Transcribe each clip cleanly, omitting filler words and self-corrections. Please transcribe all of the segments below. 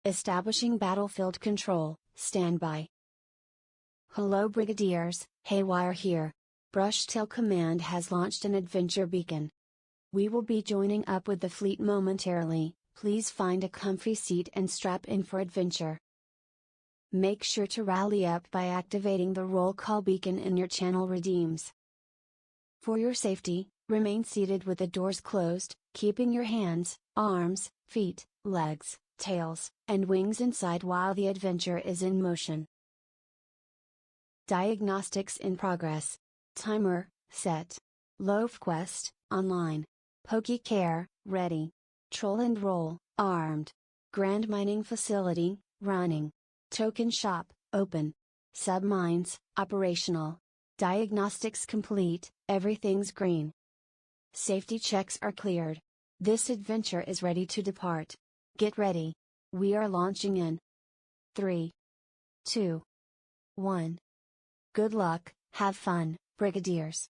Establishing battlefield control, standby. Hello Brigadiers, Haywire here. Brushtail Command has launched an adventure beacon. We will be joining up with the fleet momentarily, please find a comfy seat and strap in for adventure. Make sure to rally up by activating the roll call beacon in your channel redeems. For your safety, remain seated with the doors closed, keeping your hands, arms, feet, legs, tails, and wings inside while the adventure is in motion. Diagnostics in progress. Timer, set. Loaf Quest, online. PokeCare, ready. Troll and Roll, armed. Grand Mining Facility, running. Token Shop, open. Submines, operational. Diagnostics complete, everything's green. Safety checks are cleared. This adventure is ready to depart. Get ready. We are launching in 3, 2, 1. Good luck, have fun, Brigadiers.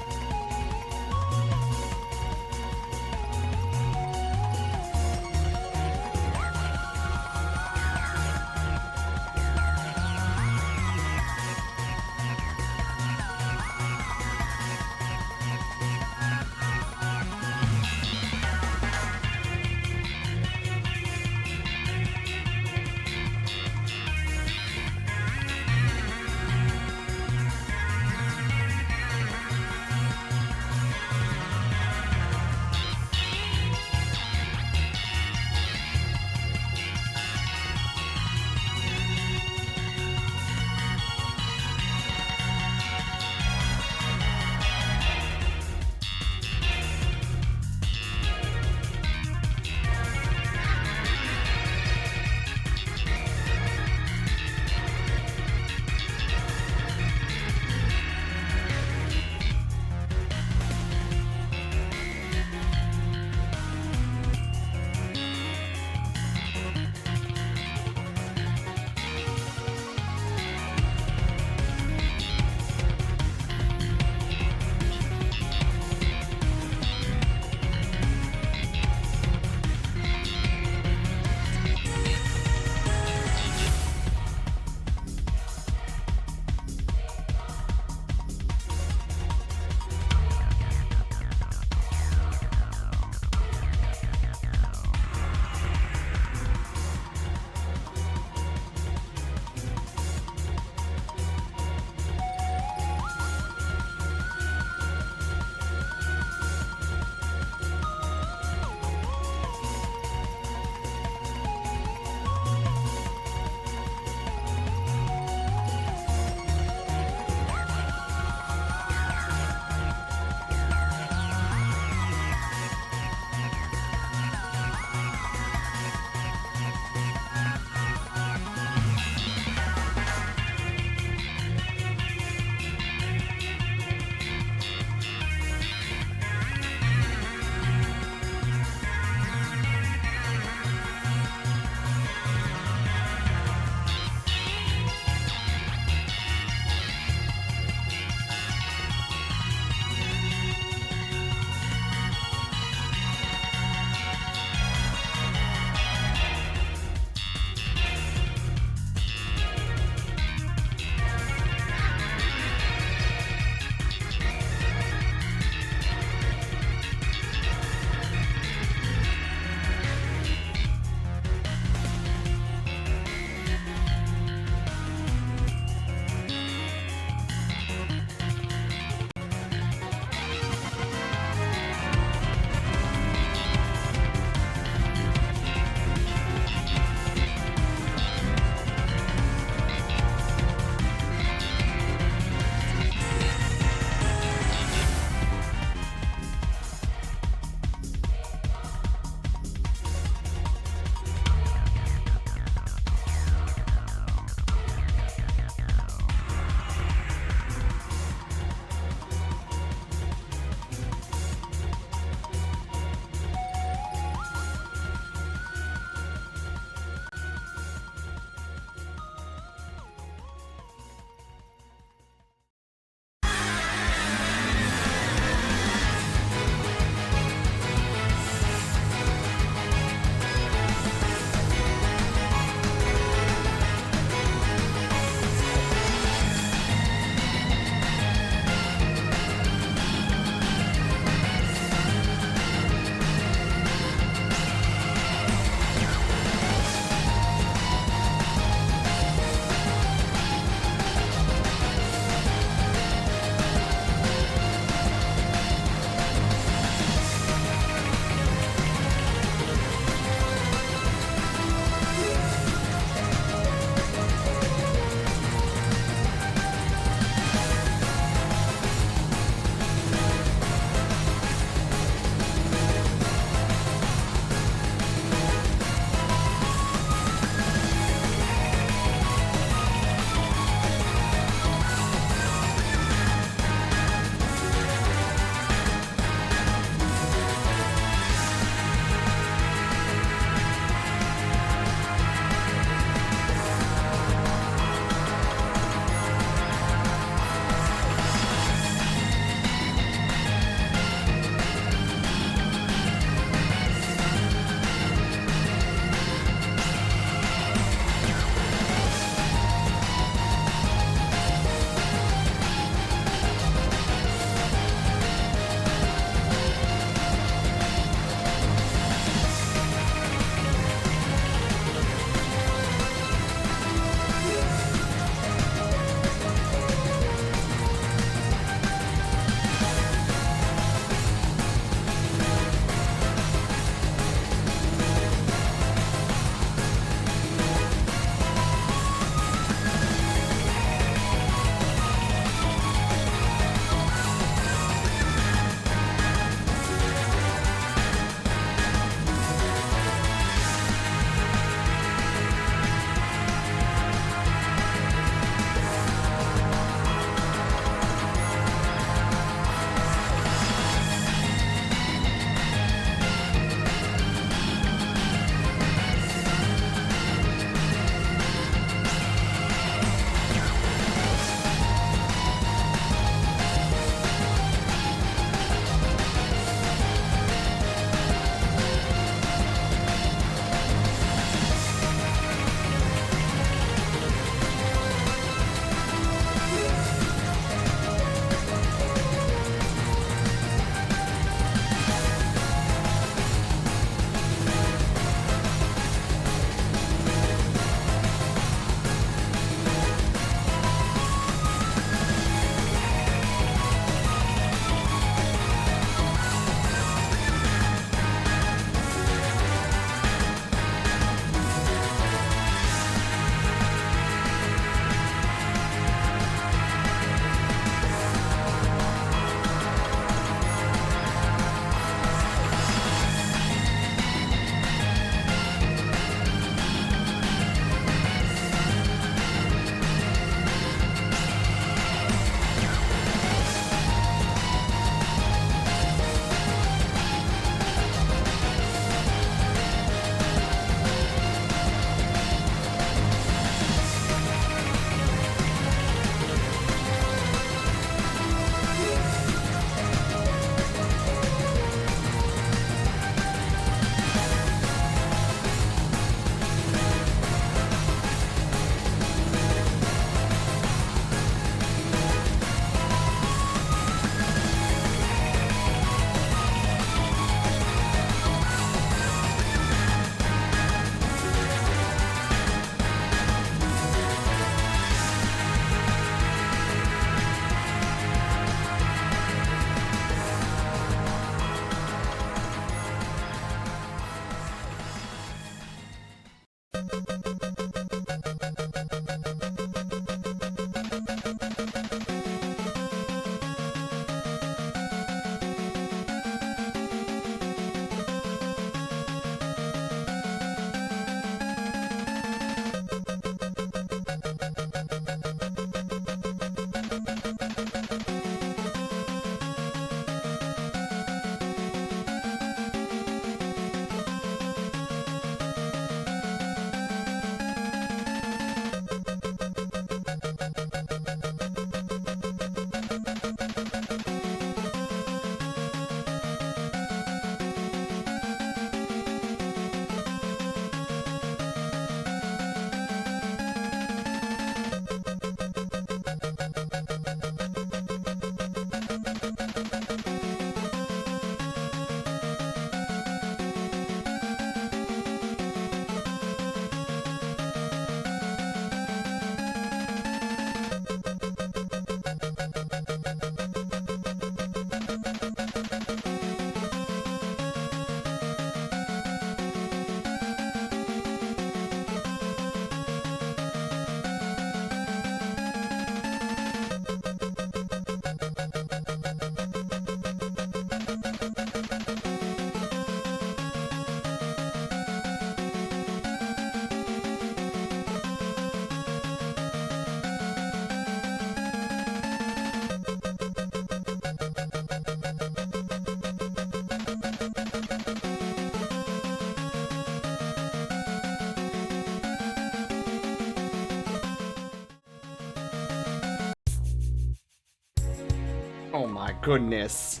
Oh my goodness.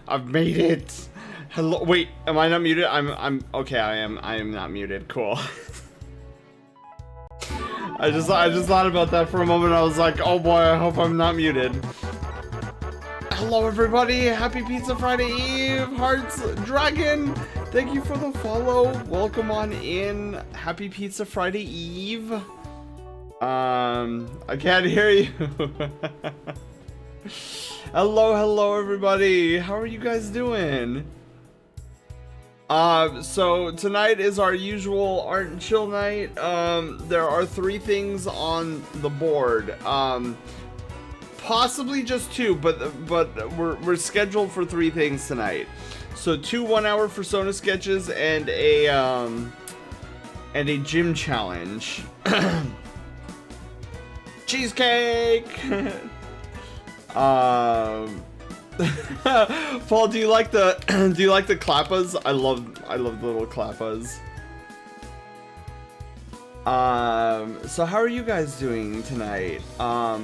I've made it. Hello. Wait, am I not muted? I'm okay, I am not muted. Cool. I just thought about that for a moment. I was like, "Oh boy, I hope I'm not muted." Hello everybody. Happy Pizza Friday Eve. Hearts Dragon. Thank you for the follow. Welcome on in. Happy Pizza Friday Eve. I can't hear you. Hello everybody. How are you guys doing? So tonight is our usual art and chill night. There are 3 things on the board. Possibly just 2, but we're scheduled for 3 things tonight. So 2 1-hour Persona sketches and a gym challenge. Cheesecake. Paul, do you like the clappas? I love the little clappas. So how are you guys doing tonight? I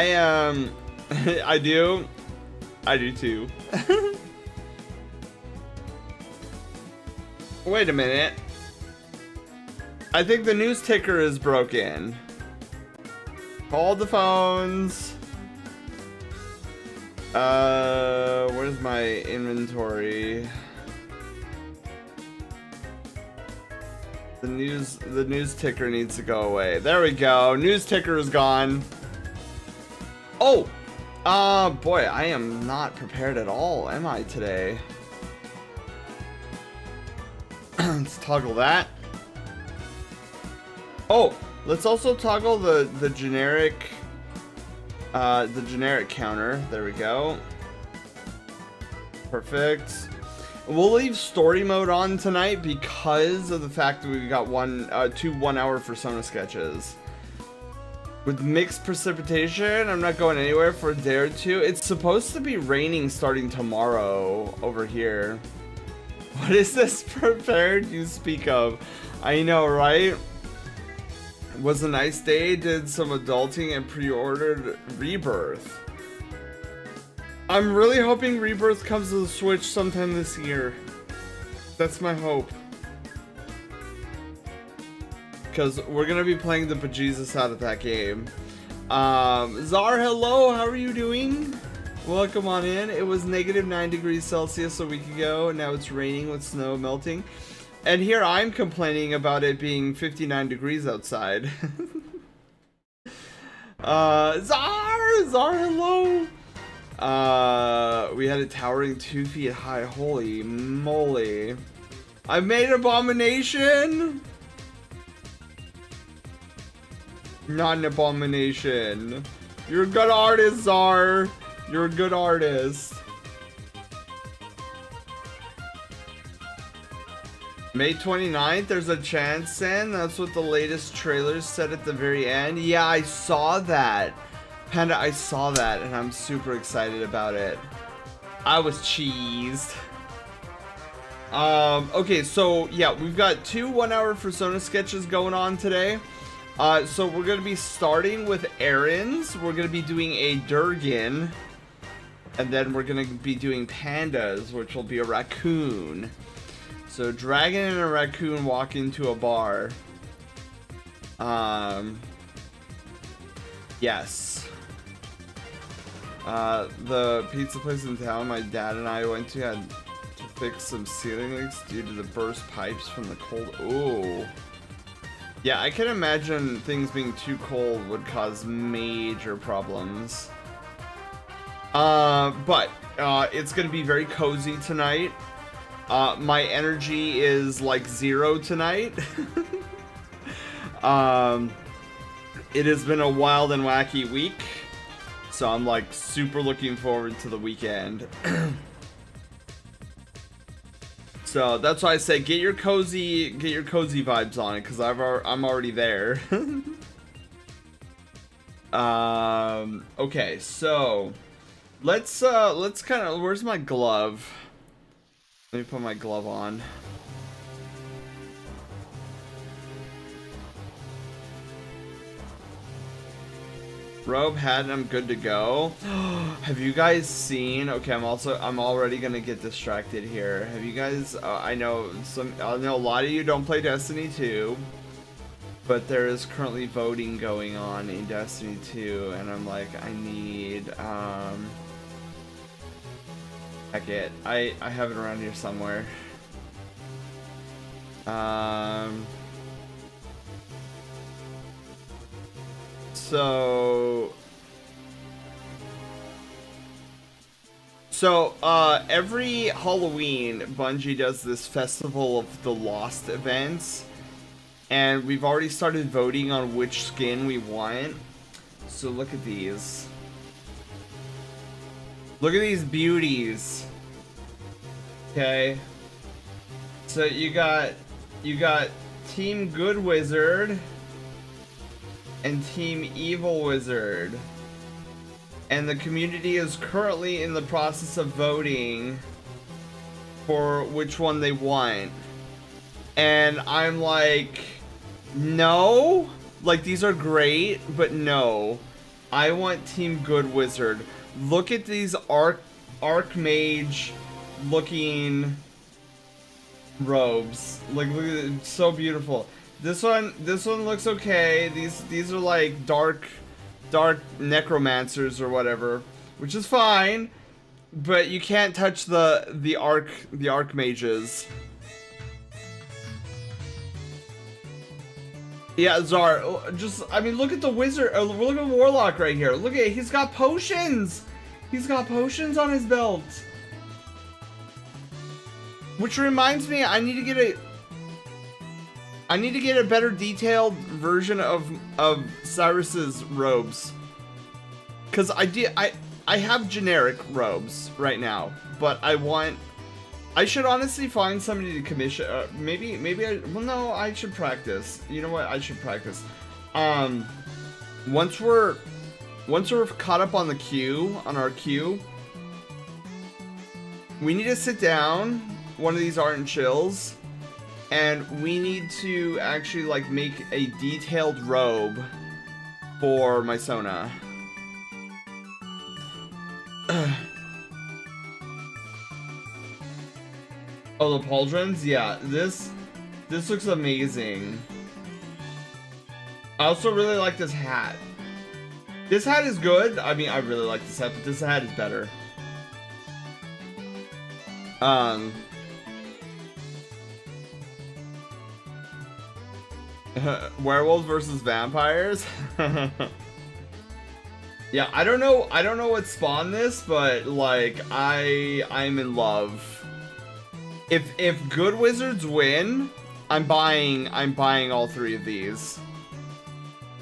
am I do too. Wait a minute. I think the news ticker is broken. Hold the phones. Where's my inventory? The news ticker needs to go away. There we go. News ticker is gone. Oh! Boy, I am not prepared at all, am I, today? Let's toggle that. Oh! Let's also toggle the generic counter. There we go. Perfect. We'll leave story mode on tonight because of the fact that we got 2 1-hour Persona sketches. With mixed precipitation, I'm not going anywhere for a day or 2. It's supposed to be raining starting tomorrow over here. What is this prepared you speak of? I know, right? Was a nice day, did some adulting and pre-ordered Rebirth. I'm really hoping Rebirth comes to the Switch sometime this year. That's my hope. Because we're gonna be playing the bejesus out of that game. Czar, hello, how are you doing? Welcome on in. It was -9 degrees Celsius a week ago, and now it's raining with snow melting. And here I'm complaining about it being 59 degrees outside. Czar, hello! We had it towering 2 feet high. Holy moly. I made abomination. Not an abomination. You're a good artist, Czar. You're a good artist. May 29th, there's a chance in. That's what the latest trailer said at the very end. Yeah, I saw that. Panda, I saw that, and I'm super excited about it. I was cheesed. Okay, so yeah, we've got 2 1-hour persona sketches going on today. So we're gonna be starting with errands. We're gonna be doing a Durgan, and then we're gonna be doing pandas, which will be a raccoon. So dragon and a raccoon walk into a bar. Yes. The pizza place in town my dad and I went to had to fix some ceiling leaks due to the burst pipes from the cold. Ooh. Yeah, I can imagine things being too cold would cause major problems. But it's gonna be very cozy tonight. My energy is like 0 tonight. It has been a wild and wacky week, so I'm like super looking forward to the weekend. So that's why I say get your cozy vibes on it, because I'm already there. Okay, so let's kind of, where's my glove? Let me put my glove on. Robe, hat, and I'm good to go. Have you guys seen? Okay, I'm already gonna get distracted here. Have you guys? I know a lot of you don't play Destiny 2, but there is currently voting going on in Destiny 2, and I'm like, I need heck it. I have it around here somewhere. So every Halloween, Bungie does this Festival of the Lost events, and we've already started voting on which skin we want. So look at these. Look at these beauties. Okay. So you got Team Good Wizard and Team Evil Wizard. And the community is currently in the process of voting for which one they want. And I'm like, no. Like, these are great, but no. I want Team Good Wizard. Look at these Archmage looking robes. Like, look at it, it's so beautiful. This one looks okay. These are like dark necromancers or whatever, which is fine, but you can't touch the archmages. Yeah, Czar, I mean, look at the wizard, look at the warlock right here. Look at it, he's got potions. He's got potions on his belt. Which reminds me, I need to get a better detailed version of Cyrus's robes. Cause I have generic robes right now, but I should honestly find somebody to commission. Maybe I should practice. You know what? I should practice. Once we're caught up on our queue, we need to sit down one of these art and chills, and we need to actually like make a detailed robe for my Sona. Oh, the pauldrons? Yeah, this looks amazing. I also really like this hat. This hat is good. I mean, I really like this hat, but this hat is better. Werewolves versus vampires? Yeah, I don't know what spawned this, but like I'm in love. If Good Wizards win, I'm buying all 3 of these.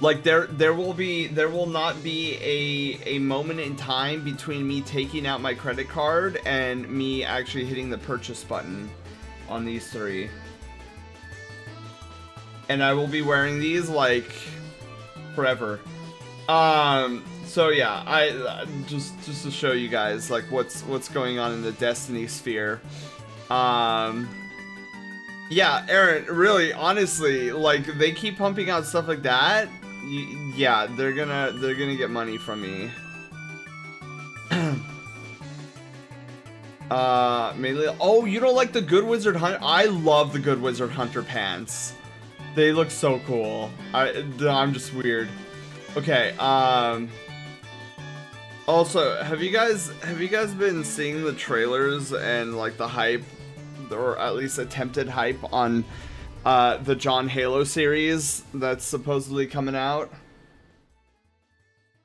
Like there will not be a moment in time between me taking out my credit card and me actually hitting the purchase button on these 3. And I will be wearing these like forever. So yeah, I just to show you guys like what's going on in the Destiny sphere. Yeah, Aaron, really, honestly, like they keep pumping out stuff like that. Yeah, they're gonna get money from me. Mainly. Oh, you don't like the Good Wizard Hunter? I love the Good Wizard Hunter pants. They look so cool. I'm just weird. Okay. Also, have you guys been seeing the trailers and like the hype, or at least attempted hype on the John Halo series that's supposedly coming out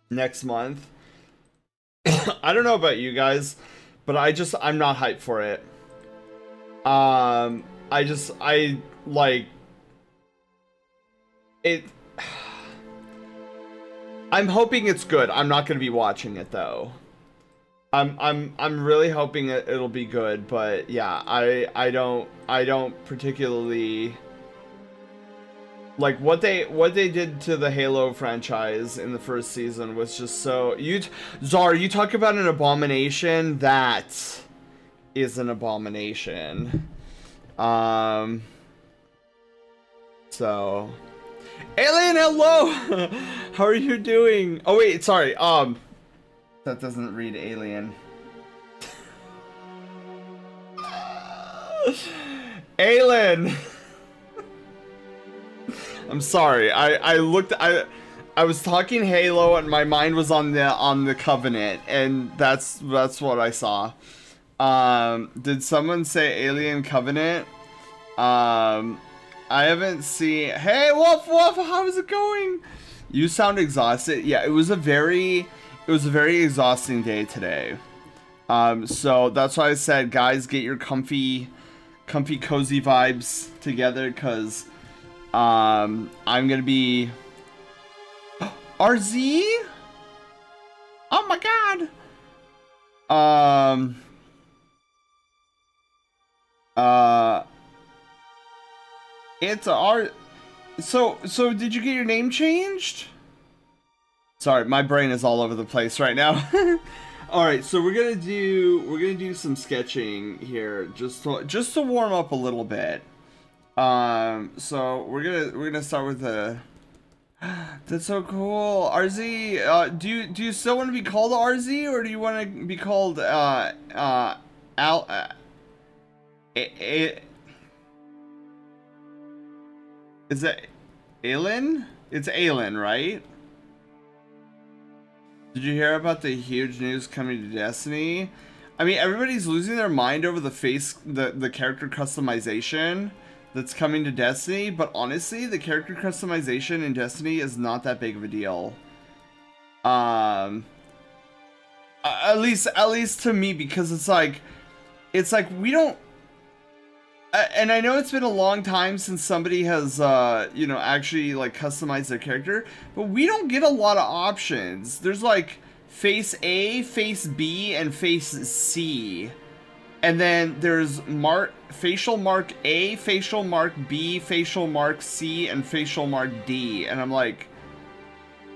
next month? I don't know about you guys, but I'm not hyped for it. I like it. I'm hoping it's good. I'm not going to be watching it though. I'm really hoping it'll be good, but yeah, I don't particularly like what they did to the Halo franchise in the first season was just so Zar, you talk about an abomination. That is an abomination. So Alien, hello. How are you doing? Oh wait, sorry. That doesn't read Alien. Alien. I'm sorry. I was talking Halo and my mind was on the Covenant, and that's what I saw. Did someone say Alien Covenant? I haven't seen. Hey, Wolf, how's it going? You sound exhausted. Yeah, it was a very exhausting day today. So that's why I said, guys, get your comfy, cozy vibes together, because I'm gonna be RZ. Oh my god. It's R. So did you get your name changed? Sorry, my brain is all over the place right now. All right, so we're gonna do some sketching here, just to warm up a little bit. So we're gonna start with the. That's so cool, RZ. Do you still want to be called RZ, or do you want to be called Is it Aelin? It's Aelin, right? Did you hear about the huge news coming to Destiny? I mean, everybody's losing their mind over the character customization that's coming to Destiny, but honestly, the character customization in Destiny is not that big of a deal. At least to me, because it's like we don't. And I know it's been a long time since somebody has, actually, like, customized their character, but we don't get a lot of options. There's, like, face A, face B, and face C. And then there's facial mark A, facial mark B, facial mark C, and facial mark D. And I'm like,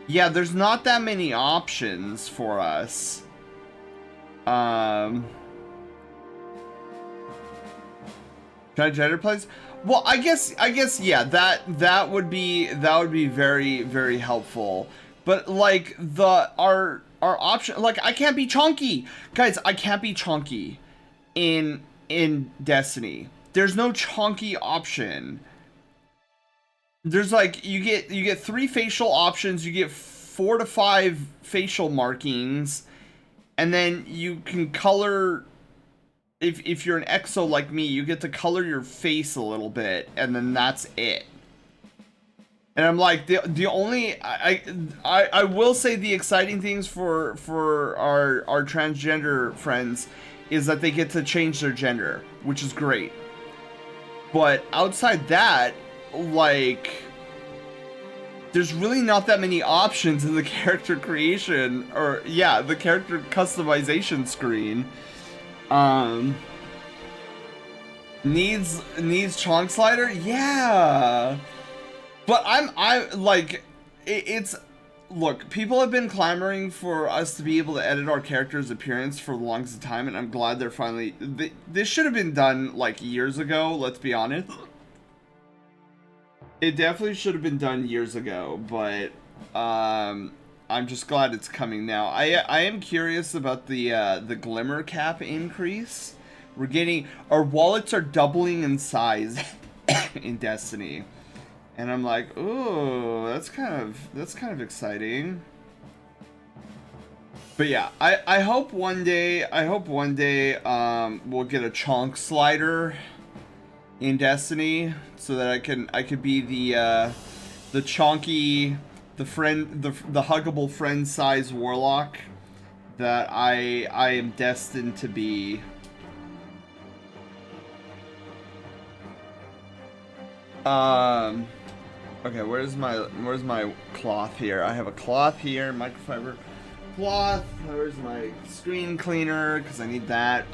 yeah, there's not that many options for us. Transgender plays? Well, I guess yeah, that would be very, very helpful. But like our option, like I can't be chunky. Guys, I can't be chunky in Destiny. There's no chunky option. There's like you get 3 facial options, you get 4 to 5 facial markings, and then you can color. If you're an exo like me, you get to color your face a little bit, and then that's it. And I'm like, the only I will say the exciting things for our transgender friends is that they get to change their gender, which is great. But outside that, like, there's really not that many options in the character creation, or yeah, the character customization screen. Needs chonk slider? Yeah. But I like it's look, people have been clamoring for us to be able to edit our character's appearance for the longest time, and I'm glad they're finally this should have been done like years ago, let's be honest. It definitely should have been done years ago, but I'm just glad it's coming now. I am curious about the glimmer cap increase. We're getting, our wallets are doubling in size in Destiny, and I'm like, ooh, that's kind of exciting. But yeah, I hope one day we'll get a chonk slider in Destiny, so that I could be the chonky, the huggable friend size warlock that I am destined to be. Okay, where's my cloth here? I have a cloth here, microfiber cloth. Where's my screen cleaner? Because I need that.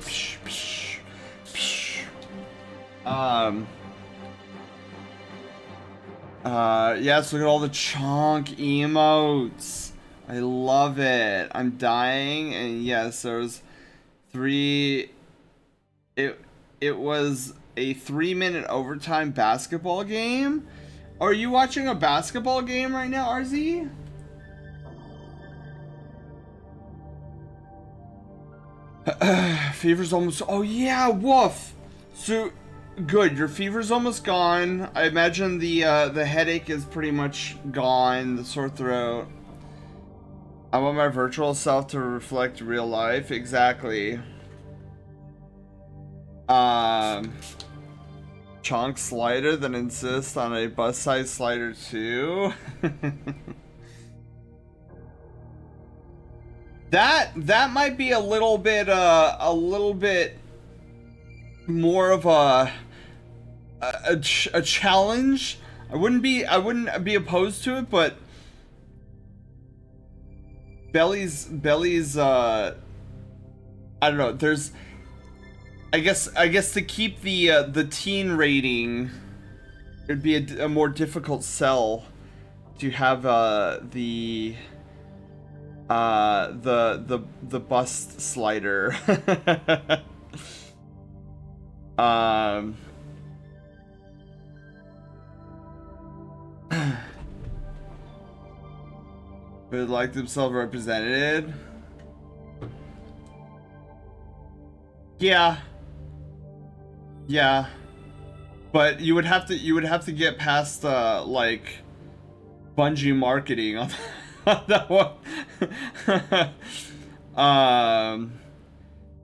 Yes, look at all the chonk emotes. I love it. I'm dying, and yes, there was it was a 3-minute overtime basketball game. Are you watching a basketball game right now, RZ? Fever's almost, oh yeah, woof. So good, your fever's almost gone. I imagine the headache is pretty much gone, the sore throat. I want my virtual self to reflect real life. Exactly. Chonk slider that insists on a bus size slider too. That might be a little bit more of a challenge. I wouldn't be opposed to it, but Belly's I don't know, there's I guess to keep the teen rating, it'd be a more difficult sell to have the bust slider. Would like themselves represented. Yeah, but you would have to get past like Bungie marketing on that one.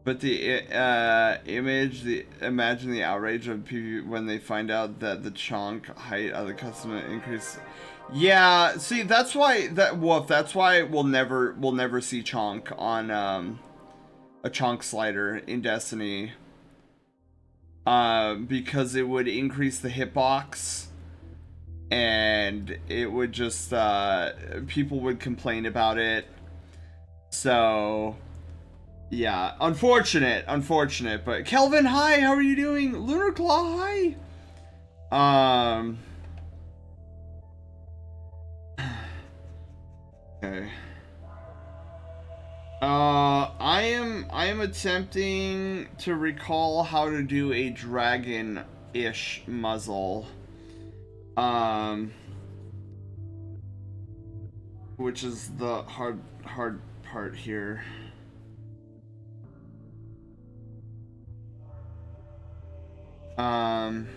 But the imagine the outrage of people when they find out that the chonk height of the custom increase. Yeah, see, that's why we'll never see chonk on a chonk slider in Destiny. Because it would increase the hitbox, and it would just people would complain about it. So yeah, unfortunate. But Kelvin, hi, how are you doing? Lunar Claw, hi. Okay. I am attempting to recall how to do a dragon-ish muzzle. Which is the hard part here. And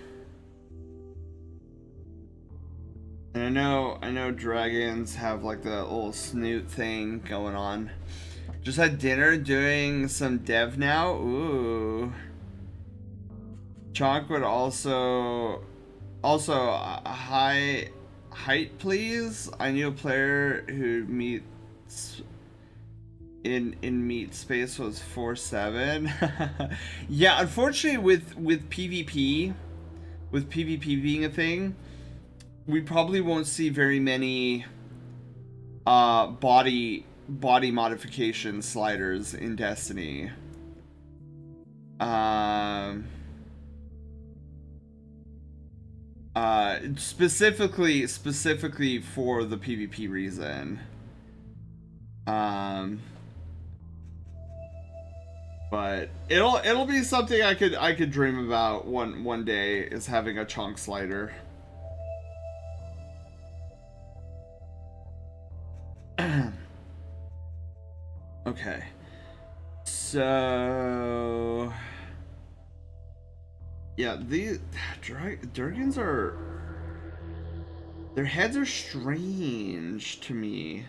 I know dragons have like the little snoot thing going on. Just had dinner, doing some dev now. Ooh. Chalk would also a height, please. I knew a player who meets in meat space was 4-7. Yeah, unfortunately with PvP, with PvP being a thing, we probably won't see very many body modification sliders in Destiny. Specifically for the PvP reason. But it'll be something I could dream about one day, is having a chunk slider. Okay. So yeah, the Durgans are, their heads are strange to me.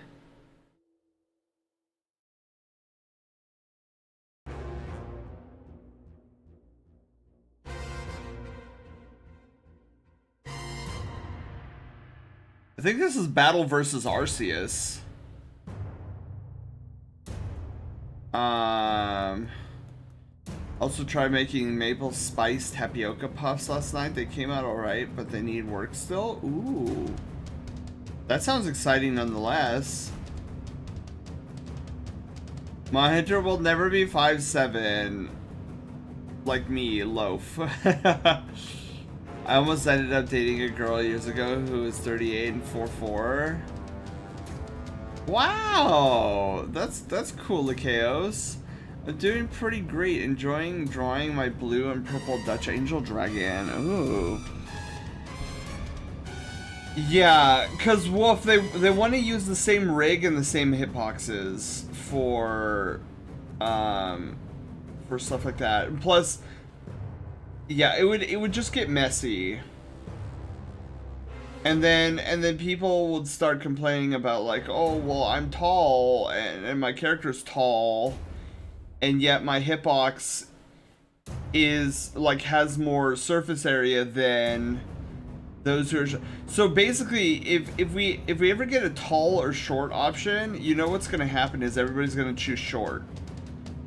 I think this is Battle versus Arceus. Also tried making maple spice tapioca puffs last night. They came out alright, but they need work still. Ooh. That sounds exciting nonetheless. My hunter will never be 5'7", like me, loaf. I almost ended up dating a girl years ago who was 38 and 4'4". Wow, that's cool, Lycaos. I'm doing pretty great, enjoying drawing my blue and purple Dutch Angel Dragon. Ooh. Yeah, cause Wolf, they want to use the same rig and the same hitboxes for stuff like that. Plus, yeah, it would just get messy. And then people would start complaining about, like, oh, well, I'm tall and my character's tall, and yet my hitbox is like has more surface area than those who are so basically, if we ever get a tall or short option, you know what's gonna happen is everybody's gonna choose short,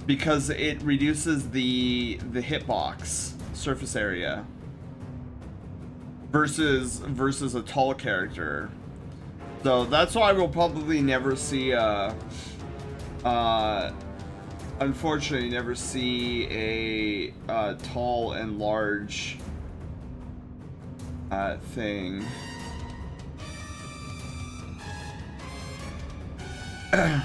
because it reduces the hitbox surface area versus a tall character. So that's why we'll probably never see unfortunately never see a tall and large thing. I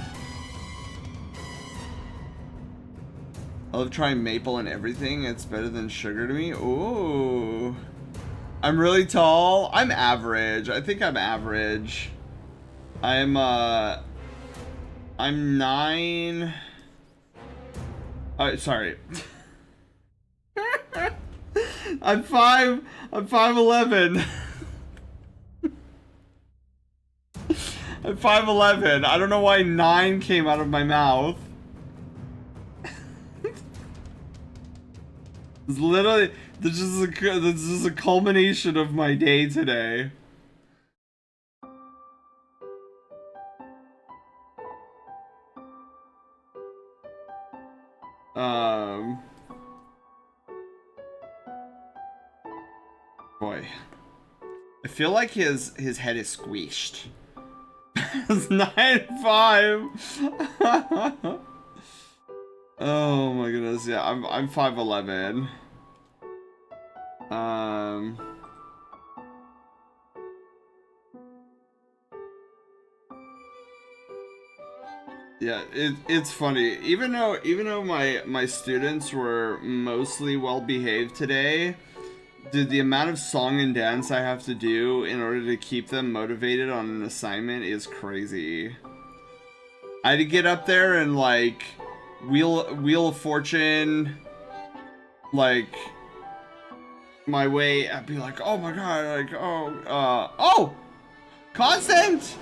love trying maple and everything. It's better than sugar to me. Ooh. I'm really tall. I'm average. I think I'm average. I'm 9. Sorry. I'm 5'11". I'm 5'11". I don't know why 9 came out of my mouth. It's literally, this is a culmination of my day today. Boy, I feel like his head is squished. It's 9'5". Oh my goodness, yeah, I'm 5'11". Yeah, it's funny. Even though my students were mostly well behaved today, dude, the amount of song and dance I have to do in order to keep them motivated on an assignment is crazy. I had to get up there and like Wheel of Fortune, like my way. I'd be like, oh my god, like oh, Constant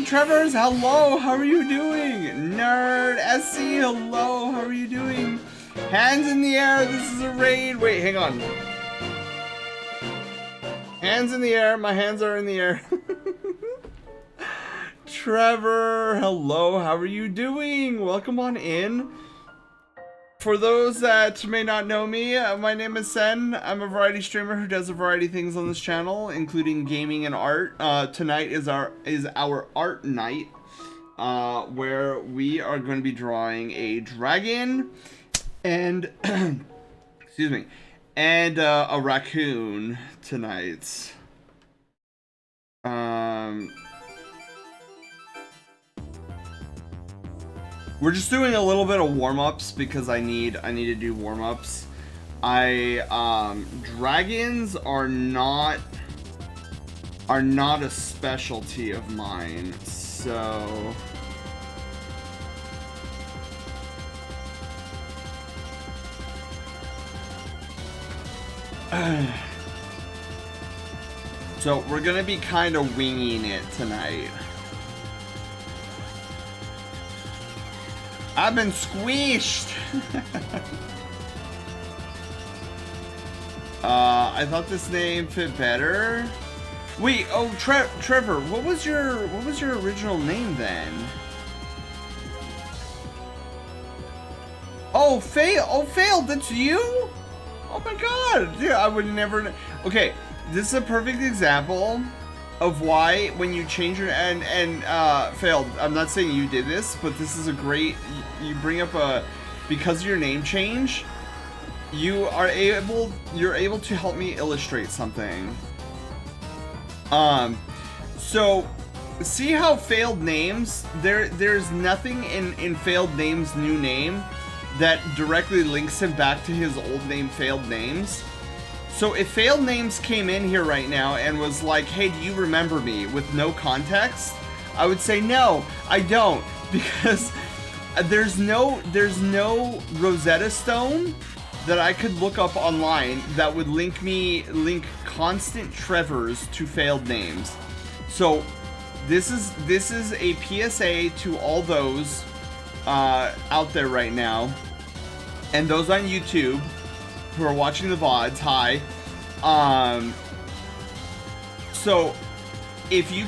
Trevors, hello, how are you doing? Nerd SC, hello, how are you doing? Hands in the air, this is a raid. Wait, hang on. Hands in the air, my hands are in the air. Trevor, hello, how are you doing? Welcome on in. For those that may not know me, my name is Sen. I'm a variety streamer who does a variety of things on this channel, including gaming and art. Tonight is our art night, where we are going to be drawing a dragon and excuse me, and a raccoon tonight. We're just doing a little bit of warm-ups because I need to do warm-ups. Dragons are not a specialty of mine, so so we're gonna be kind of winging it tonight. I've been squished. I thought this name fit better. Wait, oh Trevor, what was your original name then? Oh, Fail, that's you? Oh my god. Yeah, I would never. Okay, this is a perfect example of why when you change your Failed, I'm not saying you did this, but this is a great, you bring up because of your name change, you're able to help me illustrate something. So see how Failed names, there's nothing in Failed name's new name that directly links him back to his old name Failed Names. So if Failed Names came in here right now and was like, hey, do you remember me, with no context, I would say no, I don't, because there's no Rosetta Stone that I could look up online that would link constant Trevors to Failed Names. So this is a PSA to all those out there right now, and those on YouTube who are watching the VODs, hi. So if you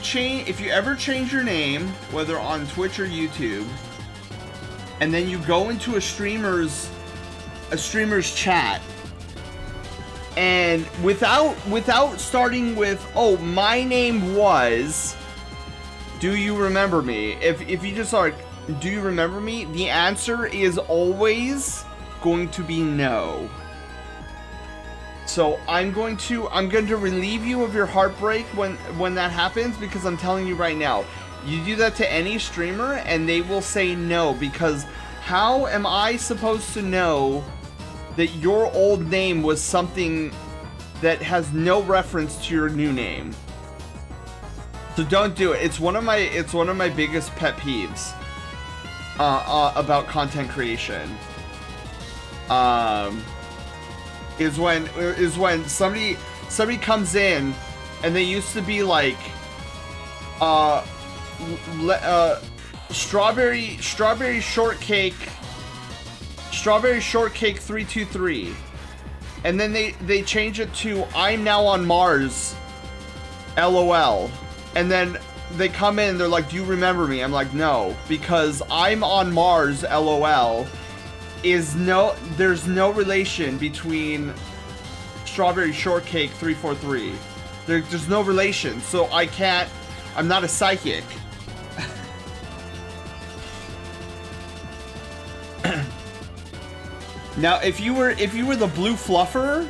ever change your name, whether on Twitch or YouTube, and then you go into a streamer's chat, and without starting with, oh, my name was, do you remember me? If you just are, do you remember me? The answer is always going to be no. So I'm going to relieve you of your heartbreak when that happens, because I'm telling you right now, you do that to any streamer and they will say no, because how am I supposed to know that your old name was something that has no reference to your new name? So don't do it. It's one of my biggest pet peeves about content creation. Is when somebody comes in and they used to be like strawberry shortcake 323, and then they change it to I'm now on Mars LOL, and then they come in, they're like, do you remember me? I'm like, no, because I'm on Mars LOL is there's no relation between strawberry shortcake 343. There's no relation, so I'm not a psychic. Now if you were the blue fluffer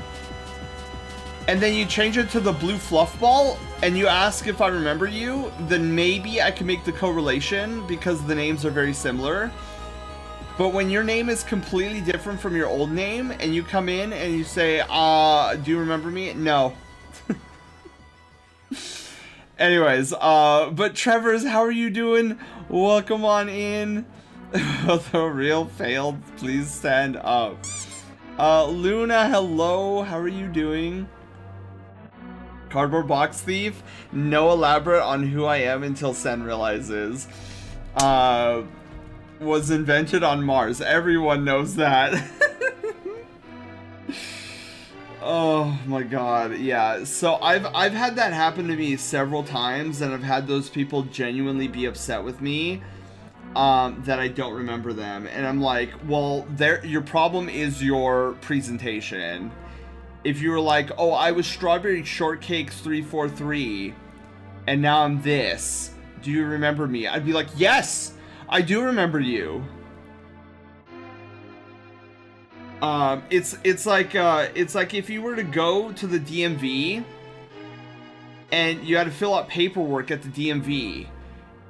and then you change it to the blue fluff ball and you ask if I remember you, then maybe I can make the correlation because the names are very similar. But when your name is completely different from your old name and you come in and you say, do you remember me? No. Anyways, but Trevor's, how are you doing? Welcome on in. The real Failed, please stand up. Luna, hello, how are you doing? Cardboard box thief? No elaborate on who I am until Sen realizes. Was invented on Mars. Everyone knows that. Oh my god, yeah. So I've had that happen to me several times, and I've had those people genuinely be upset with me that I don't remember them. And I'm like, well, your problem is your presentation. If you were like, oh, I was Strawberry Shortcakes 343, and now I'm this, do you remember me? I'd be like, yes, I do remember you. It's like if you were to go to the DMV and you had to fill out paperwork at the DMV,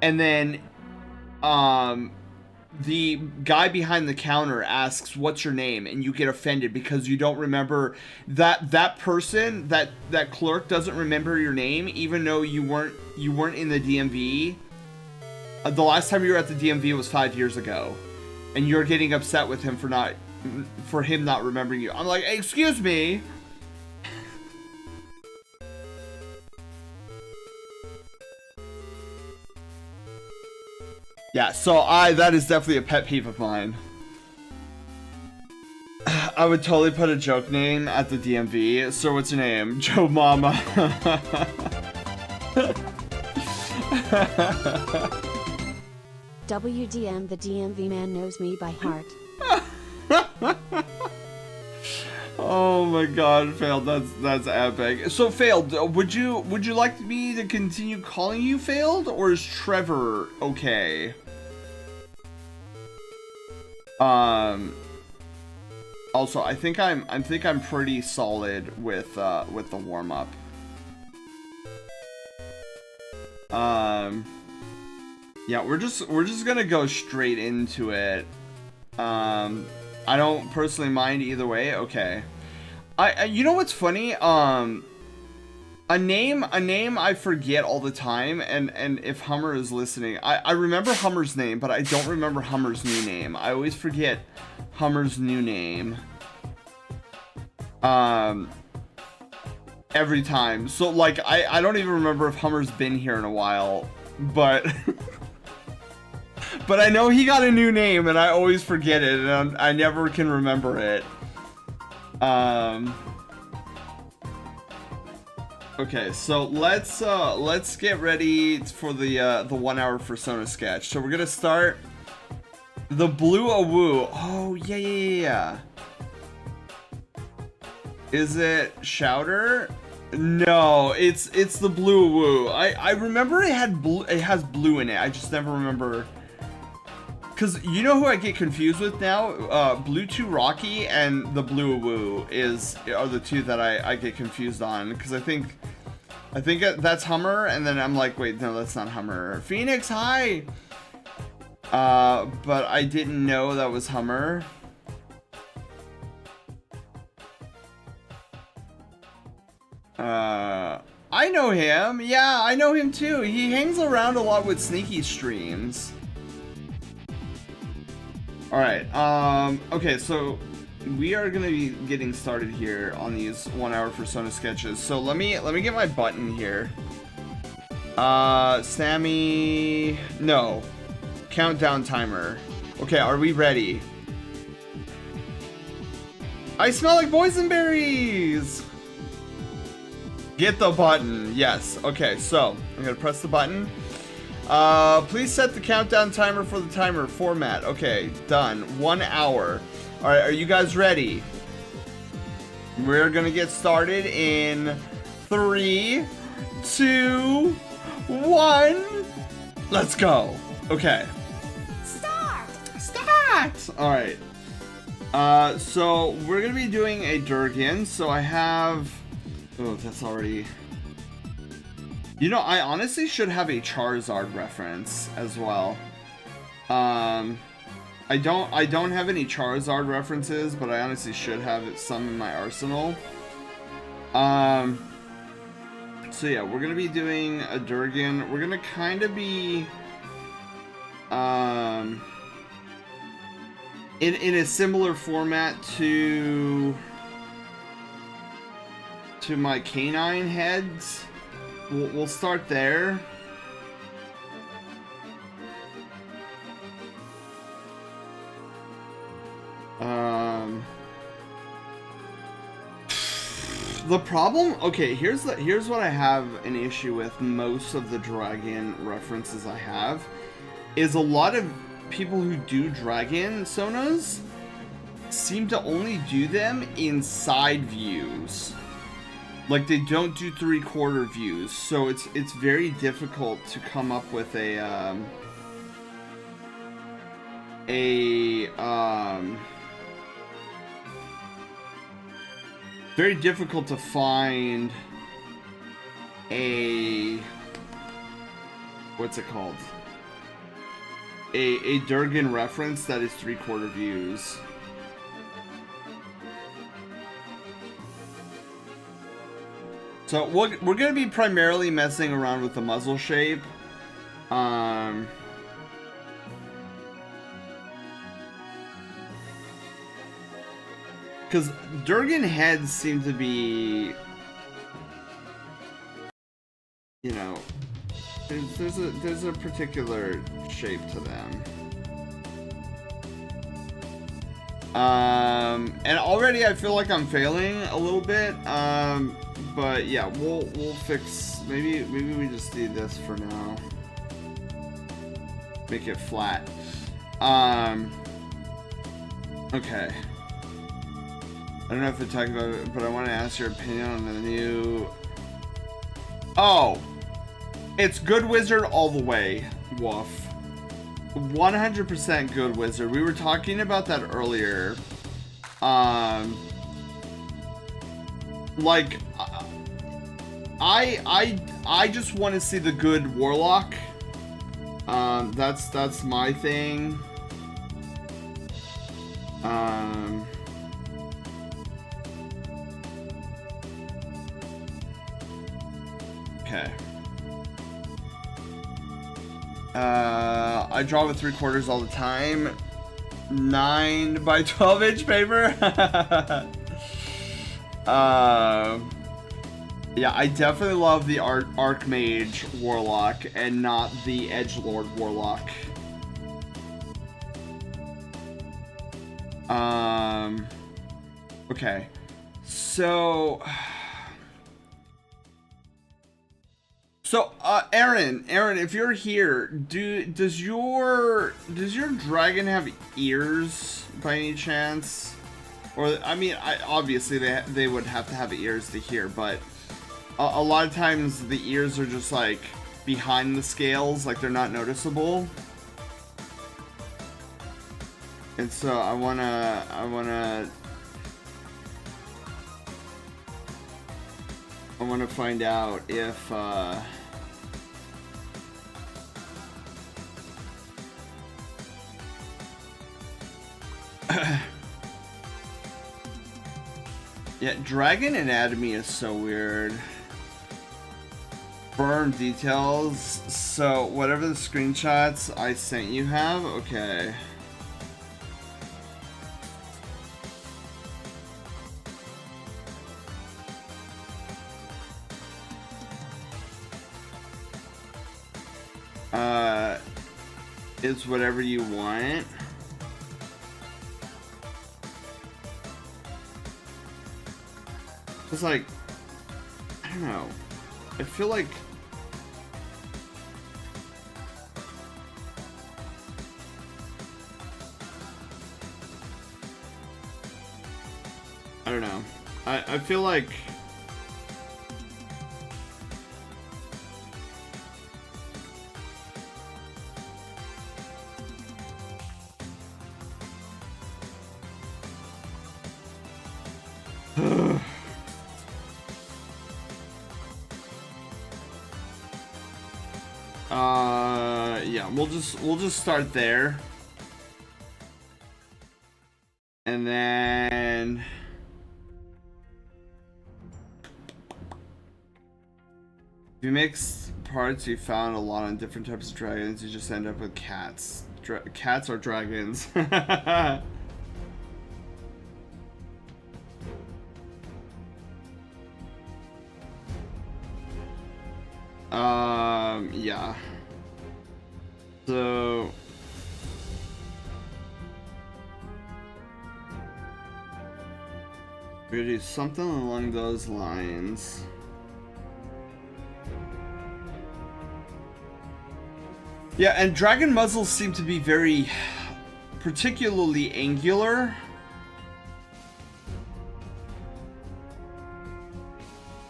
and then the guy behind the counter asks what's your name, and you get offended because you don't remember that person, that clerk doesn't remember your name, even though you weren't in the DMV. The last time you were at the DMV was 5 years ago, and you're getting upset with him for him not remembering you. I'm like, excuse me. Yeah, so that is definitely a pet peeve of mine. I would totally put a joke name at the DMV. Sir, what's your name? Joe Mama. WDM, the DMV man knows me by heart. Oh my god, Failed, that's epic. So Failed, would you like me to continue calling you Failed, or is Trevor okay? Also, I think I'm pretty solid with the warm up. Yeah, we're just gonna go straight into it. I don't personally mind either way. Okay. You know what's funny? A name I forget all the time, and if Hummer is listening, I remember Hummer's name, but I don't remember Hummer's new name. I always forget Hummer's new name. Every time. So like I don't even remember if Hummer's been here in a while, but but I know he got a new name, and I always forget it, and I never can remember it. Okay, so let's get ready for the 1 hour persona sketch. So we're gonna start the Blue Awoo. Oh yeah. Is it Shouter? No, it's the Blue Awoo. I remember it has blue in it. I just never remember. Cause you know who I get confused with now? Blue 2 Rocky and the Blue Awoo are the two that I get confused on. Cause I think that's Hummer, and then I'm like, wait, no, that's not Hummer. Phoenix, hi. But I didn't know that was Hummer. I know him. Yeah, I know him too. He hangs around a lot with Sneaky streams. Alright, okay, so we are gonna be getting started here on these 1 hour persona sketches. So let me get my button here. Sammy, no. Countdown timer. Okay, are we ready? I smell like boysenberries! Get the button, yes. Okay, so I'm gonna press the button. Please set the countdown timer for the timer format. Okay, done. 1 hour. Alright, are you guys ready? We're gonna get started in 3, 2, 1. Let's go. Okay. Start! Alright. So we're gonna be doing a Durgan. So I have... Oh, that's already... You know, I honestly should have a Charizard reference as well. I don't have any Charizard references, but I honestly should have some in my arsenal. So yeah, we're gonna be doing a Durgan. We're gonna kind of be in a similar format to my canine heads. We'll start there. The problem, okay, here's what I have an issue with most of the dragon references I have, is a lot of people who do dragon sonas seem to only do them in side views. Like, they don't do 3/4 views, so it's very difficult to come up with very difficult to find a, what's it called? A Durgan reference that is 3/4 views. So we're gonna be primarily messing around with the muzzle shape. Because Durgan heads seem to be, you know, there's a particular shape to them. And already I feel like I'm failing a little bit. But yeah, we'll fix. Maybe we just do this for now. Make it flat. Okay. I don't know if to talk about it, but I want to ask your opinion on the new. Oh, it's Good Wizard all the way, Woof. 100% Good Wizard. We were talking about that earlier. Like, I just want to see the good Warlock. That's my thing. Okay. I draw with 3/4 all the time. 9 by 12 inch paper. Yeah, I definitely love the Archmage Warlock and not the Edgelord Warlock. Okay. So Aaron, if you're here, does your dragon have ears by any chance? Or, I mean, obviously they would have to have ears to hear, but a lot of times the ears are just like behind the scales, like they're not noticeable. And so I wanna find out if yeah, dragon anatomy is so weird. Burn details. So whatever the screenshots I sent you have, okay. It's whatever you want. It's like, I don't know. I feel like I don't know. I feel like yeah, we'll just start there. And then if you mix parts you found a lot on different types of dragons, you just end up with cats. Cats or dragons. Yeah. So We're gonna do something along those lines. Yeah, and dragon muzzles seem to be very particularly angular.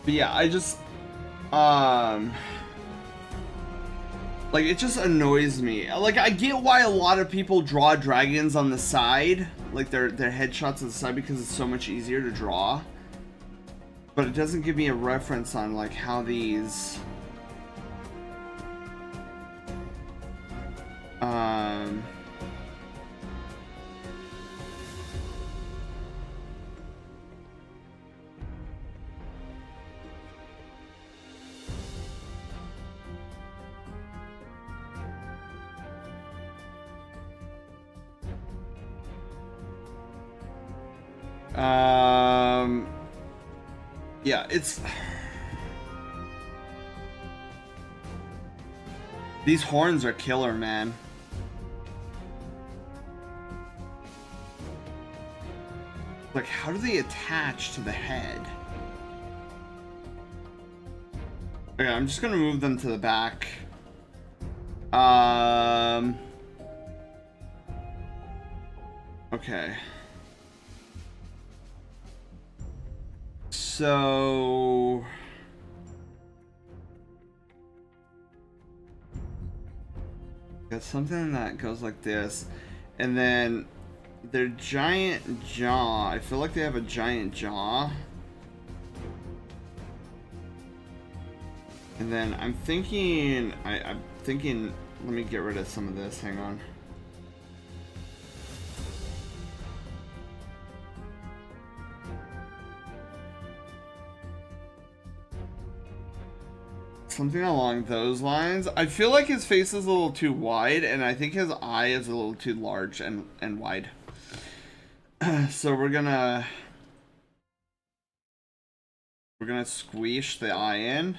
But yeah, I just like, it just annoys me. Like, I get why a lot of people draw dragons on the side, like their headshots on the side, because it's so much easier to draw. But it doesn't give me a reference on like how these yeah, it's these horns are killer, man. Like, how do they attach to the head? Okay, I'm just gonna move them to the back. Okay. So got something that goes like this, and then their giant jaw. I feel like they have a giant jaw. And then I'm thinking, I'm thinking, let me get rid of some of this, hang on. Something along those lines. I feel like his face is a little too wide, and I think his eye is a little too large and wide. So we're gonna squeeze the eye in.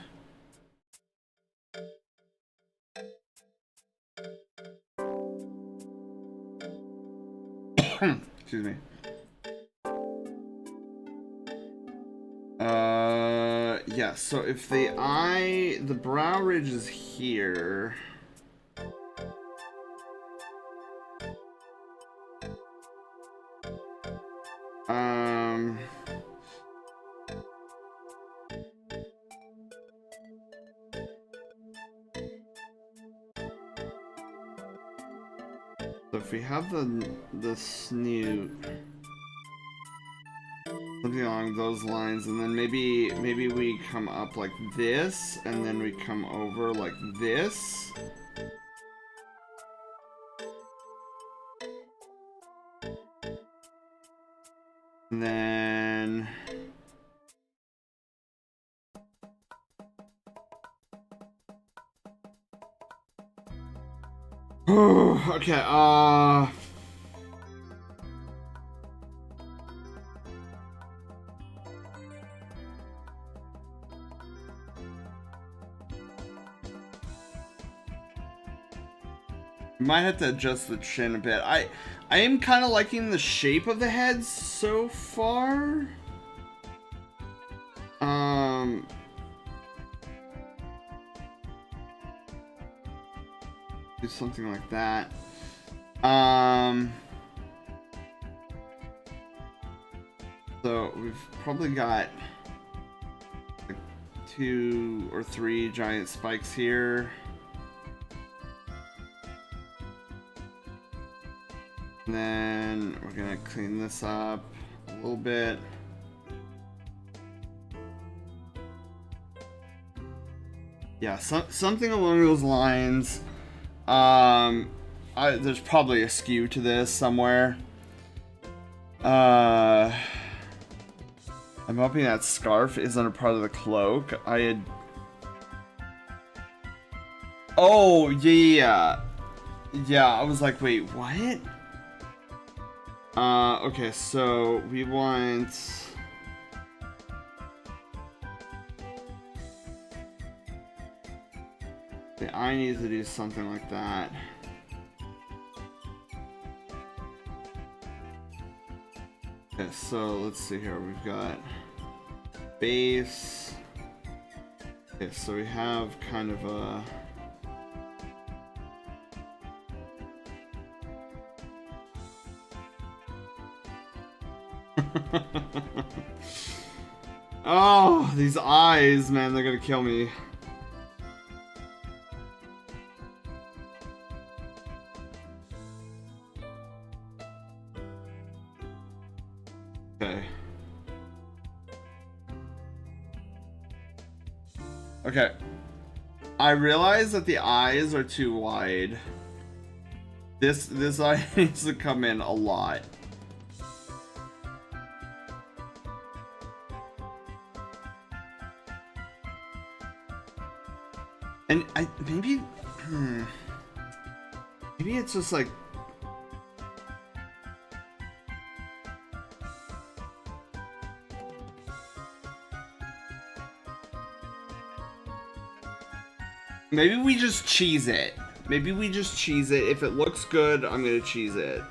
Excuse me. Yeah, so if the brow ridge is here. So if we have the snoot, something along those lines, and then maybe we come up like this, and then we come over like this. And then okay, might have to adjust the chin a bit. I am kind of liking the shape of the heads so far. Do something like that. So we've probably got like 2 or 3 giant spikes here. And then we're gonna clean this up a little bit. Yeah, something along those lines. There's probably a skew to this somewhere. I'm hoping that scarf isn't a part of the cloak. Oh, yeah. Yeah, I was like, wait, what? Okay, so we want... the eye needs to do something like that. Okay, so let's see here. We've got base. Okay, so we have kind of a... Oh, these eyes, man, they're gonna kill me. Okay. Okay. I realize that the eyes are too wide. This eye needs to come in a lot. And maybe it's just like maybe we just cheese it. Maybe we just cheese it. If it looks good, I'm gonna cheese it.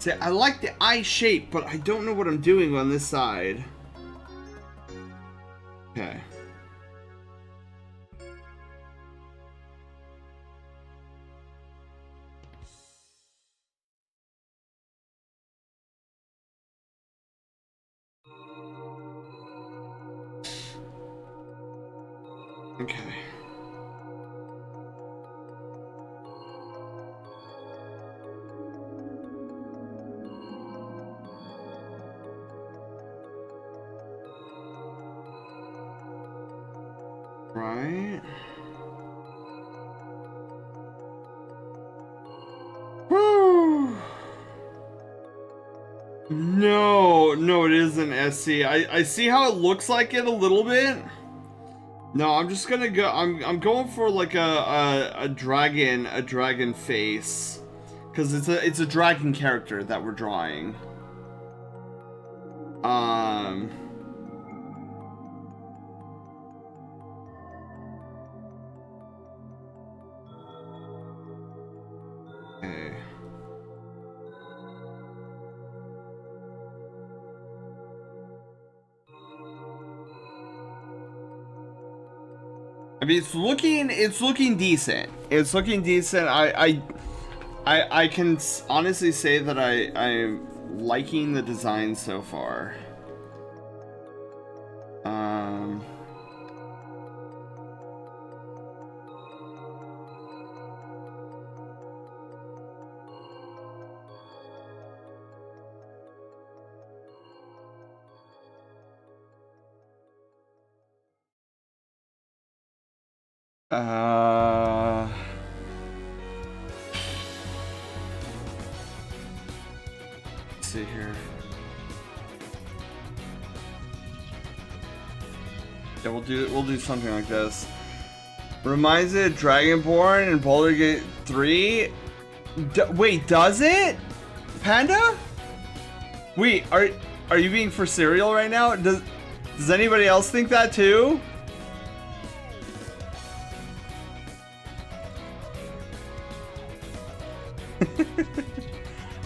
See, I like the eye shape, but I don't know what I'm doing on this side. Okay. Okay. Right. Woo. No, it isn't SC. I see how it looks like it a little bit. No, I'm just gonna go. I'm going for like a dragon face, because it's a dragon character that we're drawing. Okay. I mean, it's looking decent. It's looking decent. I can honestly say that I'm liking the design so far. Let's see here. Yeah, we'll do something like this. Reminds it of Dragonborn and Baldur's Gate 3. Wait, does it? Panda? Wait, are you being for cereal right now? Does anybody else think that too?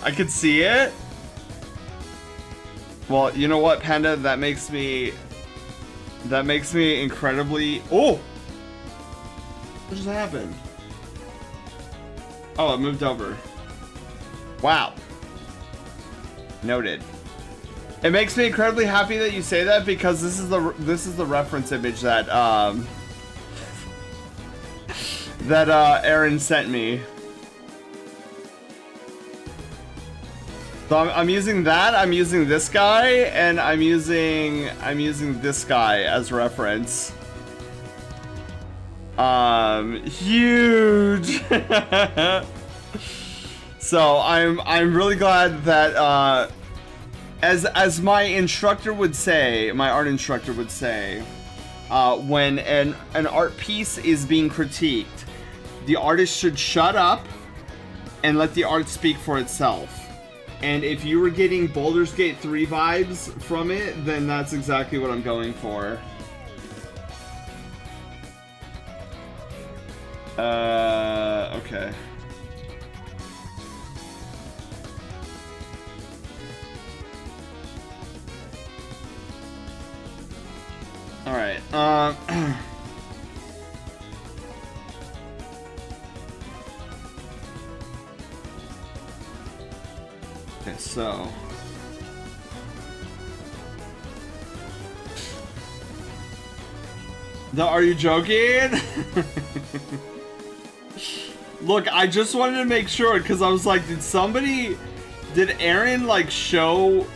I could see it. Well, you know what, Panda? That makes me incredibly... Oh! What just happened? Oh, it moved over. Wow. Noted. It makes me incredibly happy that you say that, because this is the reference image that Aaron sent me. So I'm using that, I'm using this guy, and I'm using this guy as reference. Huge. So I'm really glad that as my instructor would say, my art instructor would say, when an art piece is being critiqued, the artist should shut up and let the art speak for itself. And if you were getting Baldur's Gate 3 vibes from it, then that's exactly what I'm going for. Okay. Alright, okay, so... Are you joking? Look, I just wanted to make sure, because I was like, did Aaron, like, show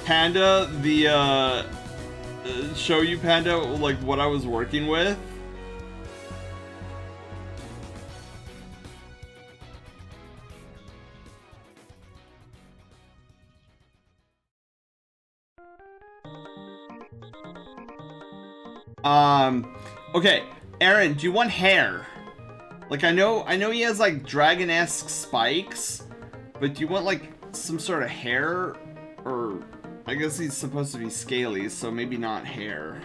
Panda the, show you, Panda, like, what I was working with? Okay, Aaron, do you want hair? Like, I know he has, like, dragon-esque spikes, but do you want, like, some sort of hair? Or, I guess he's supposed to be scaly, so maybe not hair.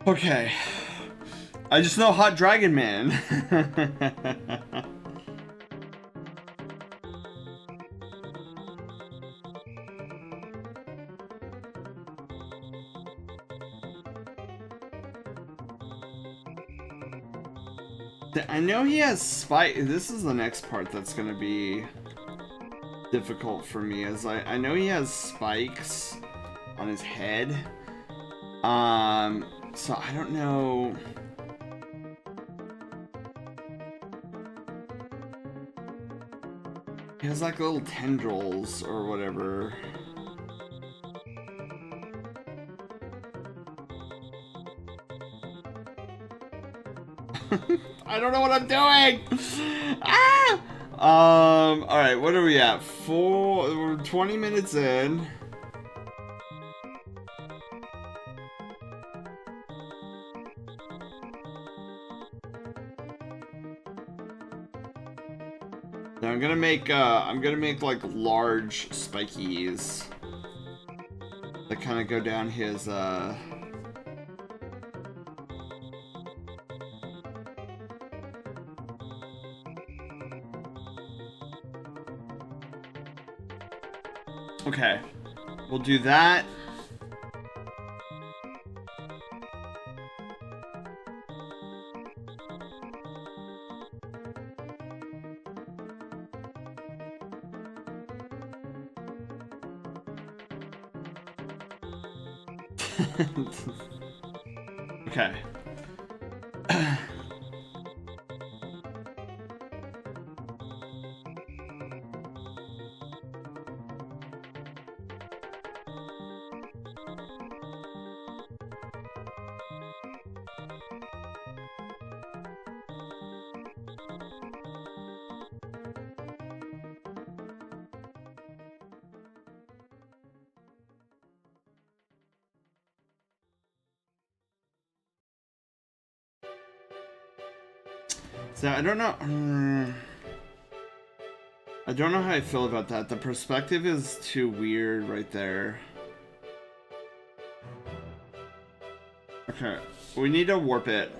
Okay. I just know Hot Dragon Man. I know he has spike. This is the next part that's gonna be difficult for me, as I know he has spikes on his head. So I don't know. He has like little tendrils or whatever. I don't know what I'm doing. Ah! All right, what are we at? We're 20 minutes in. Now I'm gonna make like large spikies that kind of go down his Okay, we'll do that. Okay. So I don't know. I don't know how I feel about that. The perspective is too weird right there. Okay, we need to warp it.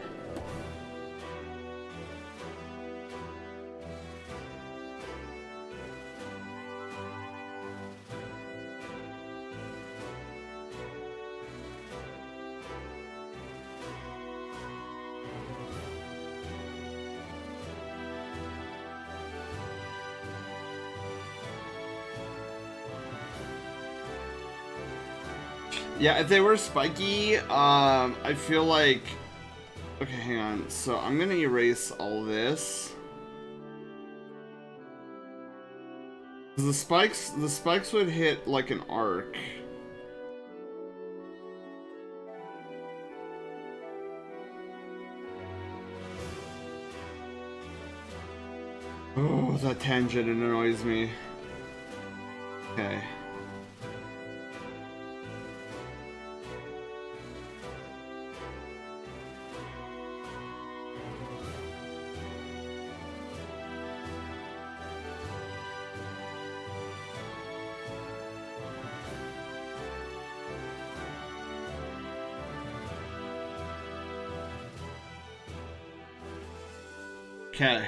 Yeah, if they were spiky, I feel like... Okay, hang on. So I'm gonna erase all this. The spikes would hit like an arc. Oh, that tangent, it annoys me. Okay. Okay.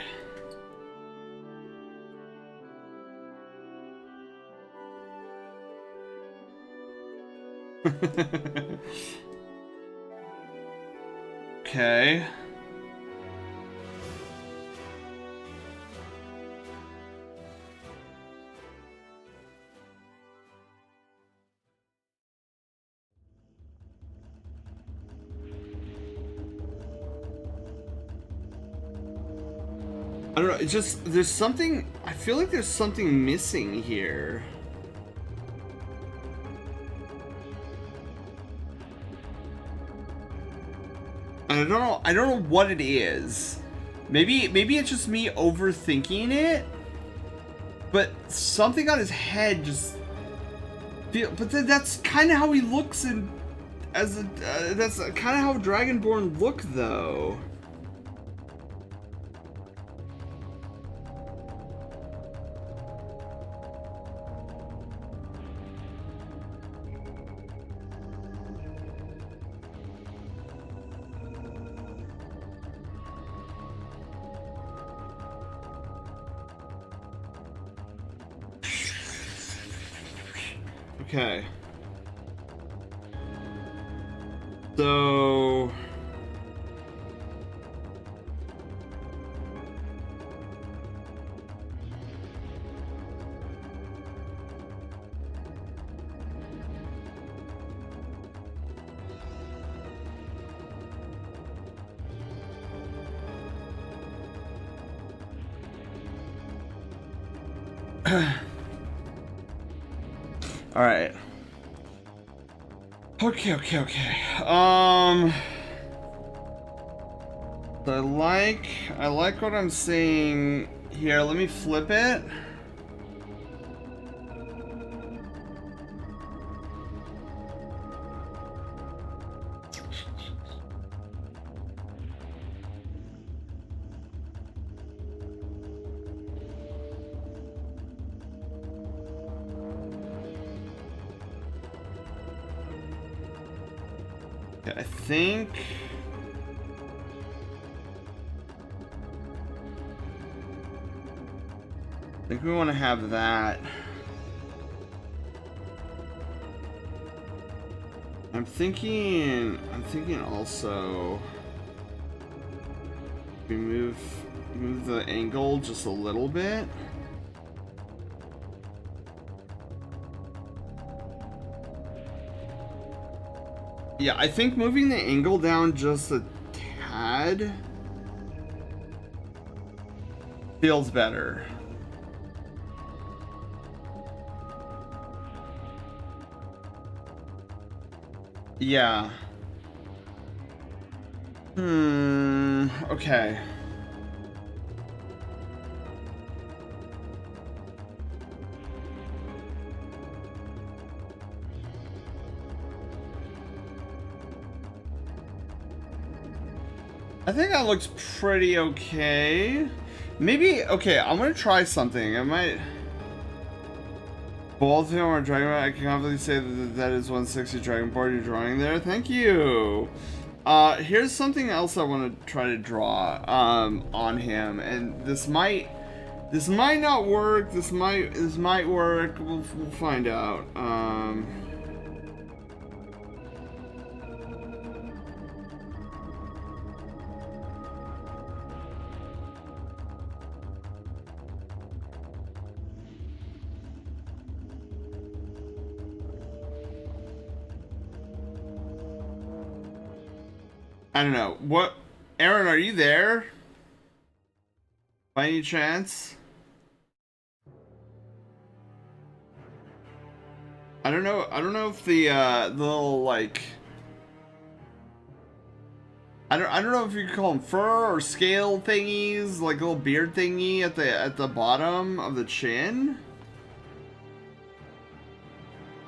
Okay. I don't know, it's just, there's something, I feel like there's something missing here. And I don't know what it is. Maybe it's just me overthinking it. But something on his head just but that's kind of how he looks in as a that's kind of how Dragonborn look though. Okay. So all right. Okay. I like what I'm seeing here. Let me flip it. I think we want to have that. I'm thinking also we move the angle just a little bit. Yeah, I think moving the angle down just a tad feels better. Yeah. Okay. I think that looks pretty okay. Maybe, okay, I'm gonna try something. I might... Both of them are Dragon. I can confidently say that is 160 Dragonborn you're drawing there. Thank you. Here's something else I want to try to draw on him, and this might not work. This might work. We'll find out. I don't know. What, Aaron, are you there? By any chance? I don't know if the little, like, I don't know if you could call them fur or scale thingies, like a little beard thingy at the bottom of the chin.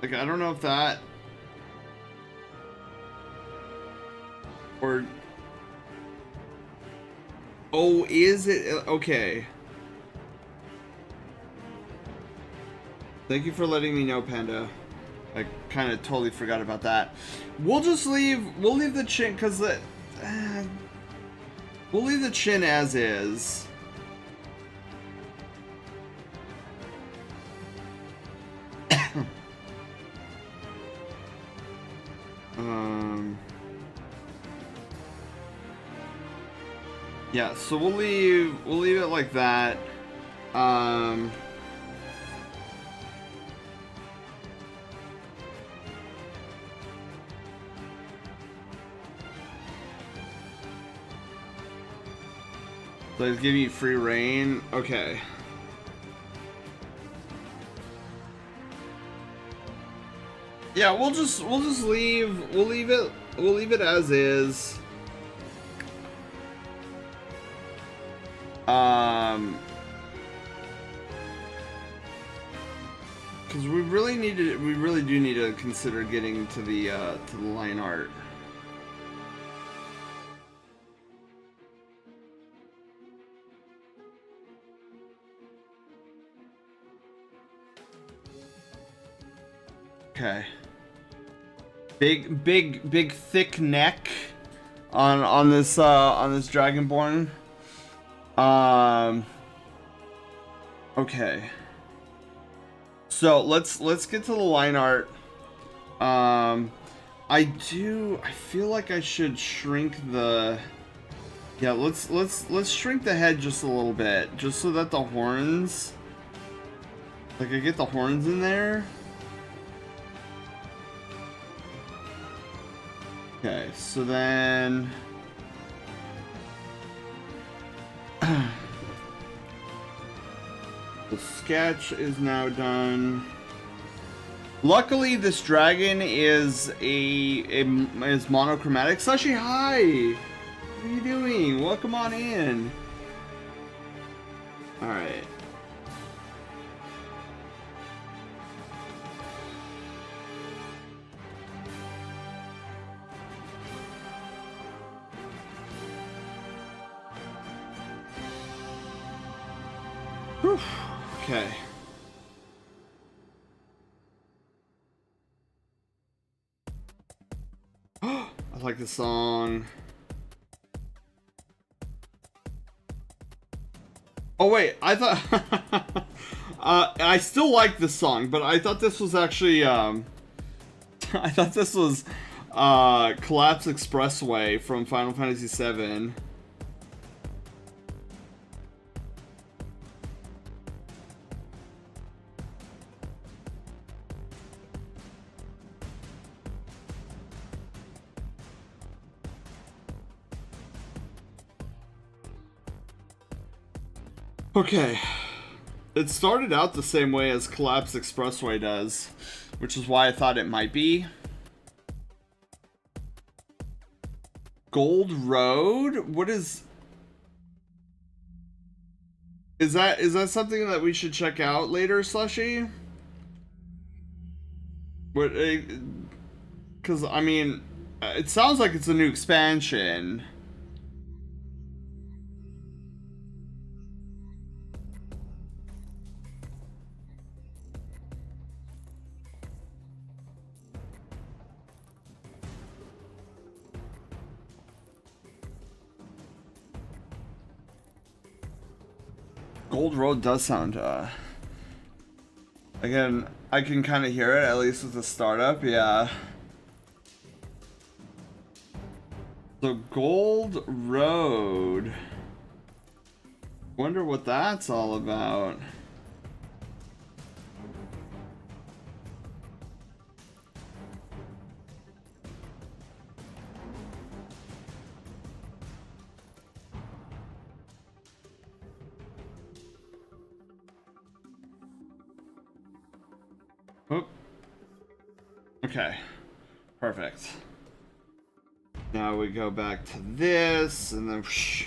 Like, I don't know if that, or, oh, is it? Okay. Thank you for letting me know, Panda. I kind of totally forgot about that. We'll leave the chin, because we'll leave the chin as is. Yeah, so we'll leave it like that. So it's giving you free reign. Okay. Yeah, we'll leave it as is. Because we really do need to consider getting to the line art. Okay. Big thick neck on this Dragonborn. Okay. So let's get to the line art. I feel like I should shrink the, yeah, let's shrink the head just a little bit, just so that the horns, like, I get the horns in there. Okay, so then the sketch is now done. Luckily, this dragon is is monochromatic. Sashi, hi! What are you doing? Welcome on in. Alright. Whew. Okay. I like the song. Oh wait, I thought I still like this song, but I thought this was actually I thought this was Collapse Expressway from Final Fantasy VII. Okay. It started out the same way as Collapse Expressway does, which is why I thought it might be. Gold Road? What is... Is that something that we should check out later, Slushy? What? Because, I mean, it sounds like it's a new expansion. Gold Road does sound, again, I can kind of hear it, at least with the startup, yeah. So, Gold Road. Wonder what that's all about. Oh. Okay. Perfect. Now we go back to this, and then... Whoosh.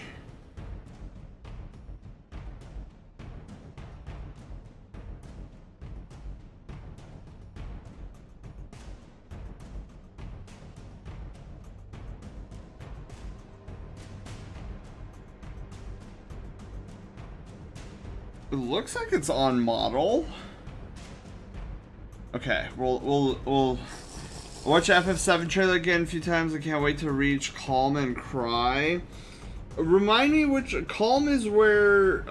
It looks like it's on model. Okay, we'll watch FF7 trailer again a few times. I can't wait to reach Calm and Cry. Remind me which Calm is where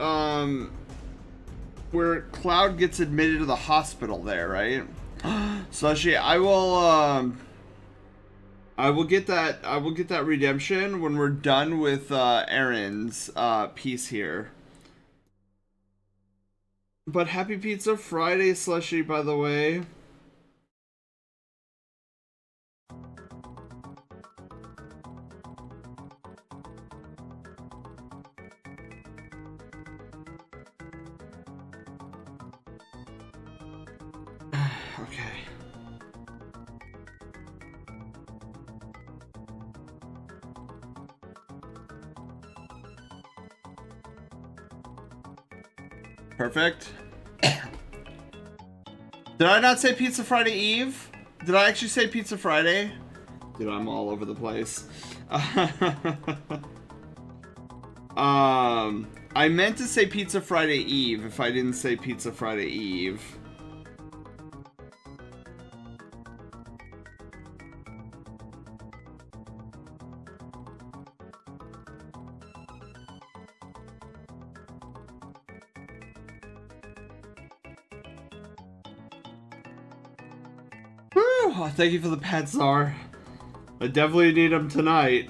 Cloud gets admitted to the hospital there, right? Slushy, I will get that redemption when we're done with Aaron's piece here. But happy Pizza Friday, Slushy, by the way. Okay. Perfect. Did I not say Pizza Friday Eve? Did I actually say Pizza Friday? Dude, I'm all over the place. I meant to say Pizza Friday Eve if I didn't say Pizza Friday Eve. Oh, thank you for the pets, Czar. I definitely need them tonight.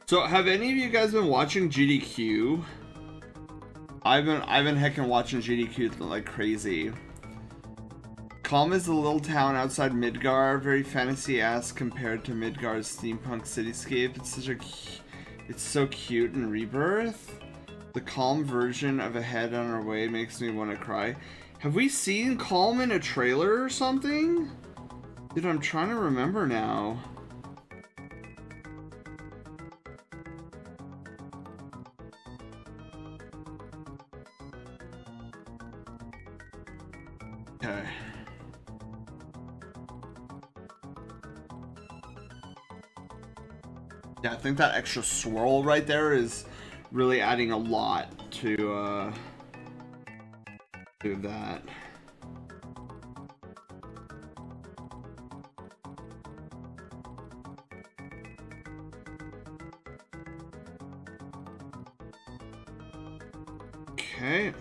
So have any of you guys been watching GDQ? I've been heckin' watching GDQ like crazy. Calm is a little town outside Midgar, very fantasy-esque compared to Midgar's steampunk cityscape. It's so cute in Rebirth. The Calm version of Ahead on Our Way makes me want to cry. Have we seen Calm in a trailer or something? Dude, I'm trying to remember now. Okay. Yeah, I think that extra swirl right there is really adding a lot to that. Okay.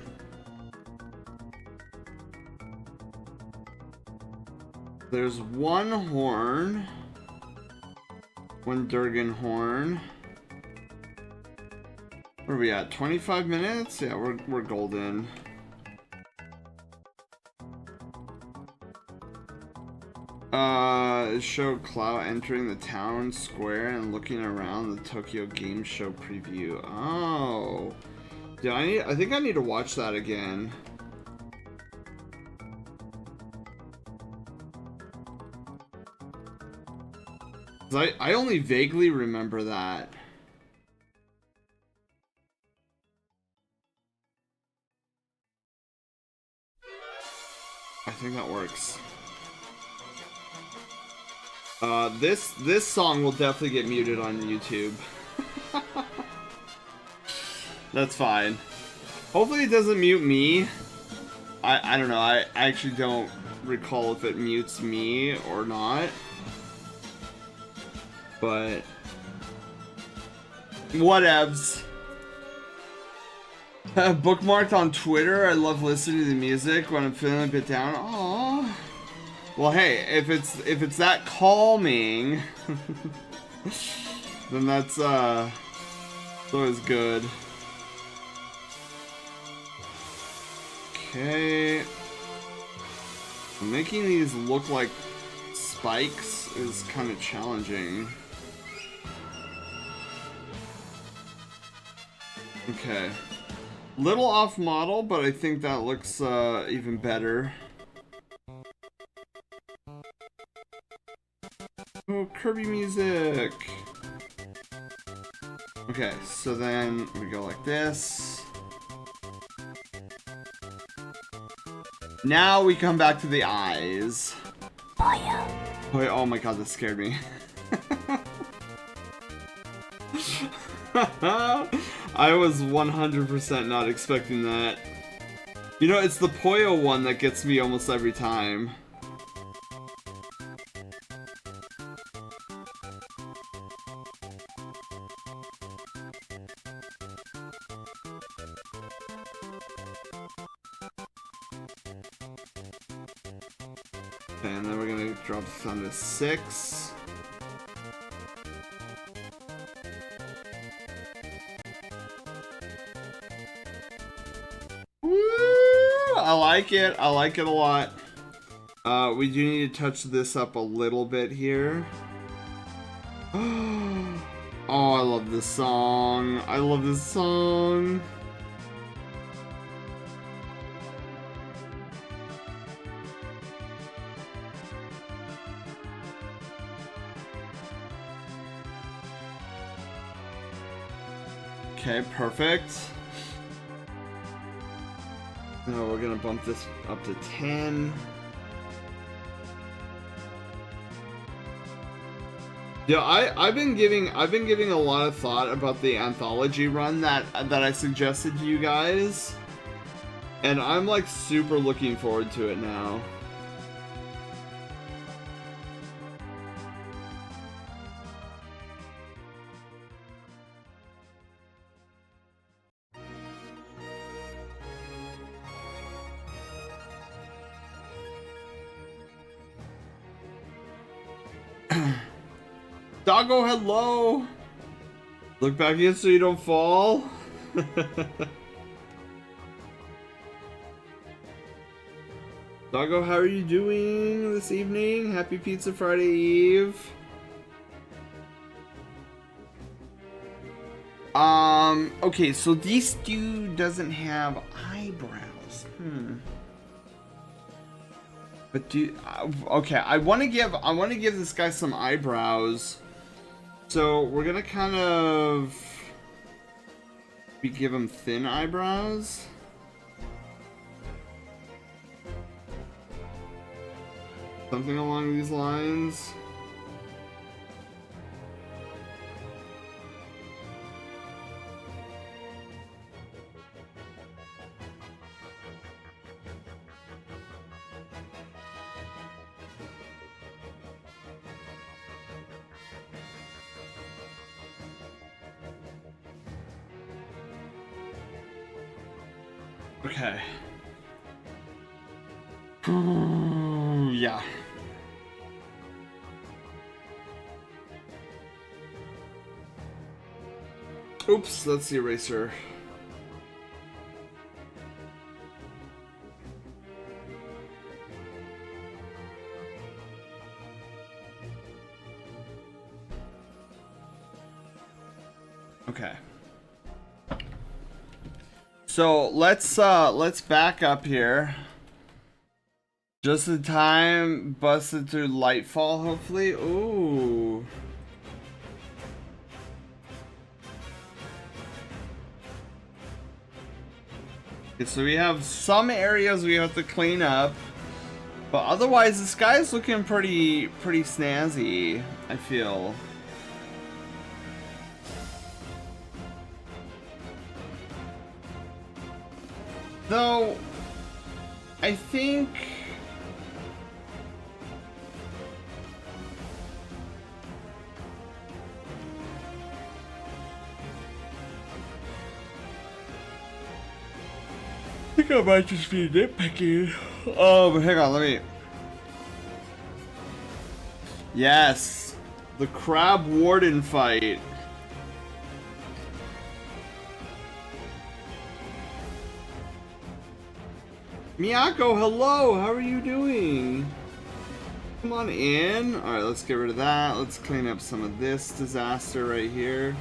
There's one horn. One Durgan horn. Where are we at? 25 minutes? Yeah, we're golden. It showed Cloud entering the town square and looking around the Tokyo Game Show preview. Oh. Yeah, I think I need to watch that again. I only vaguely remember that. I think that works. This song will definitely get muted on YouTube. That's fine. Hopefully it doesn't mute me. I don't know. I actually don't recall if it mutes me or not. But whatevs. Bookmarked on Twitter. I love listening to the music when I'm feeling a bit down. Aww. Well, hey, if it's that calming, then that's always good. Okay. Making these look like spikes is kind of challenging. Okay. Little off model, but I think that looks even better. Oh, Kirby music. Okay, so then we go like this. Now we come back to the eyes. Oh my god, that scared me. I was 100% not expecting that. You know, it's the Poyo one that gets me almost every time. Okay, and then we're gonna drop this down to 6. Woo! I like it. I like it a lot. We do need to touch this up a little bit here. Oh, I love this song. I love this song. Okay, perfect. Now we're gonna bump this up to 10. Yeah, I've been giving a lot of thought about the anthology run that I suggested to you guys, and I'm like super looking forward to it now. Doggo, hello! Look back in so you don't fall. Doggo, how are you doing this evening? Happy Pizza Friday Eve. Okay, so this dude doesn't have eyebrows. But okay, I want to give this guy some eyebrows. So we're gonna kind of give him thin eyebrows. Something along these lines. Okay. Yeah. Oops, that's the eraser. Okay. So let's back up here. Just in time, busted through Lightfall, hopefully. Ooh. Okay, so we have some areas we have to clean up, but otherwise this guy's looking pretty snazzy, I feel. Though, I think... I think I might just be nitpicking. Oh, but hang on, let me... Yes! The Crab Warden fight. Miyako, hello! How are you doing? Come on in. Alright, let's get rid of that. Let's clean up some of this disaster right here.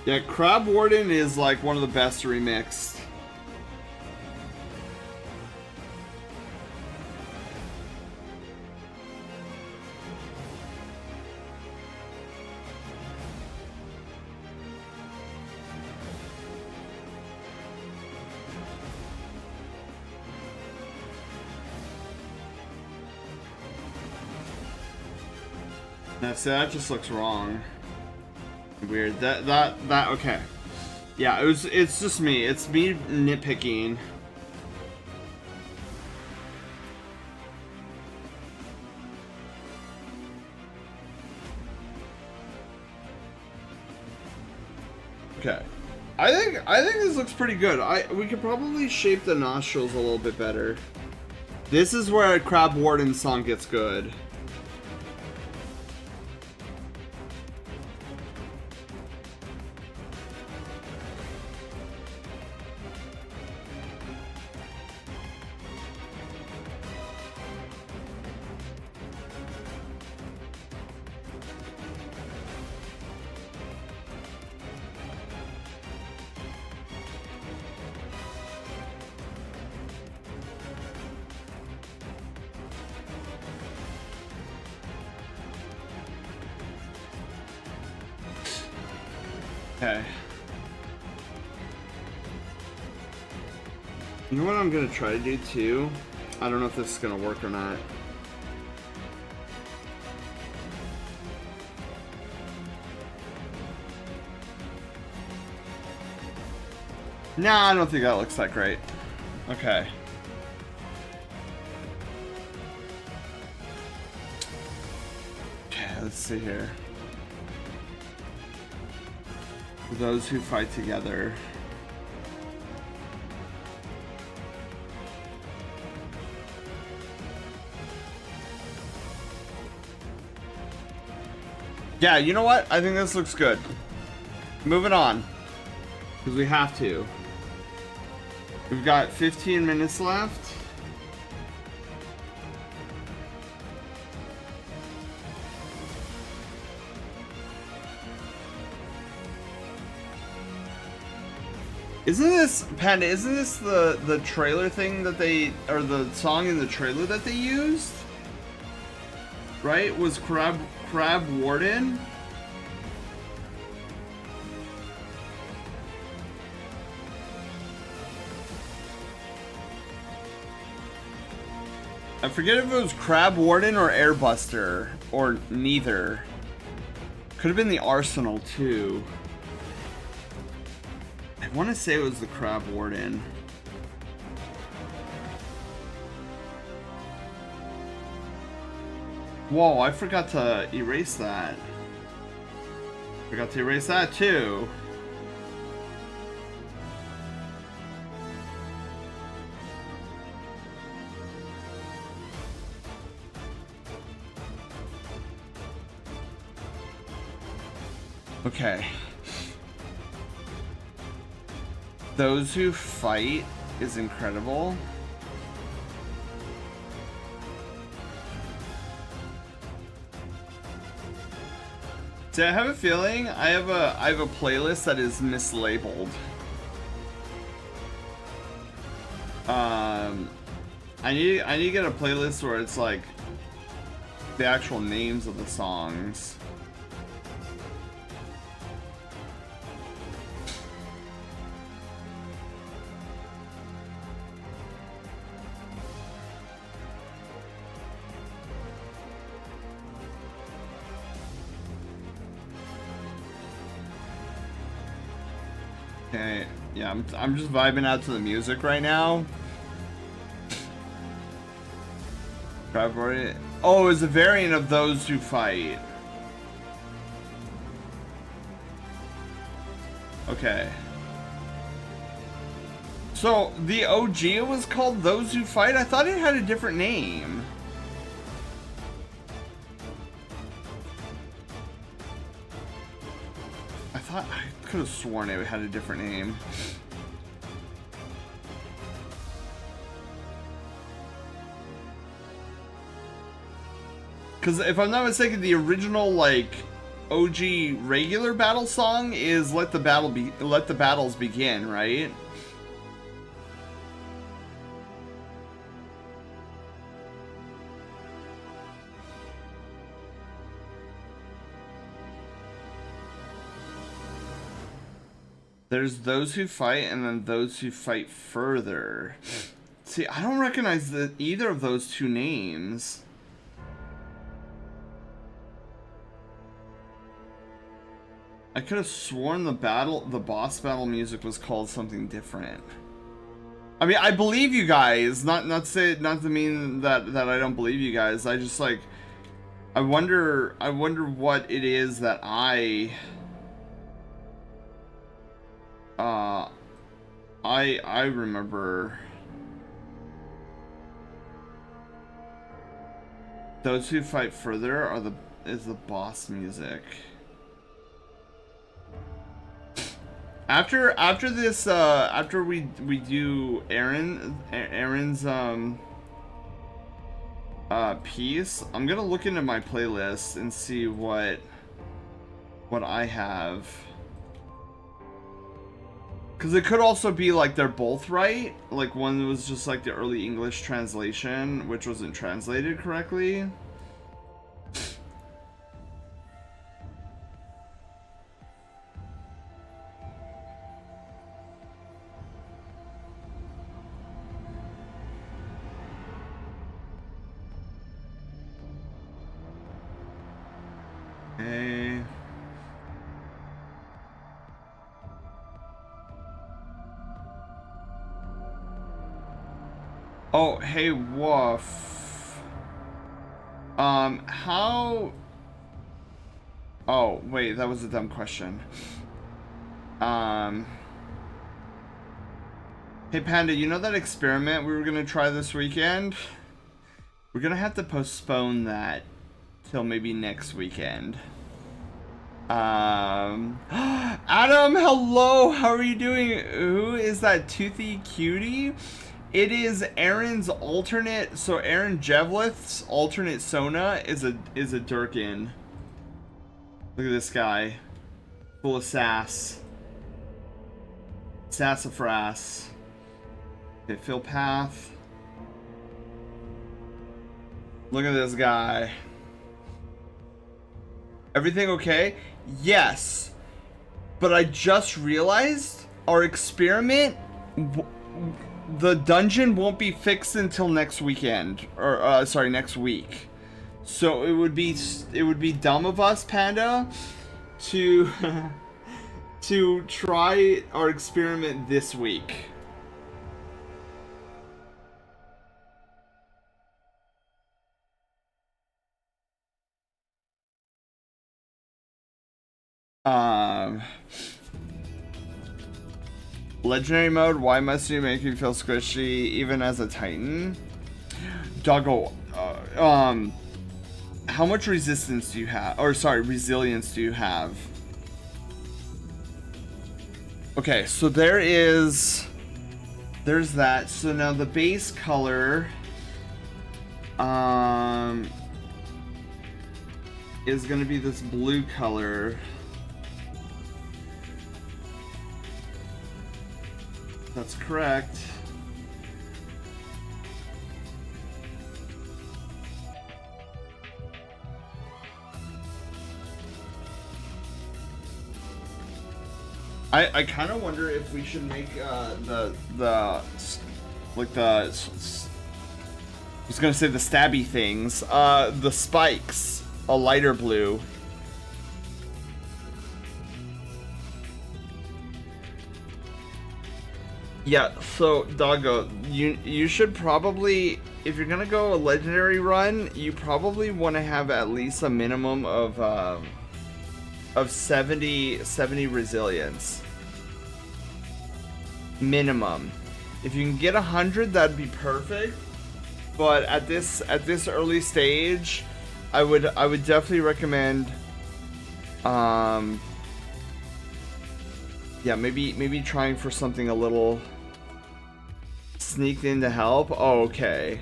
Yeah, Crab Warden is like one of the best remixed. See, that just looks wrong. Weird. That okay. Yeah, it's just me. It's me nitpicking. Okay. I think this looks pretty good. We could probably shape the nostrils a little bit better. This is where a Crab Warden song gets good. Okay. You know what I'm gonna try to do too? I don't know if this is gonna work or not. Nah, I don't think that looks that great. Okay. Okay, let's see here. Those who fight together. Yeah, you know what? I think this looks good. Moving on. Because we have to. We've got 15 minutes left. Isn't this, Panda, isn't this the trailer thing that they, or the song in the trailer that they used? Right? Was Crab Warden? I forget if it was Crab Warden or Airbuster, or neither. Could have been the Arsenal too. I want to say it was the Crab Warden. Whoa, I forgot to erase that. Forgot to erase that too. Okay. Those who fight is incredible. See, I have a feeling I have a playlist that is mislabeled. I need to get a playlist where it's like the actual names of the songs. Okay, yeah, I'm just vibing out to the music right now. Oh, it's a variant of Those Who Fight. Okay. So, the OG was called Those Who Fight? I thought it had a different name. I could have sworn it had a different name. Because if I'm not mistaken, the original like OG regular battle song is Let the Battles Begin, right? There's Those Who Fight and then Those Who Fight Further. See, I don't recognize either of those two names. I could have sworn the boss battle music was called something different. I mean, I believe you guys. Not to mean that I don't believe you guys. I just like, I wonder what it is that I remember. Those who fight further is the boss music. After this, after we do Aaron's piece, I'm gonna look into my playlist and see what I have. Cause it could also be like they're both right. Like one was just like the early English translation, which wasn't translated correctly. Okay. Oh, hey, Woof. How... Oh, wait, that was a dumb question. Hey, Panda, you know that experiment we were gonna try this weekend? We're gonna have to postpone that till maybe next weekend. Adam, hello! How are you doing? Who is that toothy cutie? It is Aaron's alternate, so Aaron Jevlith's alternate Sona is a Durkin. Look at this guy. Full of sass. Sassafras. Okay, Phil Path. Look at this guy. Everything okay? Yes. But I just realized our experiment... The dungeon won't be fixed until next weekend, or sorry, next week. So it would be dumb of us, Panda, to to try our experiment this week. Legendary mode, why must you make me feel squishy even as a Titan? Doggo, how much resistance do you have? Or sorry, resilience do you have? Okay, so there's that. So now the base color is gonna be this blue color. That's correct. I kind of wonder if we should make I was gonna say the stabby things, the spikes a lighter blue. Yeah, so Doggo, you should probably, if you're gonna go a legendary run, you probably want to have at least a minimum of 70 resilience. Minimum. If you can get 100, that'd be perfect. But at this early stage, I would definitely recommend yeah, maybe trying for something a little sneaked in to help. Oh, okay,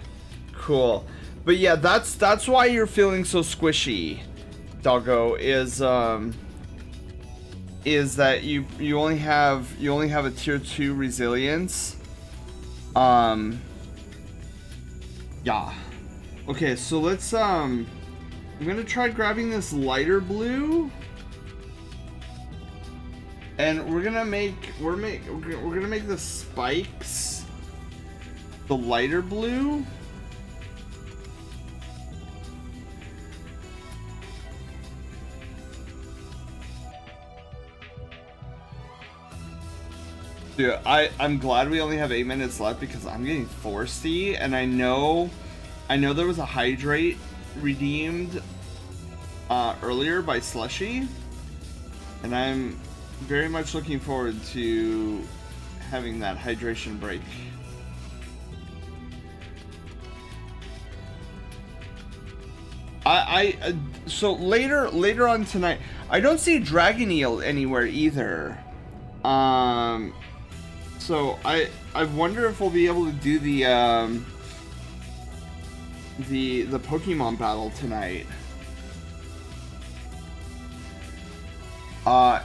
cool. But yeah, that's why you're feeling so squishy, Doggo, is that you only have a tier 2 resilience. Yeah. Okay, so let's I'm gonna try grabbing this lighter blue. And we're gonna make the spikes the lighter blue. Dude, I'm glad we only have 8 minutes left because I'm getting thirsty, and I know there was a hydrate redeemed earlier by Slushy, and I'm very much looking forward to having that hydration break. So later on tonight, I don't see Dragon Eel anywhere either. So I wonder if we'll be able to do the Pokemon battle tonight.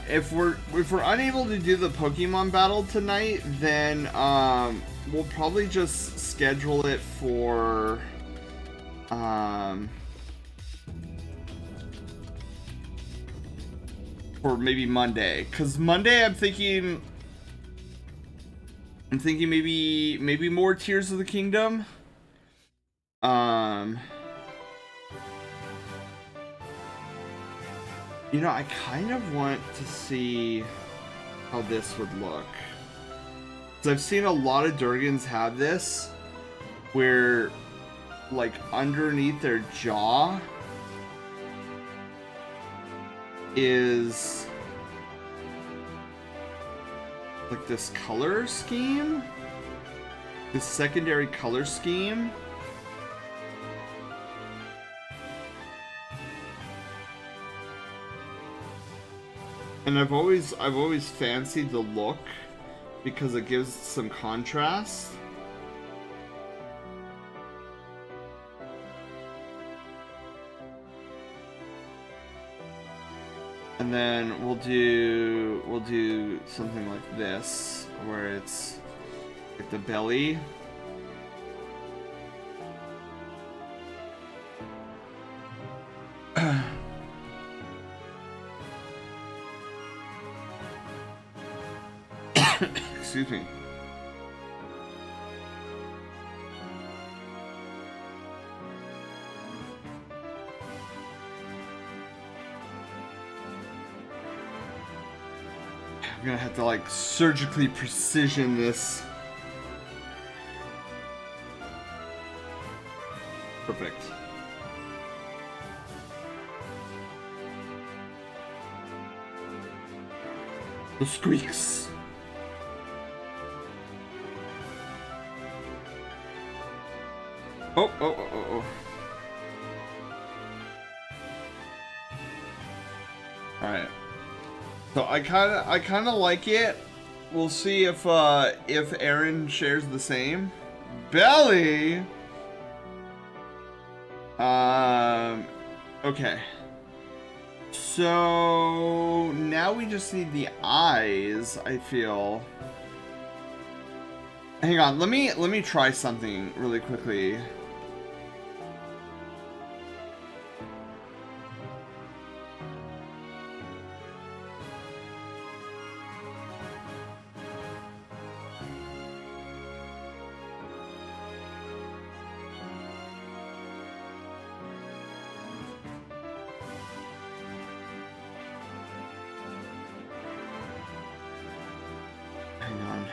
If we're unable to do the Pokemon battle tonight, then we'll probably just schedule it for maybe Monday. 'Cause Monday I'm thinking maybe more Tears of the Kingdom. You know, I kind of want to see how this would look. 'Cause I've seen a lot of Durgans have this, where, like, underneath their jaw is like this color scheme, this secondary color scheme. And I've always fancied the look because it gives some contrast. And then we'll do something like this, where it's like the belly. Excuse me. I'm gonna have to, like, surgically precision this. Perfect. The squeaks. Oh. Alright. So I kinda like it. We'll see if Aaron shares the same. Belly! Okay. So now we just need the eyes, I feel. Hang on, let me try something really quickly. Hang on.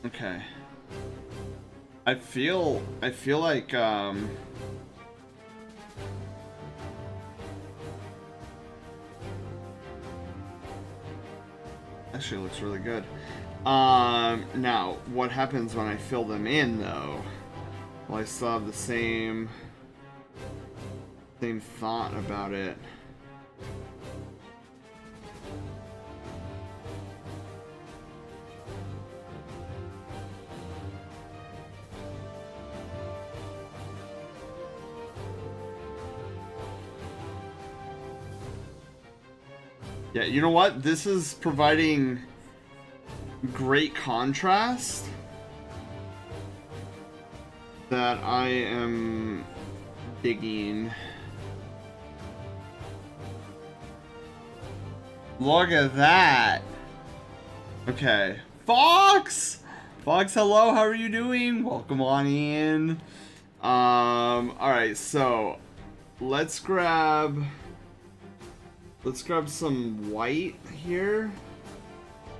Okay. I feel like actually looks really good. Now what happens when I fill them in though? Well, I still have the same thought about it. Yeah, you know what? This is providing great contrast that I am digging. Look at that. Okay. Fox! Fox, hello, how are you doing? Welcome on in. Alright, so let's grab some white here.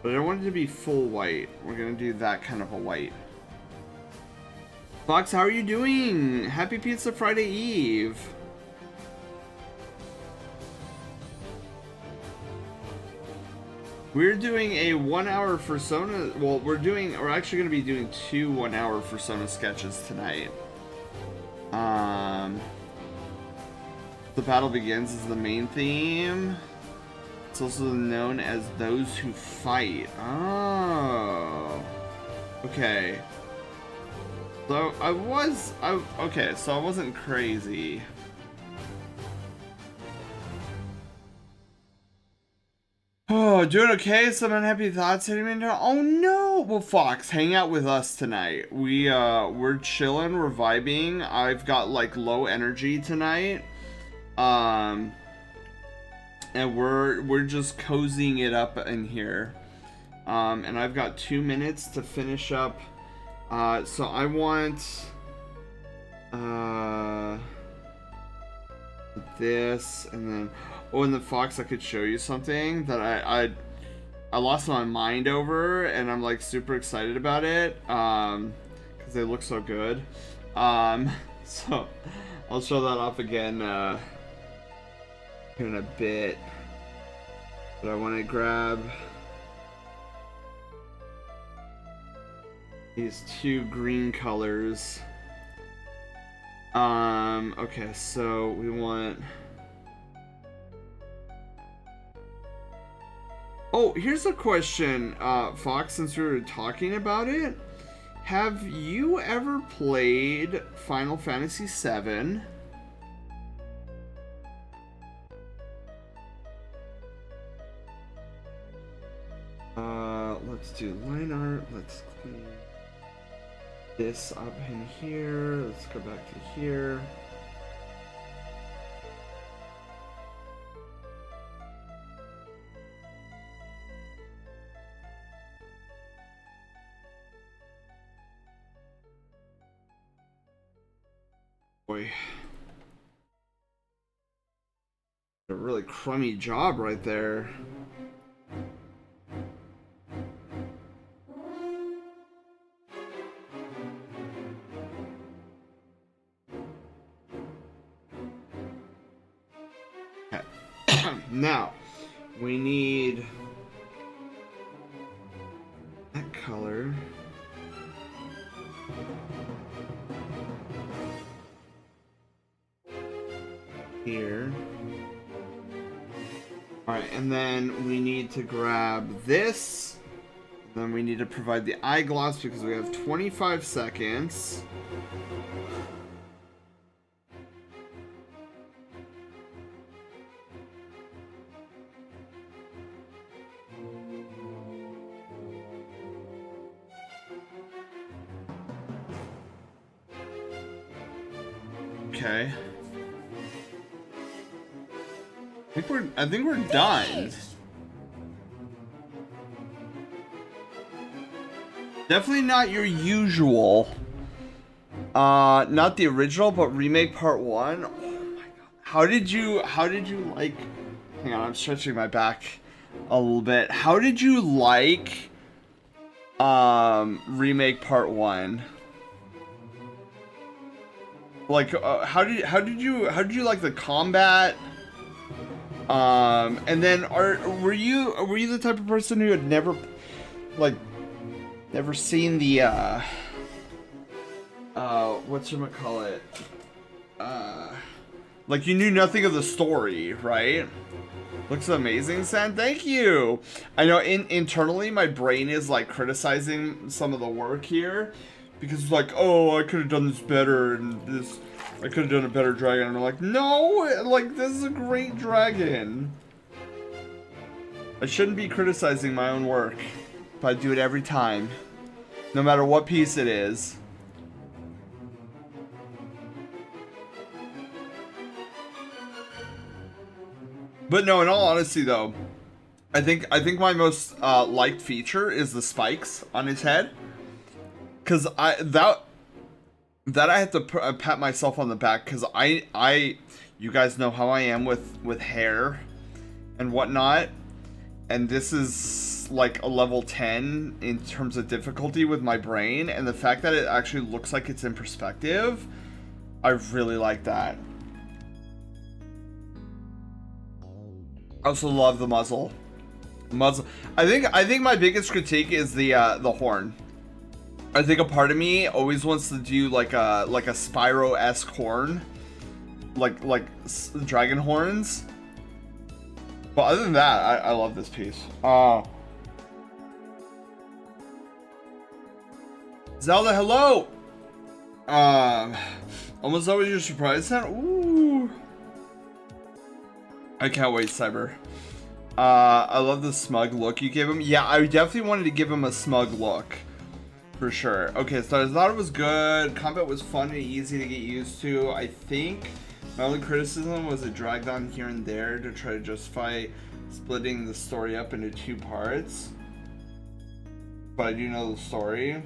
But I don't want it to be full white. We're gonna do that kind of a white. Fox, how are you doing? Happy Pizza Friday Eve. We're doing a 1 hour Persona. Well, we're actually going to be doing 2 1-hour Persona sketches tonight. The battle begins is the main theme. It's also known as those who fight. Oh, okay. So okay. So I wasn't crazy. Oh, doing okay? Some unhappy thoughts hitting me now. Oh no! Well, Fox, hang out with us tonight. We're chilling, we're vibing. I've got like low energy tonight, and we're just cozying it up in here. And I've got 2 minutes to finish up. So I want this, and then. Oh, and then Fox, I could show you something that I lost my mind over, and I'm like super excited about it, because they look so good. So I'll show that off again in a bit. But I want to grab these 2 green colors. Okay, so we want. Oh, here's a question, Fox, since we were talking about it. Have you ever played Final Fantasy VII? Let's do line art. Let's clean this up in here. Let's go back to here. Boy, a really crummy job right there. Okay. Now we need that color. Here. Alright, and then we need to grab this. Then we need to provide the eyeglass because we have 25 seconds. Okay. I think we're done. Definitely not your usual. Not the original, but remake part 1. Oh my god. How did you like? Hang on, I'm stretching my back a little bit. How did you like remake part 1? Like how did you like the combat? And then were you the type of person who had never seen the whatchamacallit? Like you knew nothing of the story, right? Looks amazing, San. Thank you. I know internally my brain is like criticizing some of the work here because it's like, oh, I could have done this better and this. I could have done a better dragon. And I'm like, no, like, this is a great dragon. I shouldn't be criticizing my own work, but I do it every time. No matter what piece it is. But no, in all honesty though, I think my most liked feature is the spikes on his head, because that I have to pat myself on the back, because you guys know how I am with hair and whatnot, and this is like a level 10 in terms of difficulty with my brain, and the fact that it actually looks like it's in perspective, I really like that. I also love the muzzle. I think my biggest critique is the horn. I think a part of me always wants to do like a Spyro-esque horn, like dragon horns. But other than that, I love this piece. Zelda, hello. Almost always your surprise sound. Ooh. I can't wait, Cyber. I love the smug look you gave him. Yeah, I definitely wanted to give him a smug look. For sure. Okay, so I thought it was good. Combat was fun and easy to get used to. I think my only criticism was it dragged on here and there to try to justify splitting the story up into 2 parts. But I do know the story.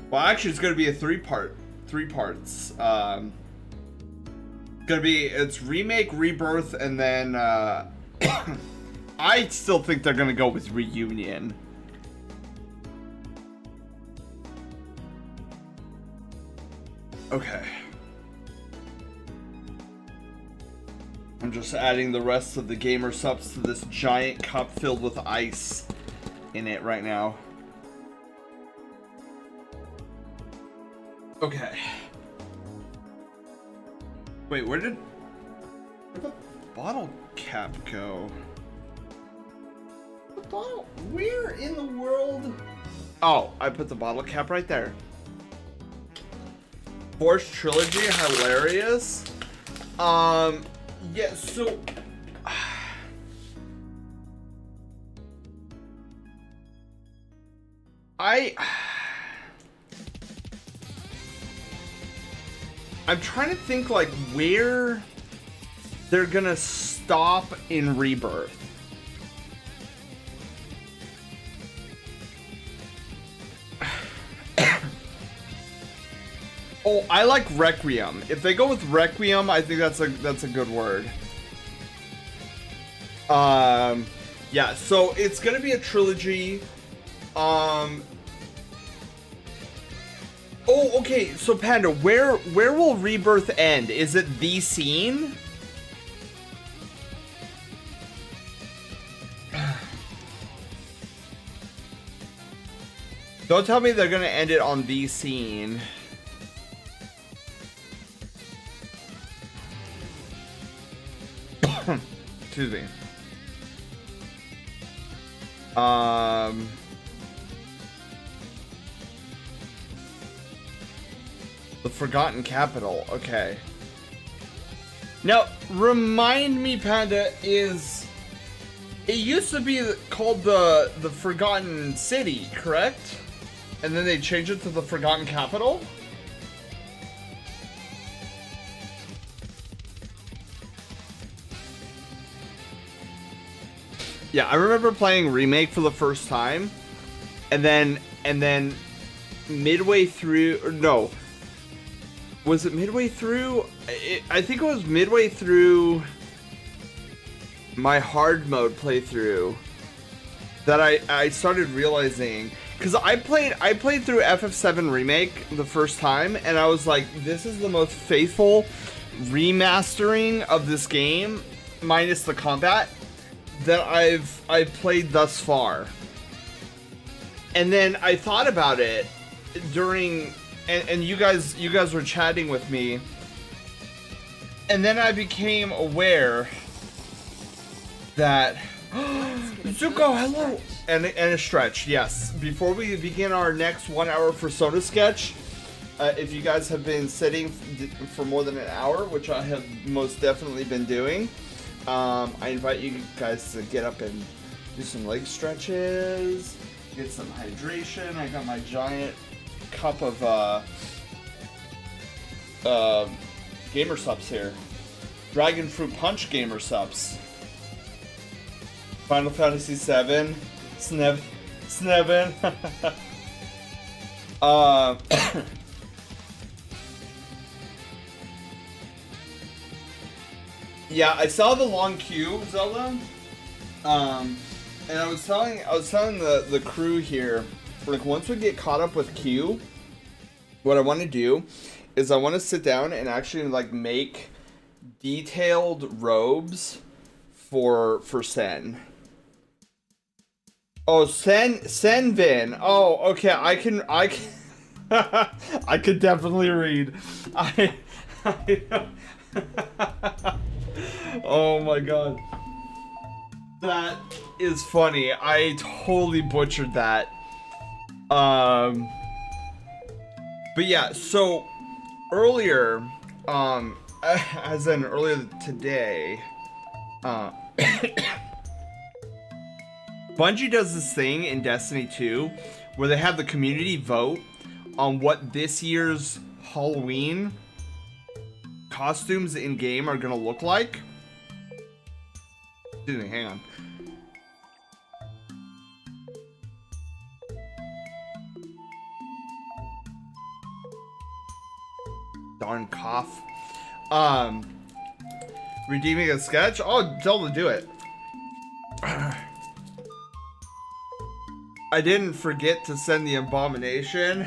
Well, actually, it's going to be a 3 parts. It's remake, rebirth, and then I still think they're gonna go with reunion. Okay. I'm just adding the rest of the gamer subs to this giant cup filled with ice in it right now. Okay. Wait, where'd the bottle cap go? The bottle? Where in the world? Oh, I put the bottle cap right there. Force Trilogy, hilarious. Yeah, so I'm trying to think like where they're gonna stop in Rebirth. Oh, I like Requiem. If they go with Requiem, I think that's a good word. Yeah, so it's gonna be a trilogy. Oh, okay. So Panda, where will Rebirth end? Is it the scene? Don't tell me they're gonna end it on the scene. Excuse me. The Forgotten Capital. Okay. Now, remind me, Panda, it used to be called the Forgotten City, correct? And then they changed it to the Forgotten Capital? Yeah, I remember playing Remake for the first time, and then midway through, or no, was it midway through? I think it was midway through my hard mode playthrough that I started realizing, because I played through FF7 Remake the first time, and I was like, this is the most faithful remastering of this game, minus the combat, that I've played thus far. And then I thought about it during, and you guys were chatting with me, and then I became aware that Zuko, hello, and a stretch, yes. Before we begin our next 1 hour Persona sketch, if you guys have been sitting for more than an hour, which I have most definitely been doing, I invite you guys to get up and do some leg stretches, get some hydration. I got my giant cup of gamer subs here. Dragon Fruit Punch gamer subs. Final Fantasy VII. Snevin. Yeah, I saw the long queue, Zelda. And I was telling the crew here, like, once we get caught up with Q, what I want to do is I want to sit down and actually, like, make detailed robes for Sen. Oh, Senvin. Oh, okay. I can I could definitely read. Oh my god. That is funny. I totally butchered that. But yeah, so earlier, as in earlier today, Bungie does this thing in Destiny 2 where they have the community vote on what this year's Halloween costumes in game are gonna look like. Excuse me, hang on. Darn cough. Redeeming a sketch? Oh, tell them to do it. I didn't forget to send the abomination.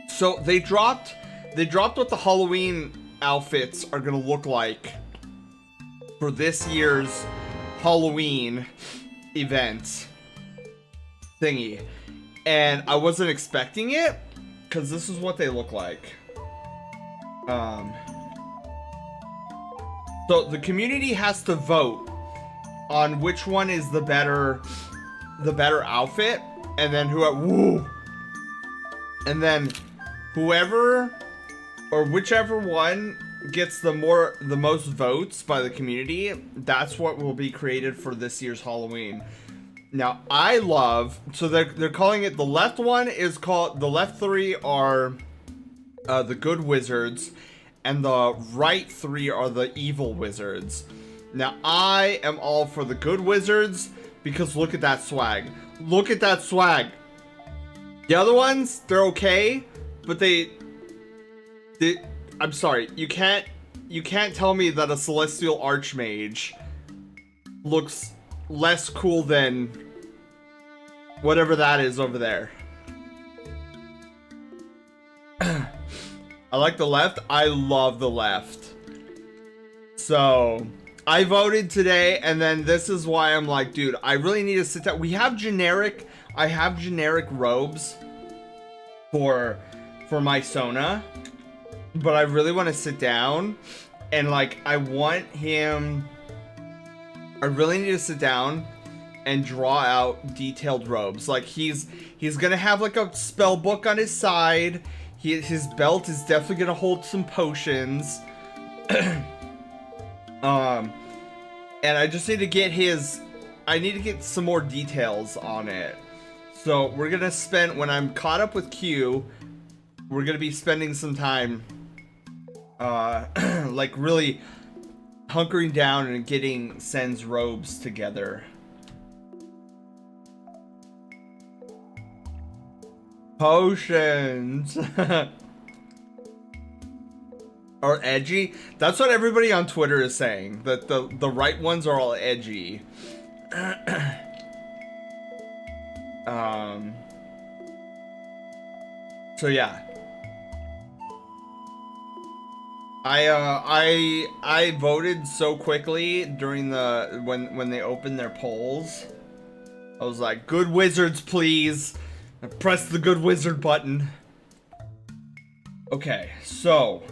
So they dropped what the Halloween outfits are gonna look like for this year's Halloween event thingy. And I wasn't expecting it, because this is what they look like. So the community has to vote on which one is the better outfit, and then whoever or whichever one gets the most votes by the community, that's what will be created for this year's Halloween. Now I love, so they're calling it, the left one is called, the left three are the good wizards, and the right three are the evil wizards. Now I am all for the good wizards because look at that swag. Look at that swag. The other ones, they're okay, but they I'm sorry, you can't tell me that a celestial archmage looks less cool than whatever that is over there. I like the left. I love the left. So I voted today, and then this is why I'm like, dude, I really need to sit down. I have generic robes for my Sona, but I really want to sit down and, like, I really need to sit down and draw out detailed robes. Like, he's gonna have like a spell book on his side. His belt is definitely gonna hold some potions. And I just need to get I need to get some more details on it. So we're gonna spend, when I'm caught up with Q, we're gonna be spending some time like really hunkering down and getting Sen's robes together. Potions are edgy. That's what everybody on Twitter is saying, that the right ones are all edgy. So yeah, I voted so quickly during when they opened their polls. I was like, good wizards, please. I pressed the good wizard button. Okay, so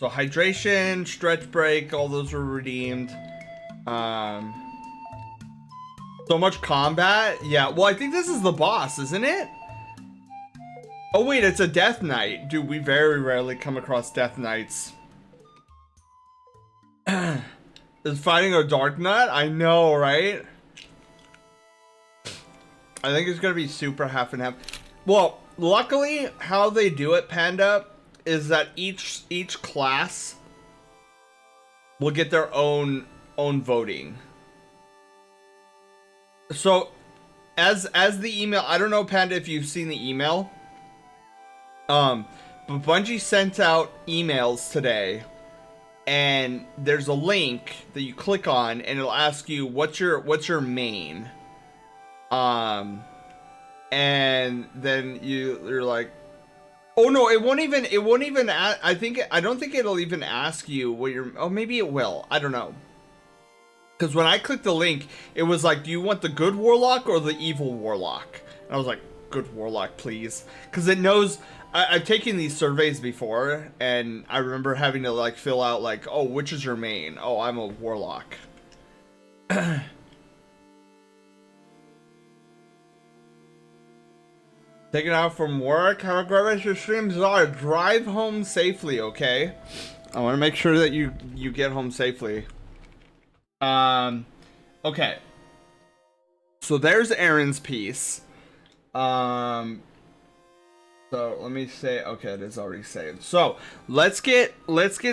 hydration, stretch break, all those were redeemed. So much combat. Yeah, well, I think this is the boss, isn't it? Oh wait, it's a death knight. Dude, we very rarely come across death knights. Is fighting a dark nut? I know, right? I think it's gonna be super half and half. Well, luckily, how they do it, Panda, is that each class will get their own voting. So as the email, I don't know, Panda, if you've seen the email. But Bungie sent out emails today, and there's a link that you click on, and it'll ask you what's your main. And then you're like, oh no, it won't even I don't think it'll even ask you what your, oh maybe it will, I don't know. Because when I clicked the link, it was like, do you want the good warlock or the evil warlock? And I was like, good warlock, please. Because it knows, I've taken these surveys before, and I remember having to like fill out like, oh, which is your main? Oh, I'm a warlock. Taking out from work, have a great rest of your stream, Czar. Drive home safely, okay? I want to make sure that you get home safely. Okay. So there's Aaron's piece. So let me say, okay, it is already saved. So let's get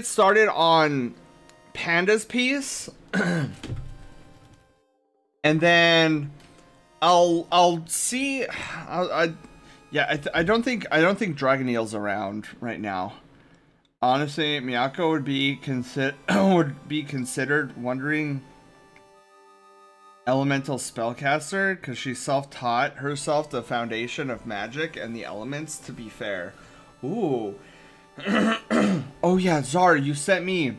started on Panda's piece. And then I'll see. Yeah, I don't think Dragoneel's around right now. Honestly, Miyako would be considered wondering elemental spellcaster because she self-taught herself the foundation of magic and the elements, to be fair. Ooh. Oh yeah, Zar, you sent me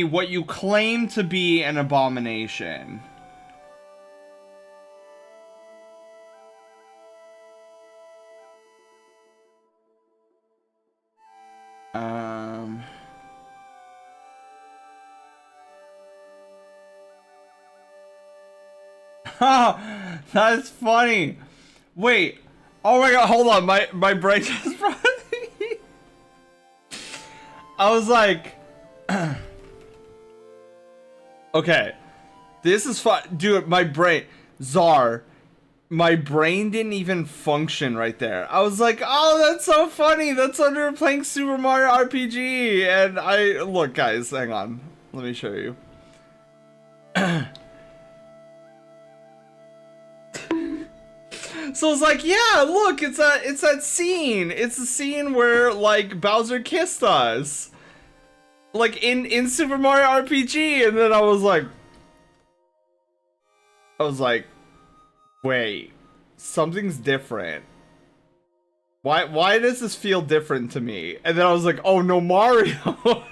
what you claim to be an abomination. That's funny. Wait. Oh my god, hold on. My brain just I was like okay. This is fun. Dude, my brain, Czar, my brain didn't even function right there. I was like, oh, that's so funny. That's under playing Super Mario RPG. And look, guys, hang on. Let me show you. So it's like, yeah, look, it's that scene. It's the scene where like Bowser kissed us, like in Super Mario RPG, and then I was like, wait, something's different. Why does this feel different to me? And then I was like, oh no, Mario.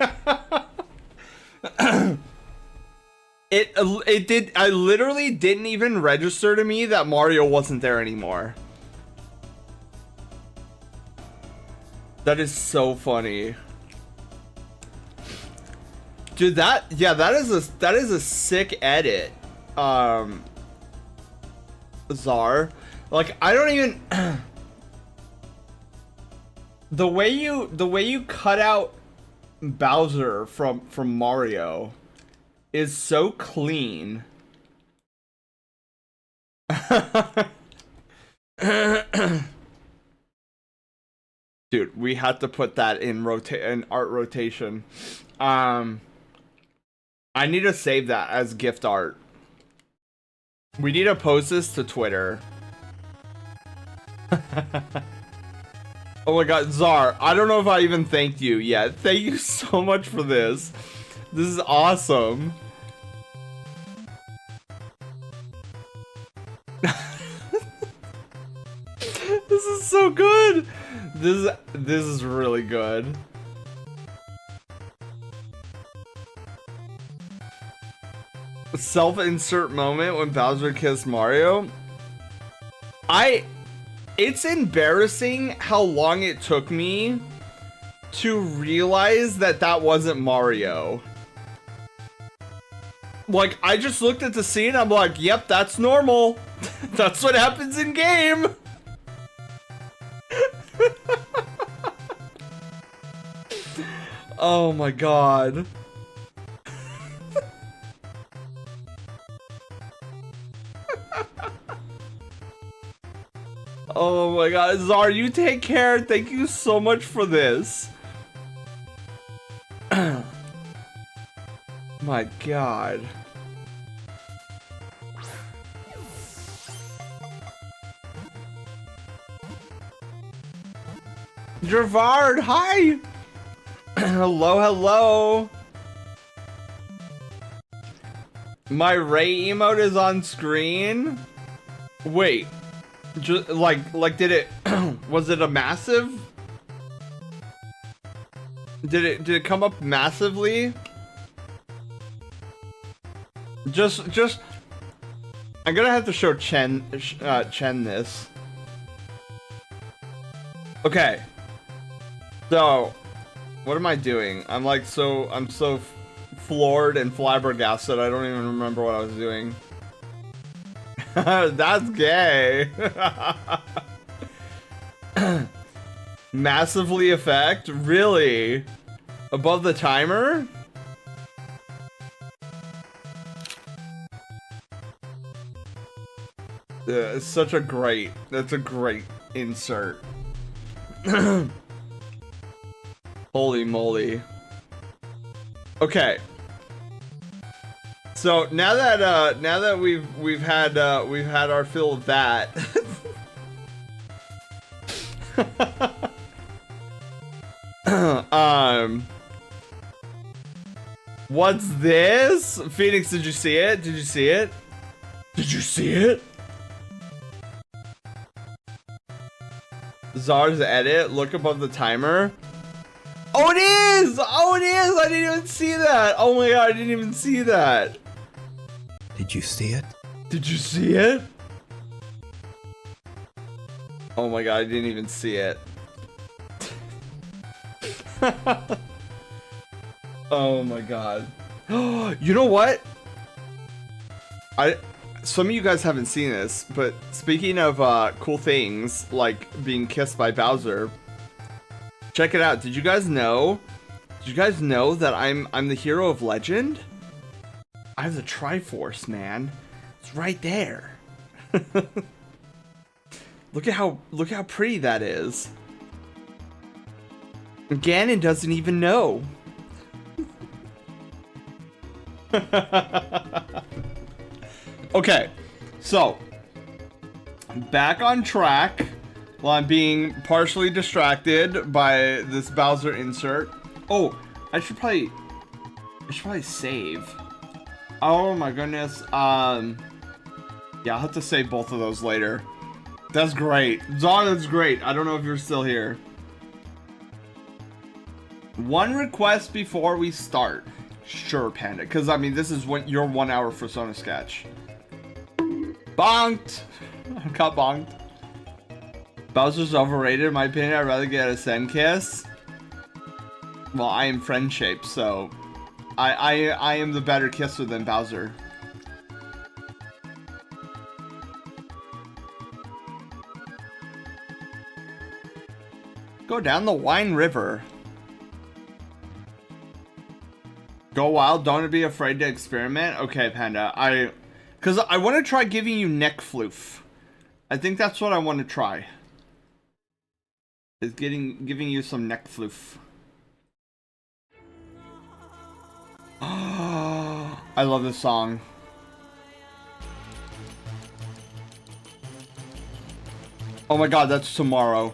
It did. I literally didn't even register to me that Mario wasn't there anymore. That is so funny, dude. That is a sick edit, Czar. Like I don't even the way you cut out Bowser from Mario is so clean. Dude, we had to put that in art rotation. I need to save that as gift art. We need to post this to Twitter. Oh my god, Czar, I don't know if I even thanked you yet. Thank you so much for this. This is awesome. This is so good. This is really good. Self-insert moment when Bowser kissed Mario. It's embarrassing how long it took me to realize that wasn't Mario. Like, I just looked at the scene, I'm like, yep, that's normal. That's what happens in game. Oh my god. Oh my god, Czar, you take care. Thank you so much for this. My god. Gervard, hi! Hello, hello. My Ray emote is on screen. Wait, just like did it? Was it a massive? Did it come up massively? Just. I'm gonna have to show Chen this. Okay. So, what am I doing? I'm so floored and flabbergasted. I don't even remember what I was doing. That's gay. Massively effect? Really? Above the timer? It's such a great, that's a great insert. Holy moly. Okay. So now that we've had our fill of that. What's this? Phoenix, did you see it? Did you see it? Did you see it? Czar's edit, look above the timer. Oh, it is! Oh, it is! I didn't even see that! Oh my god, I didn't even see that. Did you see it? Did you see it? Oh my god, I didn't even see it. Oh my god. You know what? Some of you guys haven't seen this, but speaking of cool things like being kissed by Bowser, check it out. Did you guys know? Did you guys know that I'm the hero of legend? I have the Triforce, man. It's right there. Look how pretty that is. Ganon doesn't even know. Okay, so back on track while I'm being partially distracted by this Bowser insert. Oh, I should probably save. Oh my goodness. Yeah, I'll have to save both of those later. That's great. Zon, that's great. I don't know if you're still here. One request before we start. Sure, Panda. Because, I mean, this is your 1 hour Persona sketch. Bonked! I got bonked. Bowser's overrated, in my opinion. I'd rather get a Sen kiss. Well, I am friend shaped, so I am the better kisser than Bowser. Go down the Wine River. Go wild, don't be afraid to experiment. Okay, Panda, because I want to try giving you neck floof. I think that's what I want to try. Is giving you some neck floof. Oh, I love this song. Oh my god, that's tomorrow.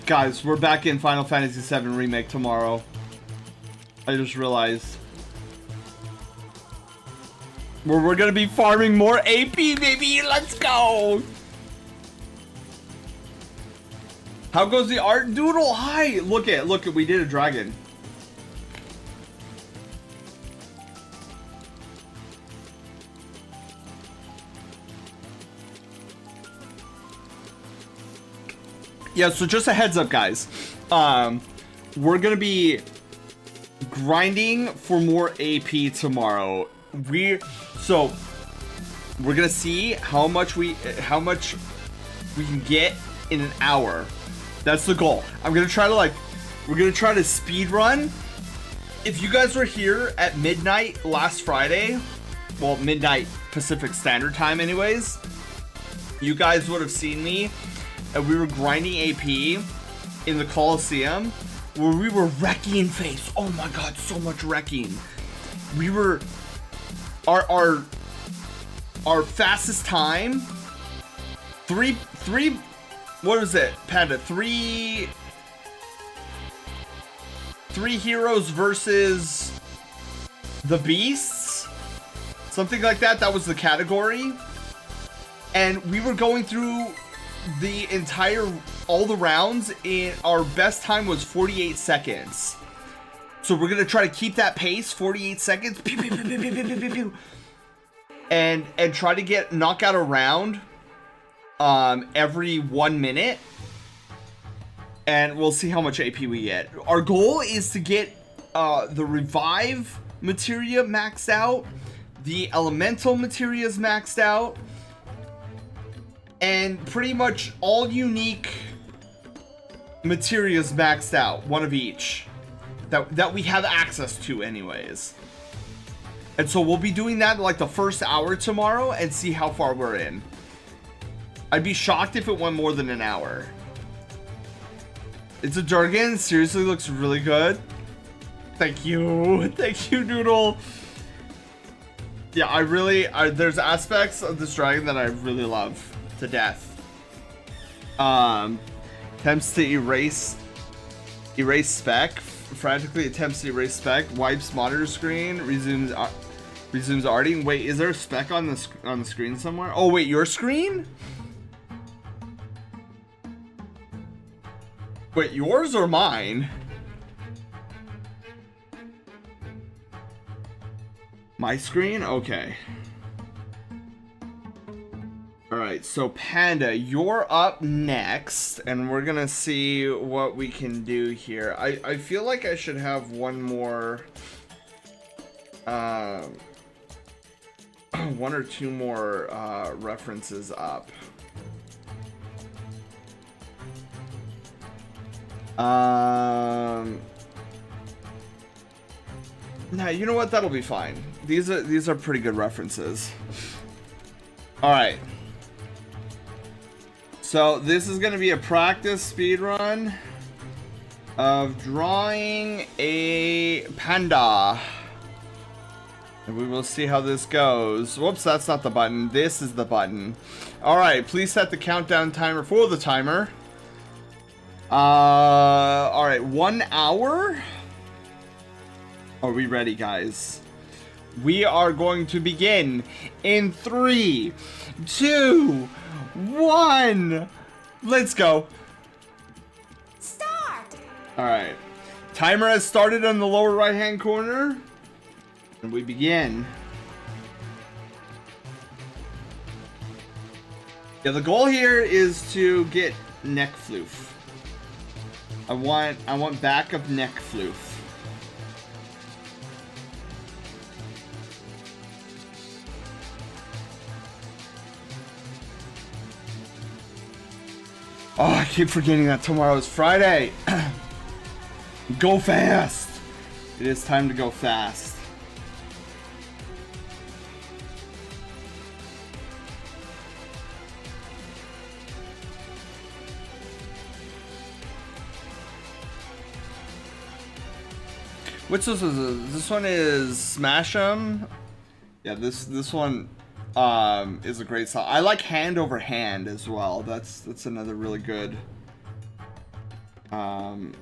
Guys, we're back in Final Fantasy VII Remake tomorrow. I just realized. We're gonna be farming more AP, baby! Let's go! How goes the art? Doodle, hi! Look it, we did a dragon. Yeah, so just a heads up, guys. We're gonna be grinding for more AP tomorrow. We're gonna see how much we can get in an hour. That's the goal. We're gonna try to speed run. If you guys were here at midnight last Friday, well, midnight Pacific Standard Time anyways, you guys would have seen me and we were grinding AP in the Coliseum where we were wrecking face. Oh my god, so much wrecking. we were our fastest time, three what was it, Panda? Three heroes versus the beasts, something like that. That was the category, and we were going through all the rounds, and our best time was 48 seconds. So we're gonna try to keep that pace, 48 seconds, pew, pew, pew, pew, pew, pew, pew, pew, and try to knock out a round every 1 minute, and we'll see how much AP we get. Our goal is to get the revive materia maxed out, the elemental materias maxed out, and pretty much all unique materias maxed out, one of each, that we have access to anyways. And so we'll be doing that in like the first hour tomorrow and see how far we're in. I'd be shocked if it went more than an hour. It's a Durgan, seriously looks really good. Thank you. Thank you, Noodle. Yeah, there's aspects of this dragon that I really love to death. Attempts to erase spec. Frantically attempts to erase spec. Wipes monitor screen. Resumes arting. Wait, is there a spec on the screen somewhere? Oh wait, your screen? Wait, yours or mine? My screen? Okay. Alright, so Panda, you're up next, and we're gonna see what we can do here. I feel like I should have one more... one or two more references up. Nah, you know what? That'll be fine. These are pretty good references. All right. So this is going to be a practice speed run of drawing a panda. And we will see how this goes. Whoops, that's not the button. This is the button. All right, please set the countdown timer for the timer. All right, 1 hour. Are we ready, guys? We are going to begin in 3, 2, 1. Let's go. Start. All right. Timer has started on the lower right-hand corner, and we begin. Yeah, the goal here is to get neck floof. I want back of neck floof. Oh, I keep forgetting that tomorrow is Friday. Go fast. It is time to go fast. Which this one is Smash 'em. Yeah, this one is a great song. I like Hand Over Hand as well. That's another really good song.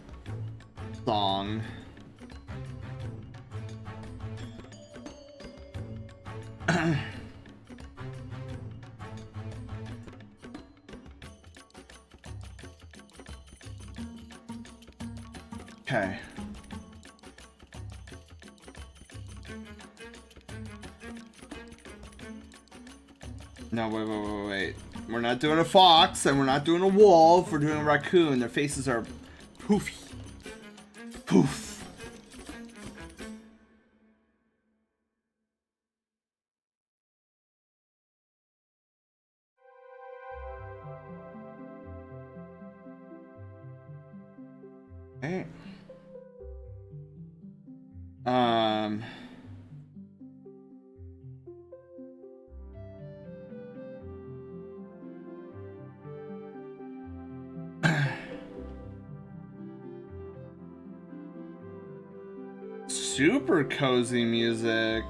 Okay. No, wait. We're not doing a fox, and we're not doing a wolf. We're doing a raccoon. Their faces are poofy. Poof. Okay. super cozy music.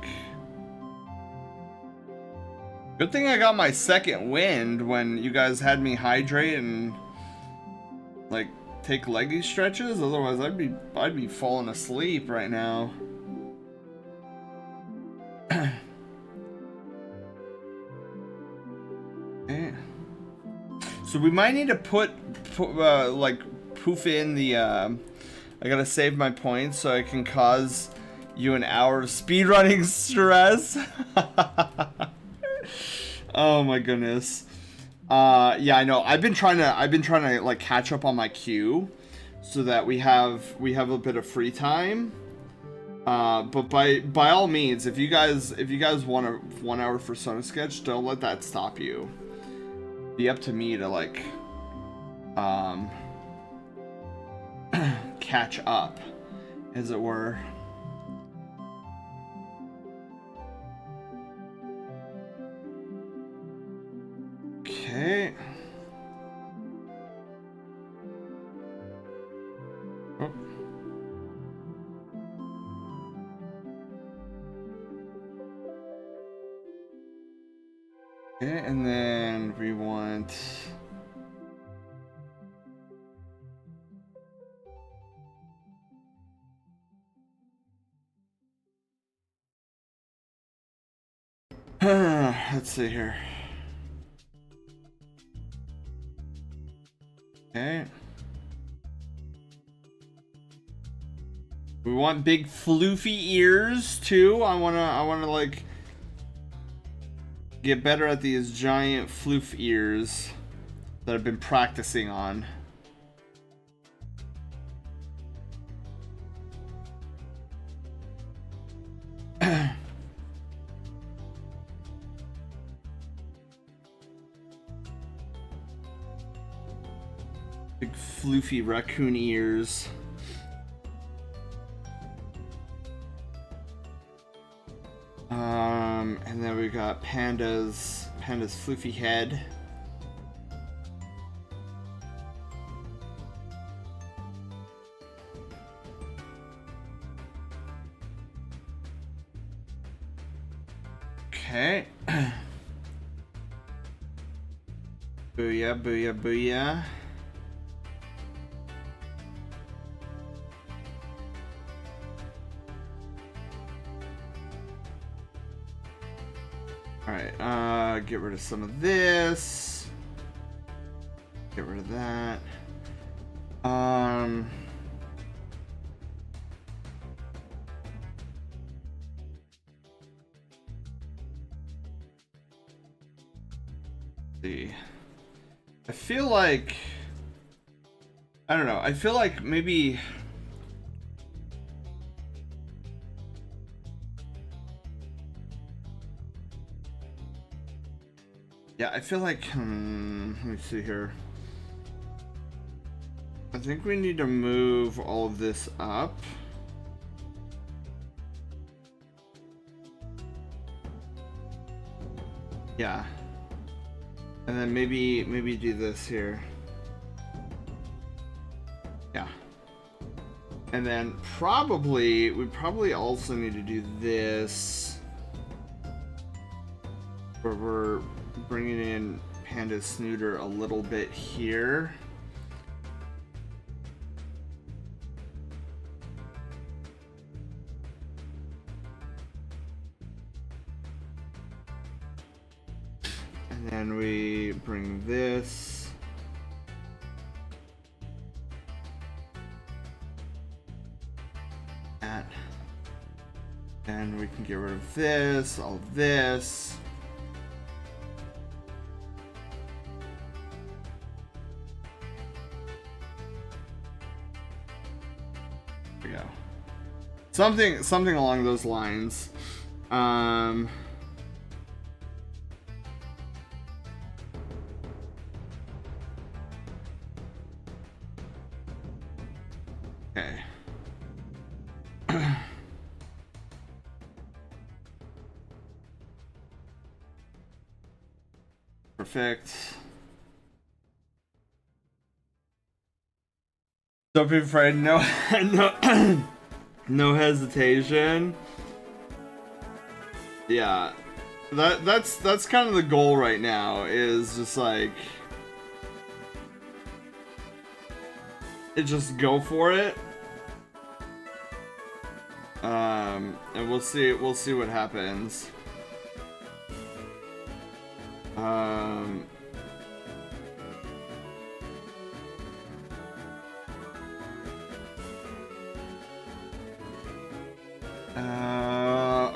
Good thing I got my second wind when you guys had me hydrate and like take leggy stretches. Otherwise, I'd be falling asleep right now. Okay. So we might need to put like poof in the. I gotta save my points so I can cause you an hour of speedrunning stress. Oh my goodness. Yeah, I know. I've been trying to like catch up on my queue so that we have a bit of free time. But by all means, if you guys want a 1 hour for Sona Sketch, don't let that stop you. Be up to me to like catch up, as it were. Okay. Oh. Okay, and then we want let's see here. Okay. We want big floofy ears too. I wanna like get better at these giant floof ears that I've been practicing on. Big floofy raccoon ears. And then we got Panda's floofy head. Okay. Booyah, booyah, booyah. Alright, get rid of some of this. Get rid of that. See. I feel like, I don't know, I feel like maybe yeah, I feel like, let me see here. I think we need to move all of this up. Yeah. And then maybe do this here. Yeah. And then we probably also need to do this, where we're bringing in Panda's snooter a little bit here. And then we bring this. That. And we can get rid of this, all of this. There we go. Something along those lines. Okay. Perfect. Don't be afraid. No, no, No hesitation. Yeah. That's kind of the goal right now, is just like just go for it. And we'll see what happens.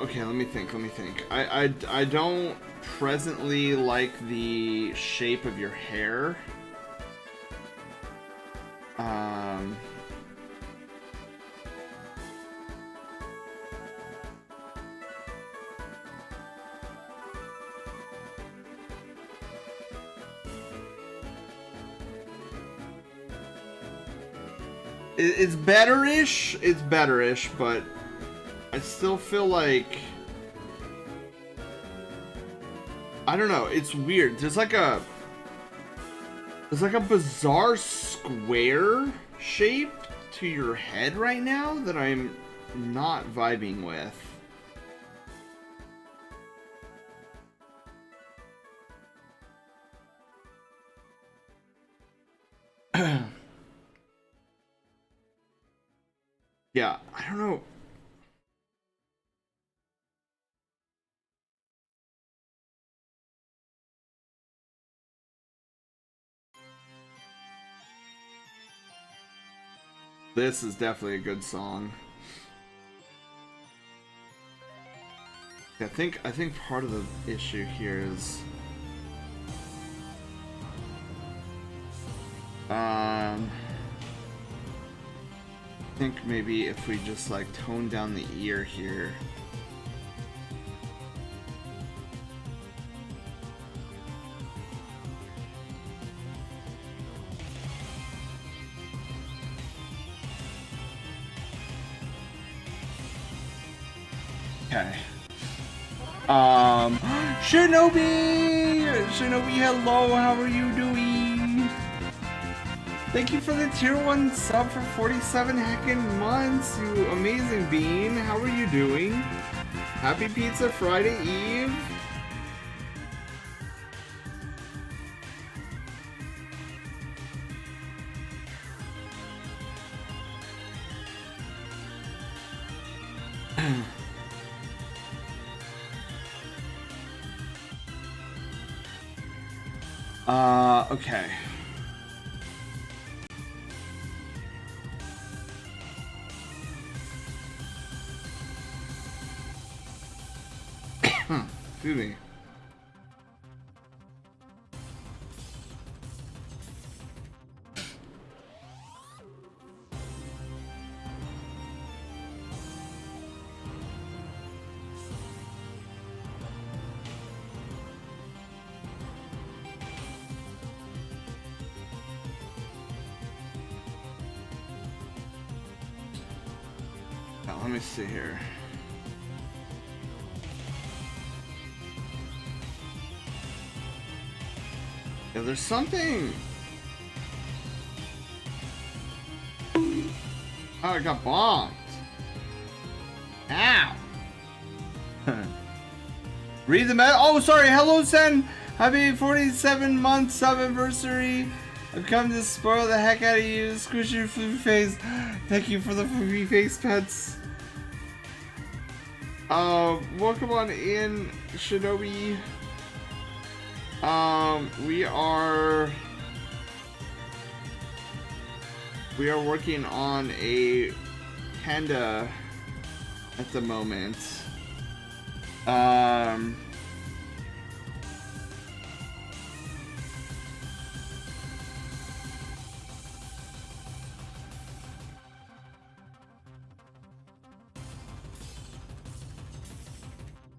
Okay, let me think. I don't presently like the shape of your hair. It's better-ish, but I still feel like, I don't know, it's weird. There's like a bizarre square shape to your head right now that I'm not vibing with. Yeah, I don't know. This is definitely a good song. I think part of the issue here is I think maybe if we just like tone down the ear here. Okay. Shinobi, hello, how are you doing? Thank you for the tier 1 sub for 47 heckin' months, you amazing bean. How are you doing? Happy Pizza Friday Eve. Okay. Excuse me. Now, let me see here. Yeah, there's something. Oh, I got bombed. Ow. Read the message. Oh, sorry. Hello, Sen. Happy 47-month sub anniversary. I've come to spoil the heck out of you. Squish your floopy face. Thank you for the floopy face, pets. Welcome on in, Shinobi. We are working on a panda at the moment.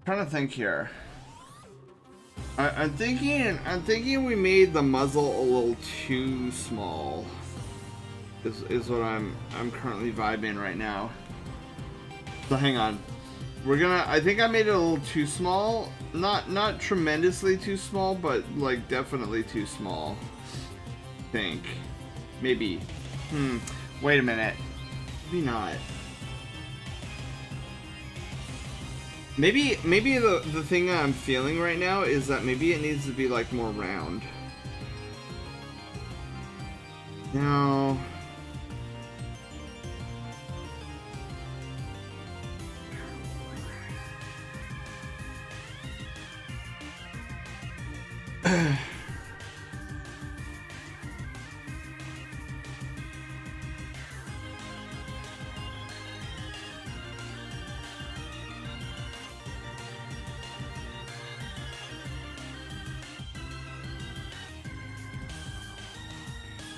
Trying to think here. I'm thinking we made the muzzle a little too small. Is what I'm currently vibing right now. So hang on. I think I made it a little too small. Not tremendously too small, but like definitely too small. I think. Maybe. Wait a minute. Maybe not. Maybe the thing that I'm feeling right now is that maybe it needs to be like more round. No.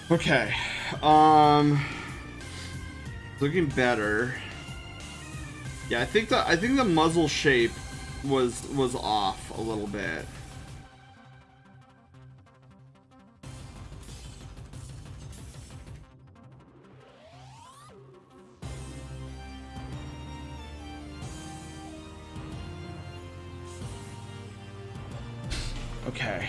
Okay, looking better. Yeah, I think the muzzle shape was off a little bit. Okay.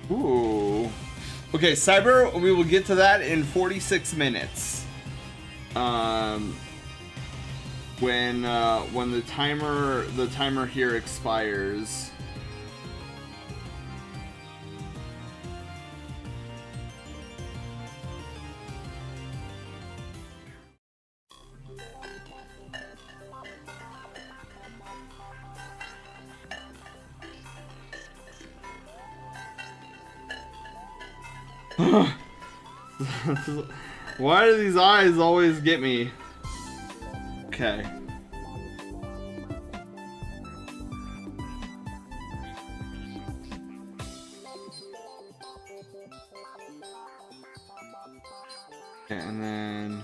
Ooh. Okay, Cyber, we will get to that in 46 minutes. When the timer here expires. Why do these eyes always get me? Okay. And then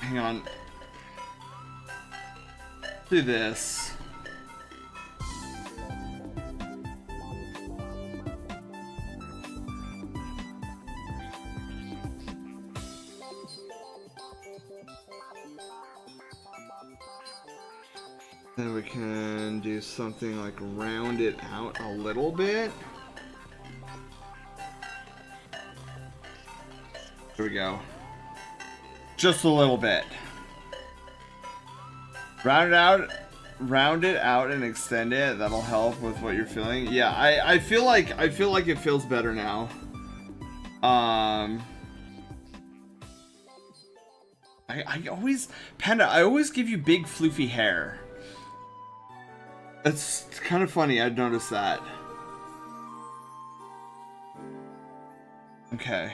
hang on. Do this. Then we can do something like round it out a little bit. Here we go. Just a little bit. Round it out and extend it. That'll help with what you're feeling. Yeah, I feel like it feels better now. I always, Panda, I always give you big floofy hair. It's kind of funny, I'd noticed that. Okay.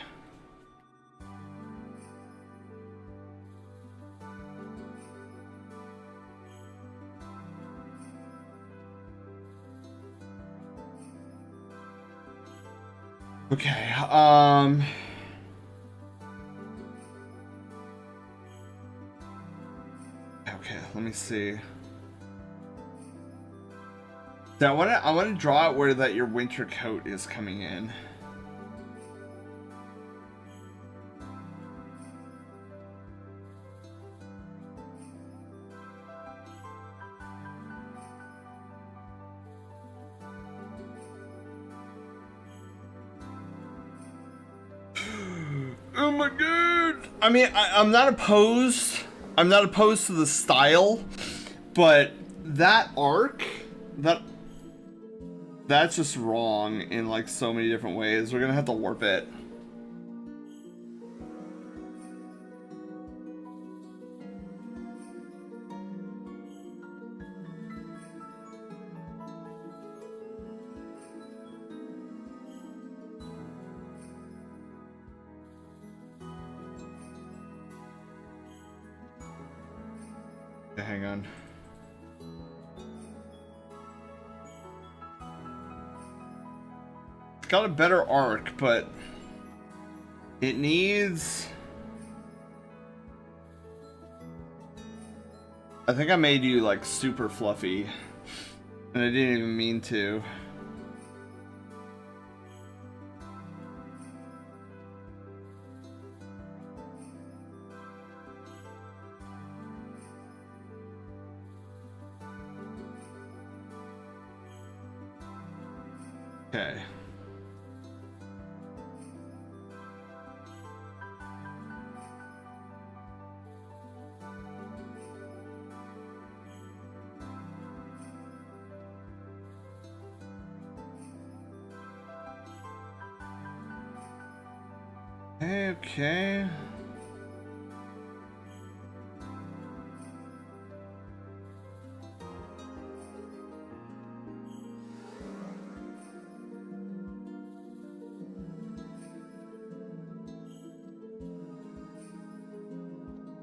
Okay, okay, let me see. So I wanna draw out where that your winter coat is coming in. Oh my god! I mean, I'm not opposed. I'm not opposed to the style, but that arc, that's just wrong in like so many different ways. We're gonna have to warp it. Okay, hang on. It's got a better arc, but it needs... I think I made you like super fluffy, and I didn't even mean to. Okay. Okay.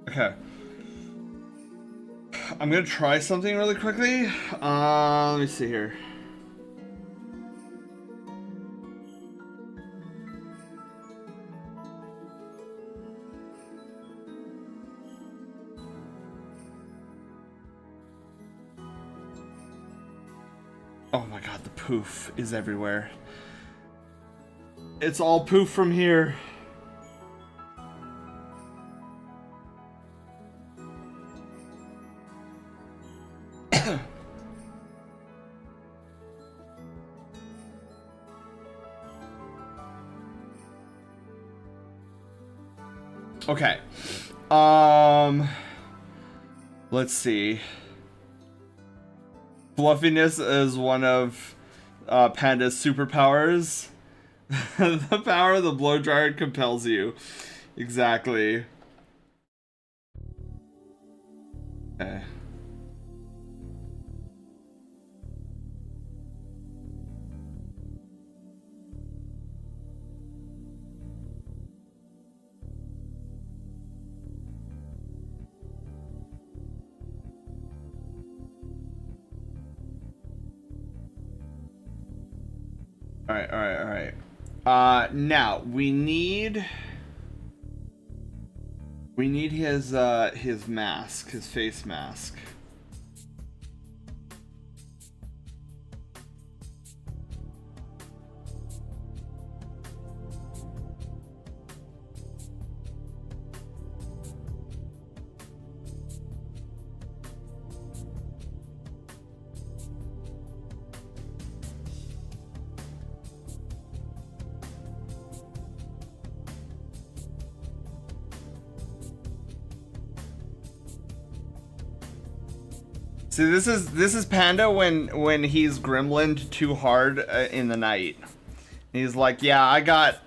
Okay. I'm gonna try something really quickly. Let me see here. Oh my god, the poof is everywhere. It's all poof from here. Okay. Let's see. Fluffiness is one of Panda's superpowers. The power of the blow dryer compels you. Exactly. Okay. Alright. Now we need his mask, his face mask. See, this is Panda when he's gremlined too hard in the night. He's like, yeah, I got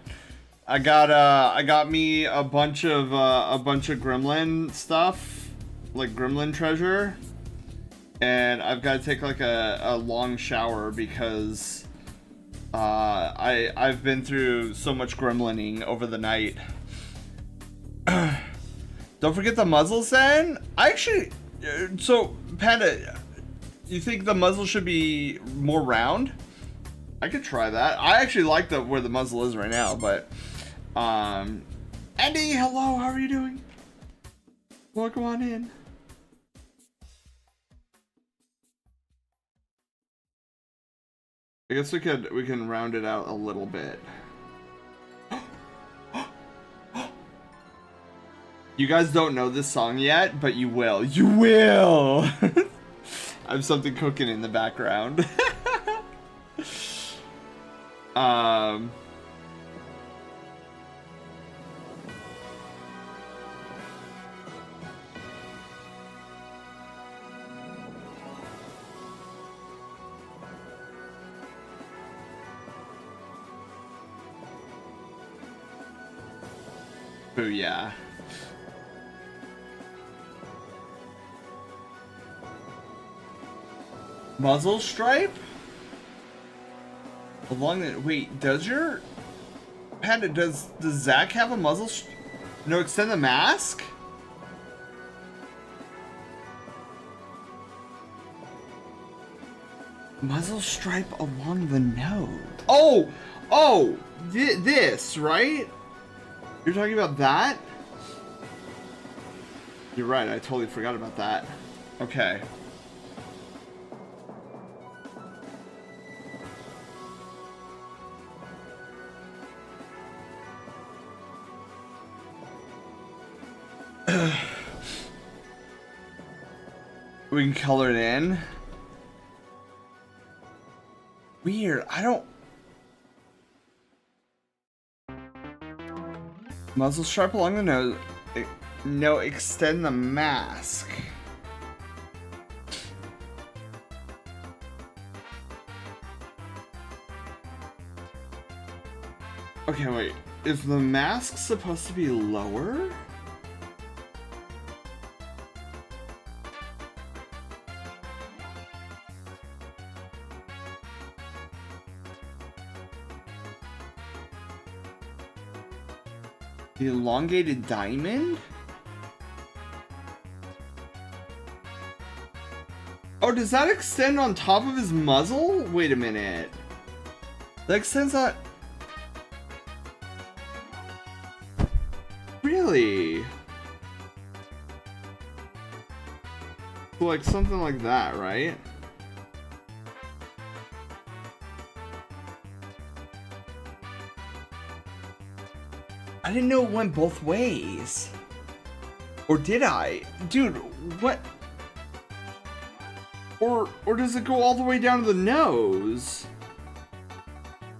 me a bunch of gremlin stuff, like gremlin treasure, and I've got to take like a long shower because I've been through so much gremlining over the night. Don't forget the muzzle, Sen. So, Panda, you think the muzzle should be more round? I could try that. I actually like where the muzzle is right now, but Andy, hello, how are you doing? Welcome on in. I guess we can round it out a little bit. You guys don't know this song yet, but you will. You will! I have something cooking in the background. Booyah. Muzzle stripe? Along the wait, does your Panda does Zach have a muzzle? No, extend the mask. Muzzle stripe along the nose. Oh, this right? You're talking about that? You're right. I totally forgot about that. Okay. We can color it in. Weird. Muzzle sharp along the nose. No, extend the mask. Okay, wait. Is the mask supposed to be lower? The elongated diamond? Oh, does that extend on top of his muzzle? Wait a minute. That extends on... Really? Like something like that, right? I didn't know it went both ways. Or did I? Dude, what? Or does it go all the way down to the nose?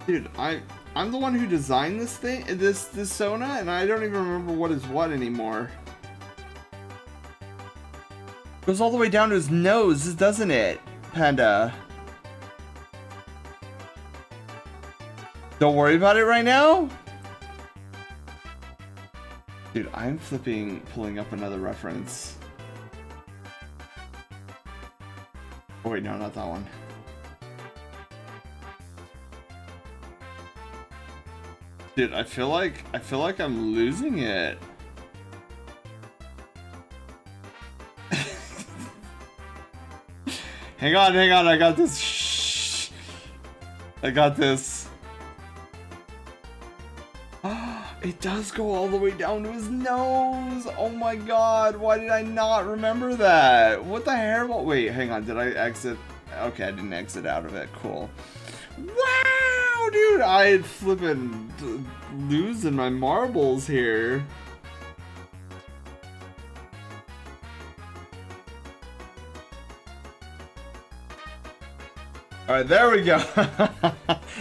Dude, I'm the one who designed this thing, this Sona, and I don't even remember what is what anymore. It goes all the way down to his nose, doesn't it, Panda? Don't worry about it right now? Dude, I'm pulling up another reference. Oh wait, no, not that one. Dude, I feel like I'm losing it. Hang on, I got this. Shh. I got this. It does go all the way down to his nose. Oh my god, why did I not remember that? What the hell? Wait, hang on, did I exit? Okay, I didn't exit out of it. Cool. Wow, dude, I flipping losing my marbles here. Alright, there we go.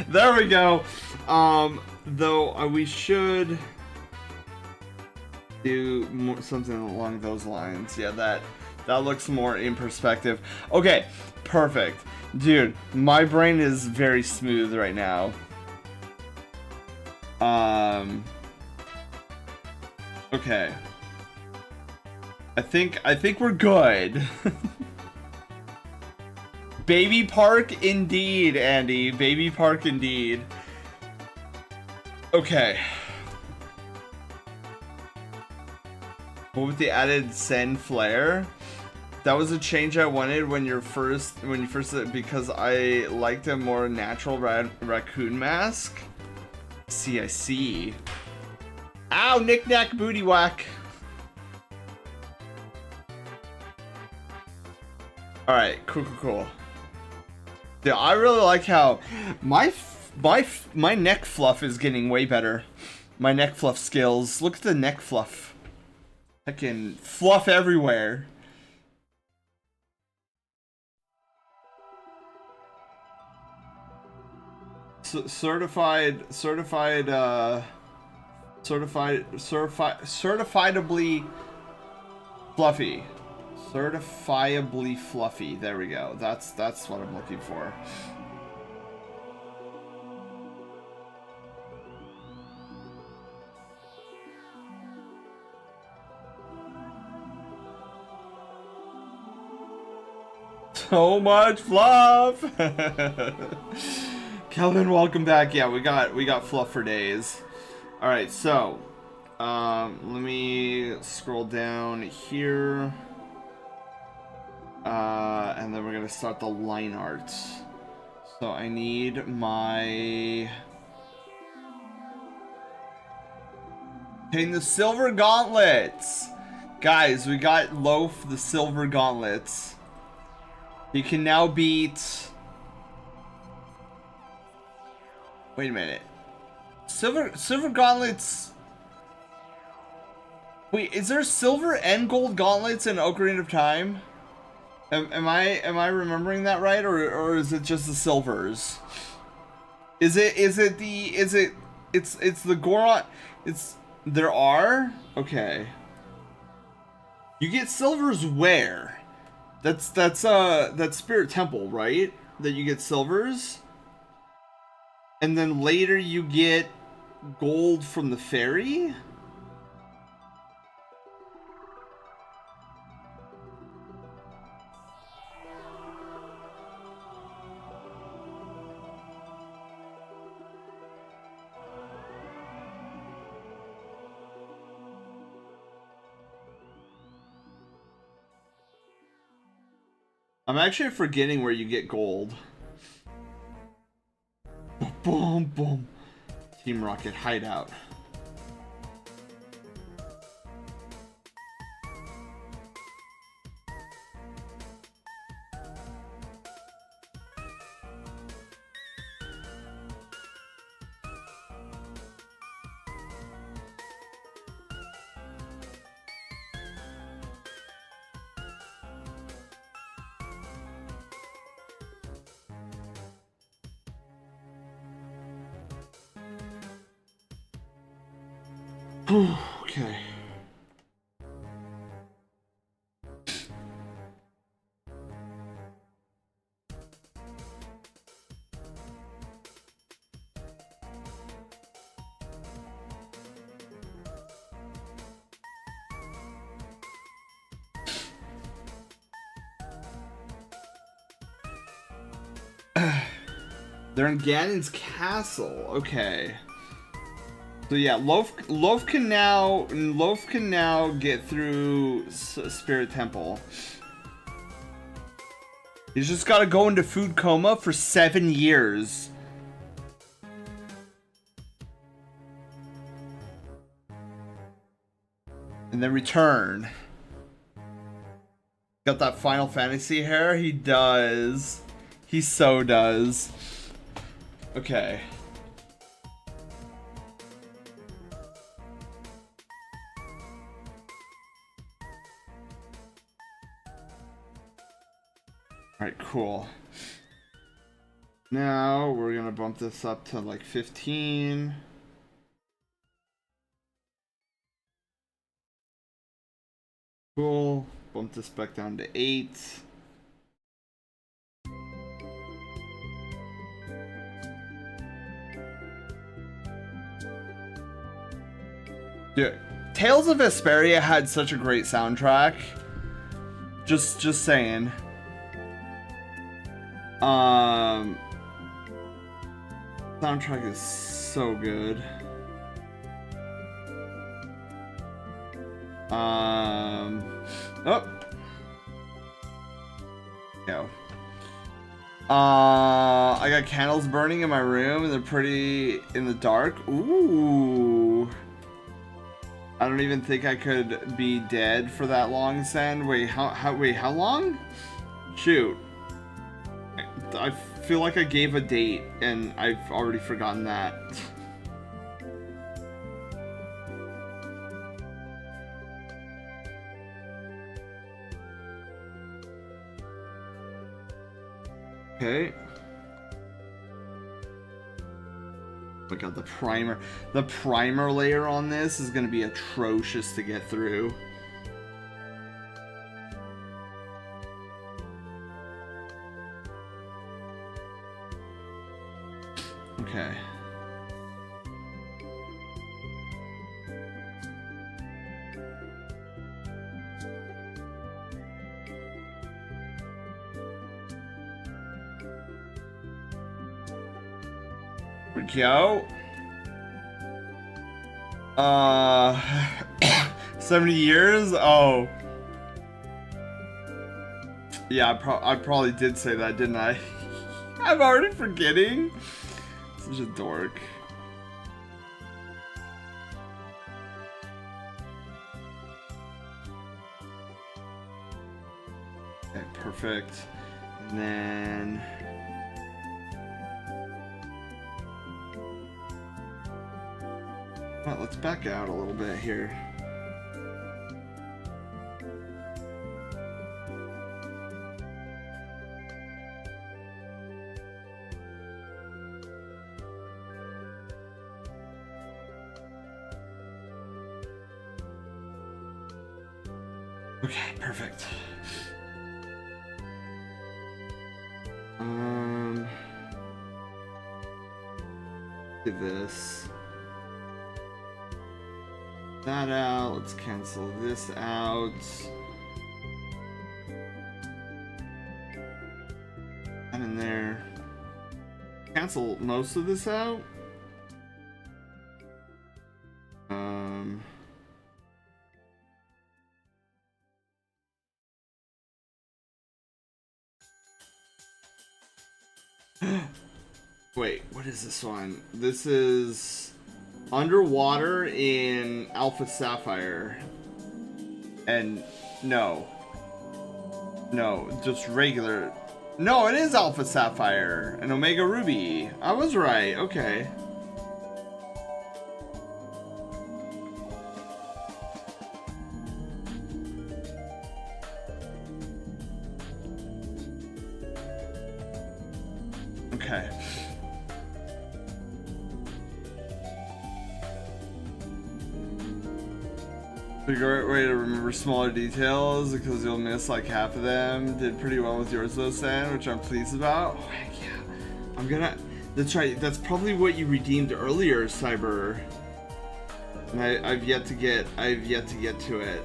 There we go. Though we should do something along those lines. Yeah, that looks more in perspective. Okay, perfect. Dude, my brain is very smooth right now. Okay. I think we're good. Baby Park indeed, Andy. Baby Park indeed. Okay. What with the added Zen flare? That was a change I wanted when you first because I liked a more natural raccoon mask. See, I see. Ow, knick-knack, booty whack. Alright, cool. Yeah, I really like how my neck fluff is getting way better. My neck fluff skills. Look at the neck fluff. Heckin' fluff everywhere. Certifiably fluffy. Certifiably fluffy. There we go. That's what I'm looking for. So much fluff. Kelvin, welcome back. Yeah, we got fluff for days. All right, so let me scroll down here. And then we're gonna start the line art. So I need my... Obtain the silver gauntlets! Guys, we got Loaf the silver gauntlets. You can now beat... Wait a minute. Silver gauntlets... Wait, is there silver and gold gauntlets in Ocarina of Time? Am I remembering that right, or is it just the silvers? It's the Goron, it's There are? Okay. You get silvers where? That's Spirit Temple, right? That you get silvers? And then later you get gold from the ferry? I'm actually forgetting where you get gold. Boom, boom. Team Rocket hideout. Okay. They're in Ganon's castle. Okay. So yeah, Loaf can now get through Spirit Temple. He's just got to go into food coma for 7 years. And then return. Got that Final Fantasy hair? He does. He so does. Okay. Alright, cool. Now we're gonna bump this up to like 15. Cool. Bump this back down to 8. Dude, Tales of Vesperia had such a great soundtrack. Just saying. Soundtrack is so good. Oh. No. I got candles burning in my room and they're pretty in the dark. Ooh. I don't even think I could be dead for that long, Sen. Wait, how long? Shoot. I feel like I gave a date and I've already forgotten that. Okay. Oh my god, the primer layer on this is gonna be atrocious to get through. Okay. Here we go. 70 years? Oh. Yeah, I probably did say that, didn't I? I'm already forgetting. Such a dork. Okay, perfect. And then... Well, let's back out a little bit here. Okay, perfect. Do this. That out. Let's cancel this out. And in there. Cancel most of this out. Wait, what is this one? This is Underwater in Alpha Sapphire. And no, just regular. No, it is Alpha Sapphire and Omega Ruby. I was right. Okay. Okay. A great way to remember smaller details because you'll miss like half of them. Did pretty well with yours though, Sam, which I'm pleased about. Oh heck yeah. I'm gonna. That's right. That's probably what you redeemed earlier, Cyber. And I've yet to get to it.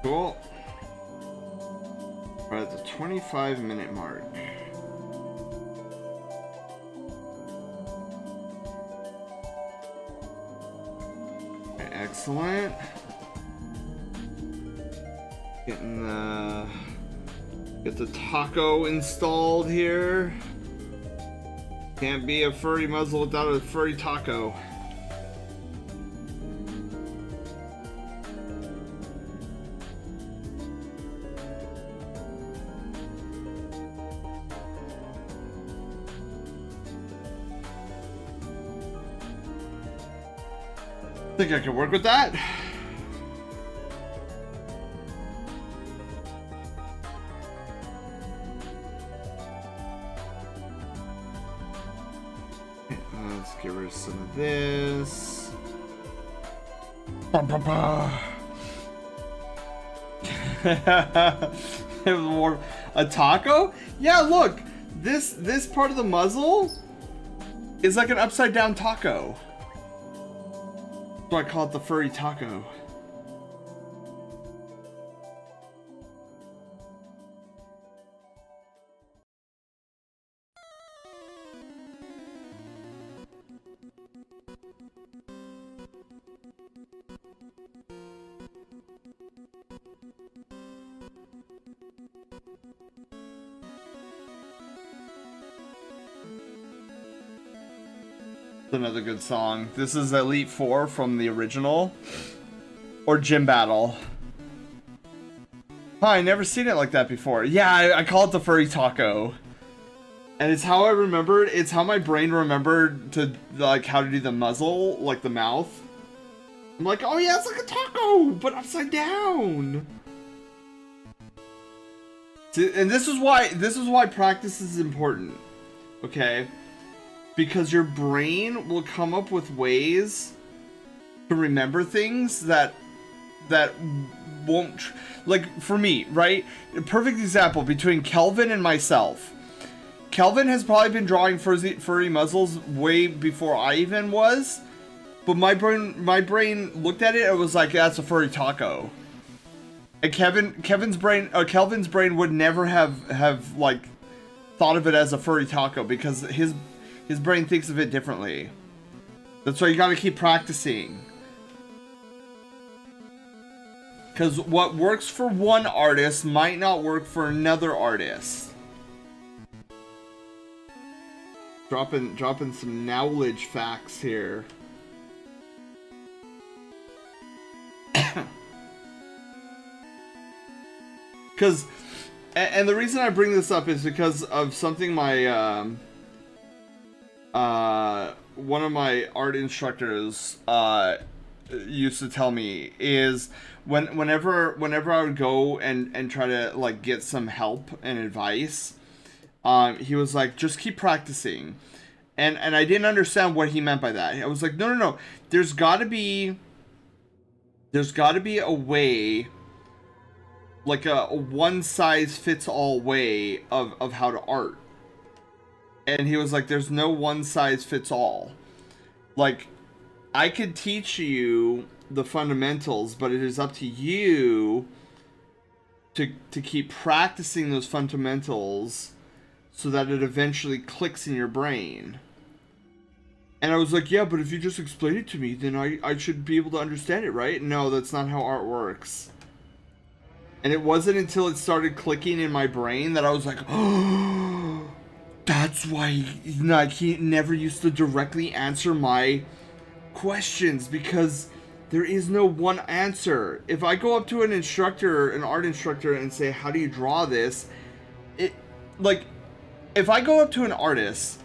Cool. We're at the 25-minute mark. Okay, excellent. Get the taco installed here. Can't be a furry muzzle without a furry taco. Think I can work with that? Let's get rid of some of this. More a taco? Yeah, look. This part of the muzzle is like an upside down taco. So I call it the furry taco. Another good song. This is Elite Four from the original. Or Gym Battle. Huh, I never seen it like that before. Yeah, I call it the furry taco. And it's how I remembered, it's how my brain remembered to, like, how to do the muzzle, like the mouth. I'm like, oh yeah, it's like a taco, but upside down. See, and this is why practice is important. Okay? Because your brain will come up with ways to remember things that won't, like for me, right? A perfect example between Kelvin and myself. Kelvin has probably been drawing furry muzzles way before I even was, but my brain looked at it and was like, that's a furry taco. And Kelvin's brain would never have like thought of it as a furry taco because his brain thinks of it differently. That's why you gotta keep practicing. Because what works for one artist might not work for another artist. Dropping some knowledge facts here. Because, and the reason I bring this up is because of something my one of my art instructors used to tell me is whenever I would go and try to like get some help and advice, he was like, just keep practicing. And I didn't understand what he meant by that. I was like, no. There's got to be a way, like a one size fits all way of how to art. And he was like, there's no one size fits all. Like, I could teach you the fundamentals, but it is up to you to keep practicing those fundamentals so that it eventually clicks in your brain. And I was like, yeah, but if you just explain it to me, then I should be able to understand it, right? No, that's not how art works. And it wasn't until it started clicking in my brain that I was like, oh, that's why he never used to directly answer my questions, because there is no one answer. If I go up to an art instructor, and say, how do you draw this? If I go up to an artist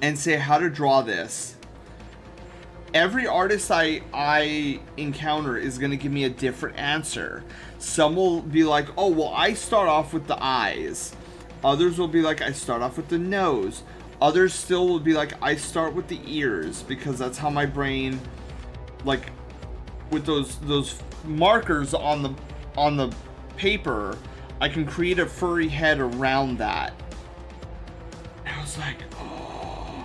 and say how to draw this, every artist I encounter is going to give me a different answer. Some will be like, oh, well, I start off with the eyes. Others will be like, I start off with the nose. Others still will be like, I start with the ears, because that's how my brain, like, with those markers on the paper, I can create a furry head around that. And I was like, oh,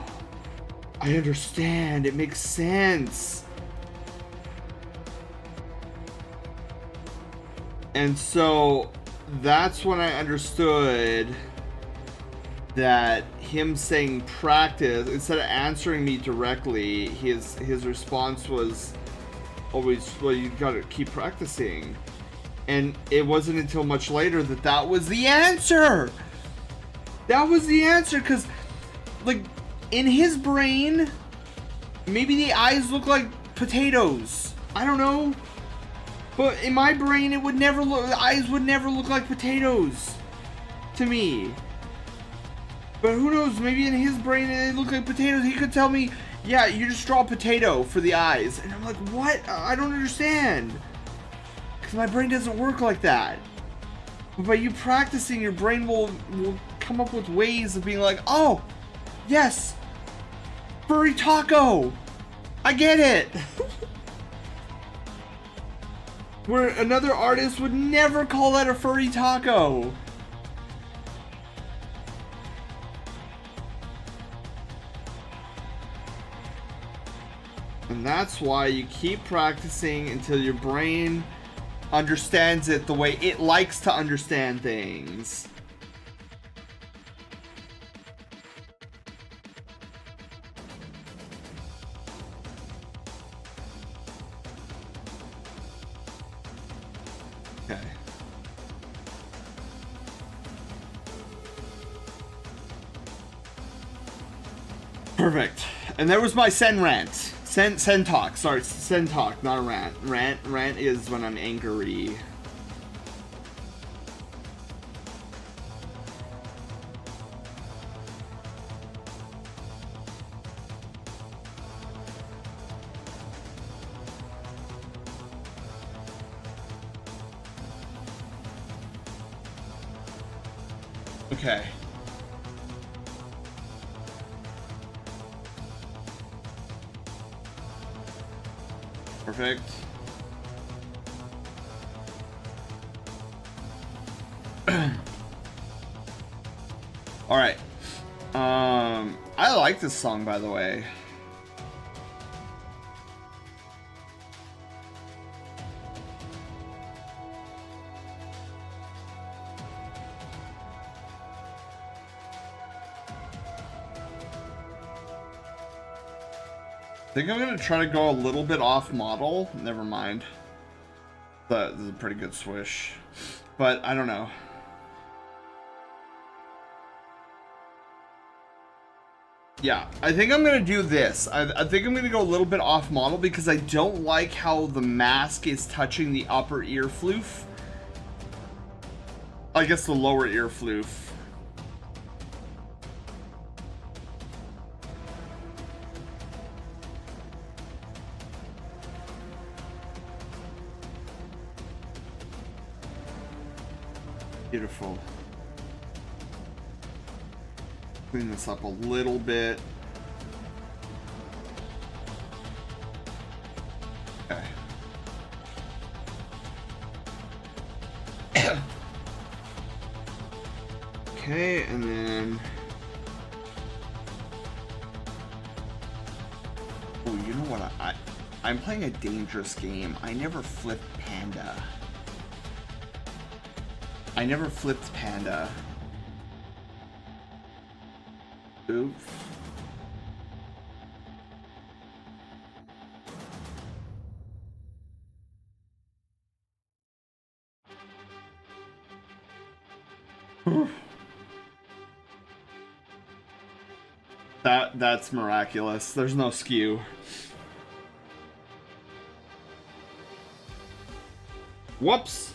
I understand. It makes sense. And so that's when I understood that him saying practice, instead of answering me directly, his response was always, well, you gotta keep practicing. And it wasn't until much later that was the answer. That was the answer, because, like, in his brain, maybe the eyes look like potatoes. I don't know. But in my brain, the eyes would never look like potatoes to me. But who knows, maybe in his brain they look like potatoes. He could tell me, yeah, you just draw a potato for the eyes. And I'm like, what? I don't understand. Because my brain doesn't work like that. But by you practicing, your brain will come up with ways of being like, oh, yes, furry taco. I get it. Where another artist would never call that a furry taco. And that's why you keep practicing until your brain understands it the way it likes to understand things. Okay. Perfect. And there was my Sen rant. Sen talk. Sorry, Sen talk, not a rant. Rant is when I'm angry. Okay. Perfect. All right. I like this song, by the way. I think I'm gonna try to go a little bit off model. Never mind. This is a pretty good swish, but I don't know. Yeah, I think I'm gonna do this. I think I'm gonna go a little bit off model because I don't like how the mask is touching the upper ear floof. I guess the lower ear floof. Beautiful. Clean this up a little bit. Okay. Okay, and then... Oh, you know what? I'm playing a dangerous game. I never flipped Panda. I never flipped Panda. Oops. That's miraculous. There's no skew. Whoops.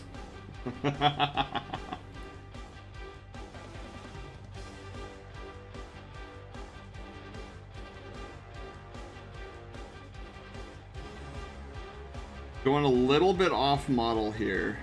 Going a little bit off model here.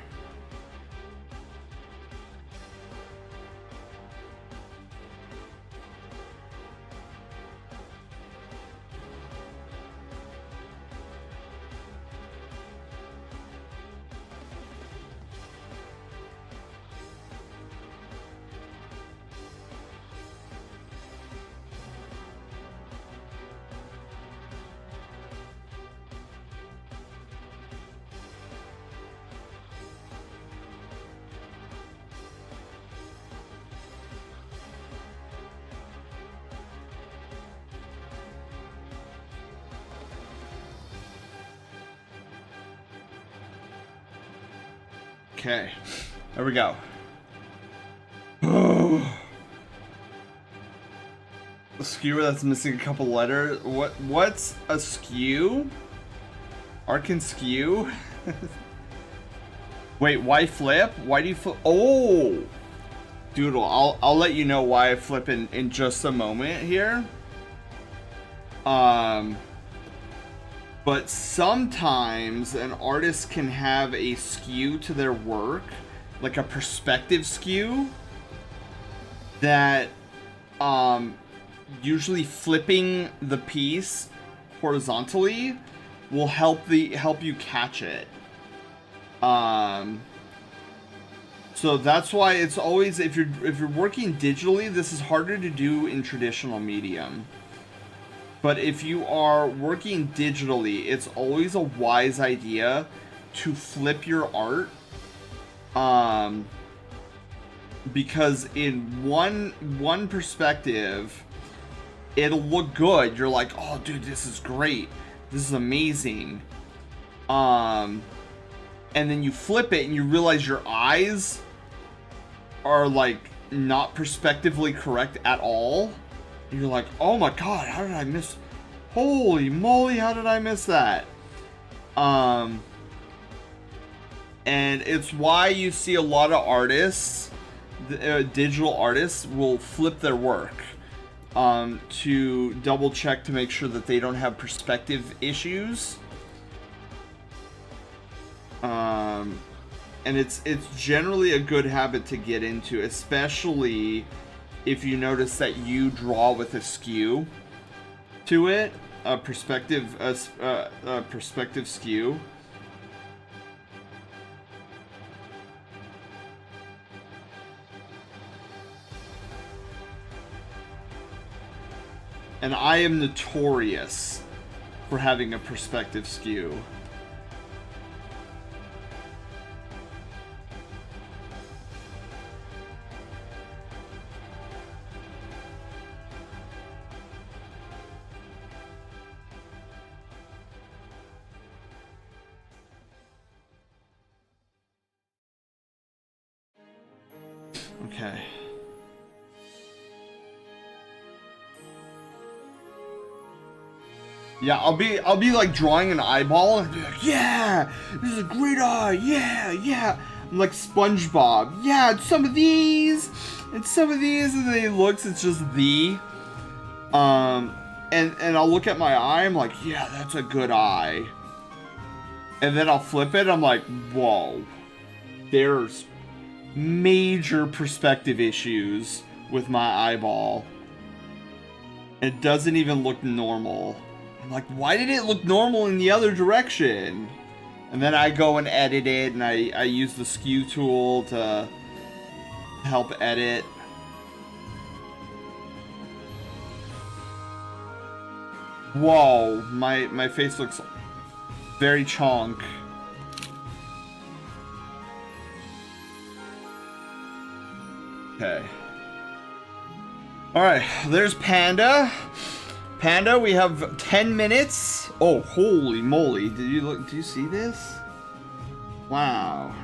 Okay, there we go. A skewer that's missing a couple letters. What's a skew? Arcan skew? Wait, why flip? Why do you flip? Oh! Doodle, I'll let you know why I flip in just a moment here. But sometimes an artist can have a skew to their work, like a perspective skew, that usually flipping the piece horizontally will help you catch it. So that's why it's always, if you're working digitally, this is harder to do in traditional medium. But if you are working digitally, it's always a wise idea to flip your art. Because in one perspective, it'll look good. You're like, oh dude, this is great. This is amazing. And then you flip it and you realize your eyes are like not perspectively correct at all. You're like, oh my god, how did I miss? Holy moly, how did I miss that? And it's why you see a lot of artists, digital artists, will flip their work to double check to make sure that they don't have perspective issues. And it's generally a good habit to get into, especially if you notice that you draw with a skew to it, a perspective skew. And I am notorious for having a perspective skew. Okay. Yeah, I'll be like drawing an eyeball and be like, yeah, this is a great eye, yeah. I'm like SpongeBob, yeah, it's some of these, and then he looks, it's just the, and I'll look at my eye, I'm like, yeah, that's a good eye. And then I'll flip it, I'm like, whoa, there's major perspective issues with my eyeball. It doesn't even look normal. I'm like, why did it look normal in the other direction? And then I go and edit it, and I use the skew tool to help edit. Whoa, my face looks very chonk. Okay. Alright, there's Panda. Panda, we have 10 minutes. Oh, holy moly. Did you see this? Wow.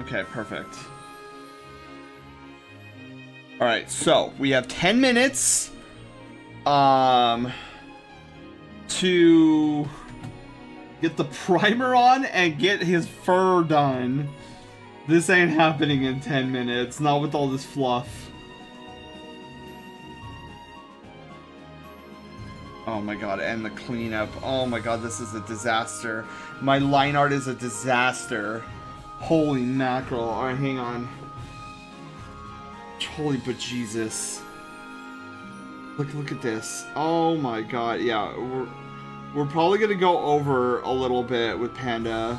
Okay, perfect. Alright, so we have 10 minutes to get the primer on and get his fur done. This ain't happening in 10 minutes, not with all this fluff. Oh my god, and the cleanup. Oh my god, this is a disaster. My line art is a disaster. Holy mackerel. Alright, hang on. Holy bejesus. Look at this. Oh my god, yeah, we're probably gonna go over a little bit with Panda.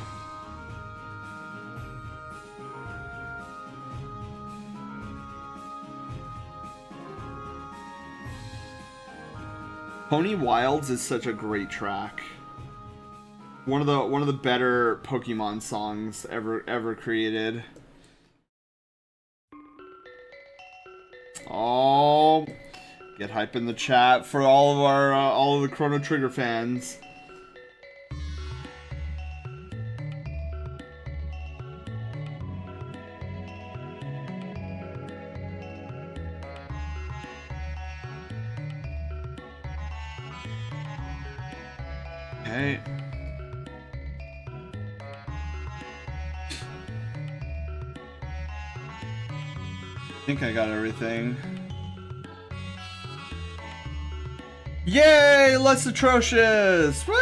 Pony Wilds is such a great track. One of the better Pokemon songs ever created. Oh, get hype in the chat for all of our all of the Chrono Trigger fans. Okay. I think I got everything. Yay! Less atrocious! Woo!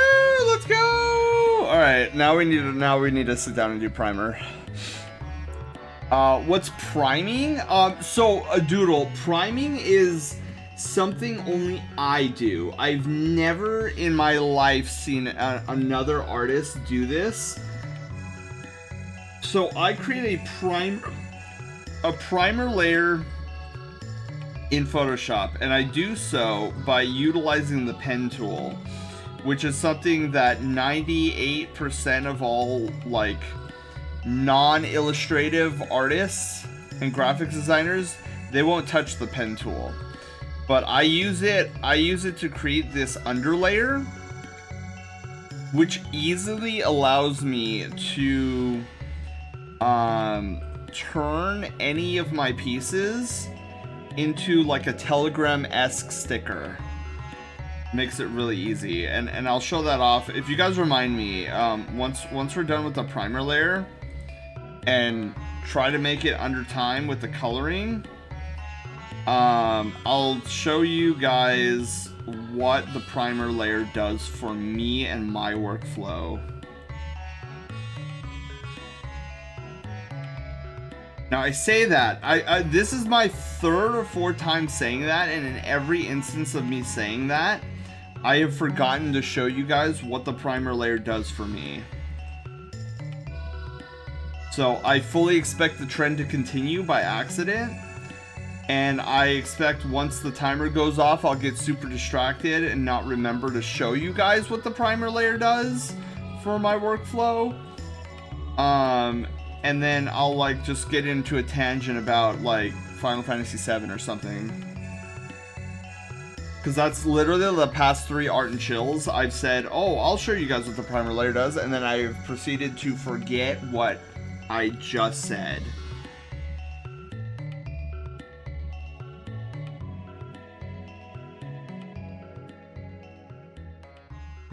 Let's go! Alright, now we need to sit down and do primer. What's priming? So a doodle, priming is something only I do. I've never in my life seen another artist do this. So I create a primer layer in Photoshop, and I do so by utilizing the pen tool, which is something that 98% of all like non-illustrative artists and graphics designers, they won't touch the pen tool. But I use it to create this underlayer, which easily allows me to turn any of my pieces into like a Telegram-esque sticker. Makes it really easy, and I'll show that off. If you guys remind me, once we're done with the primer layer and try to make it under time with the coloring, I'll show you guys what the primer layer does for me and my workflow. Now I say that, this is my third or fourth time saying that, and in every instance of me saying that, I have forgotten to show you guys what the primer layer does for me. So I fully expect the trend to continue by accident, and I expect once the timer goes off, I'll get super distracted and not remember to show you guys what the primer layer does for my workflow. And then I'll like just get into a tangent about like Final Fantasy VII or something. Because that's literally the past 3 art and chills. I've said, oh, I'll show you guys what the primer layer does, and then I've proceeded to forget what I just said.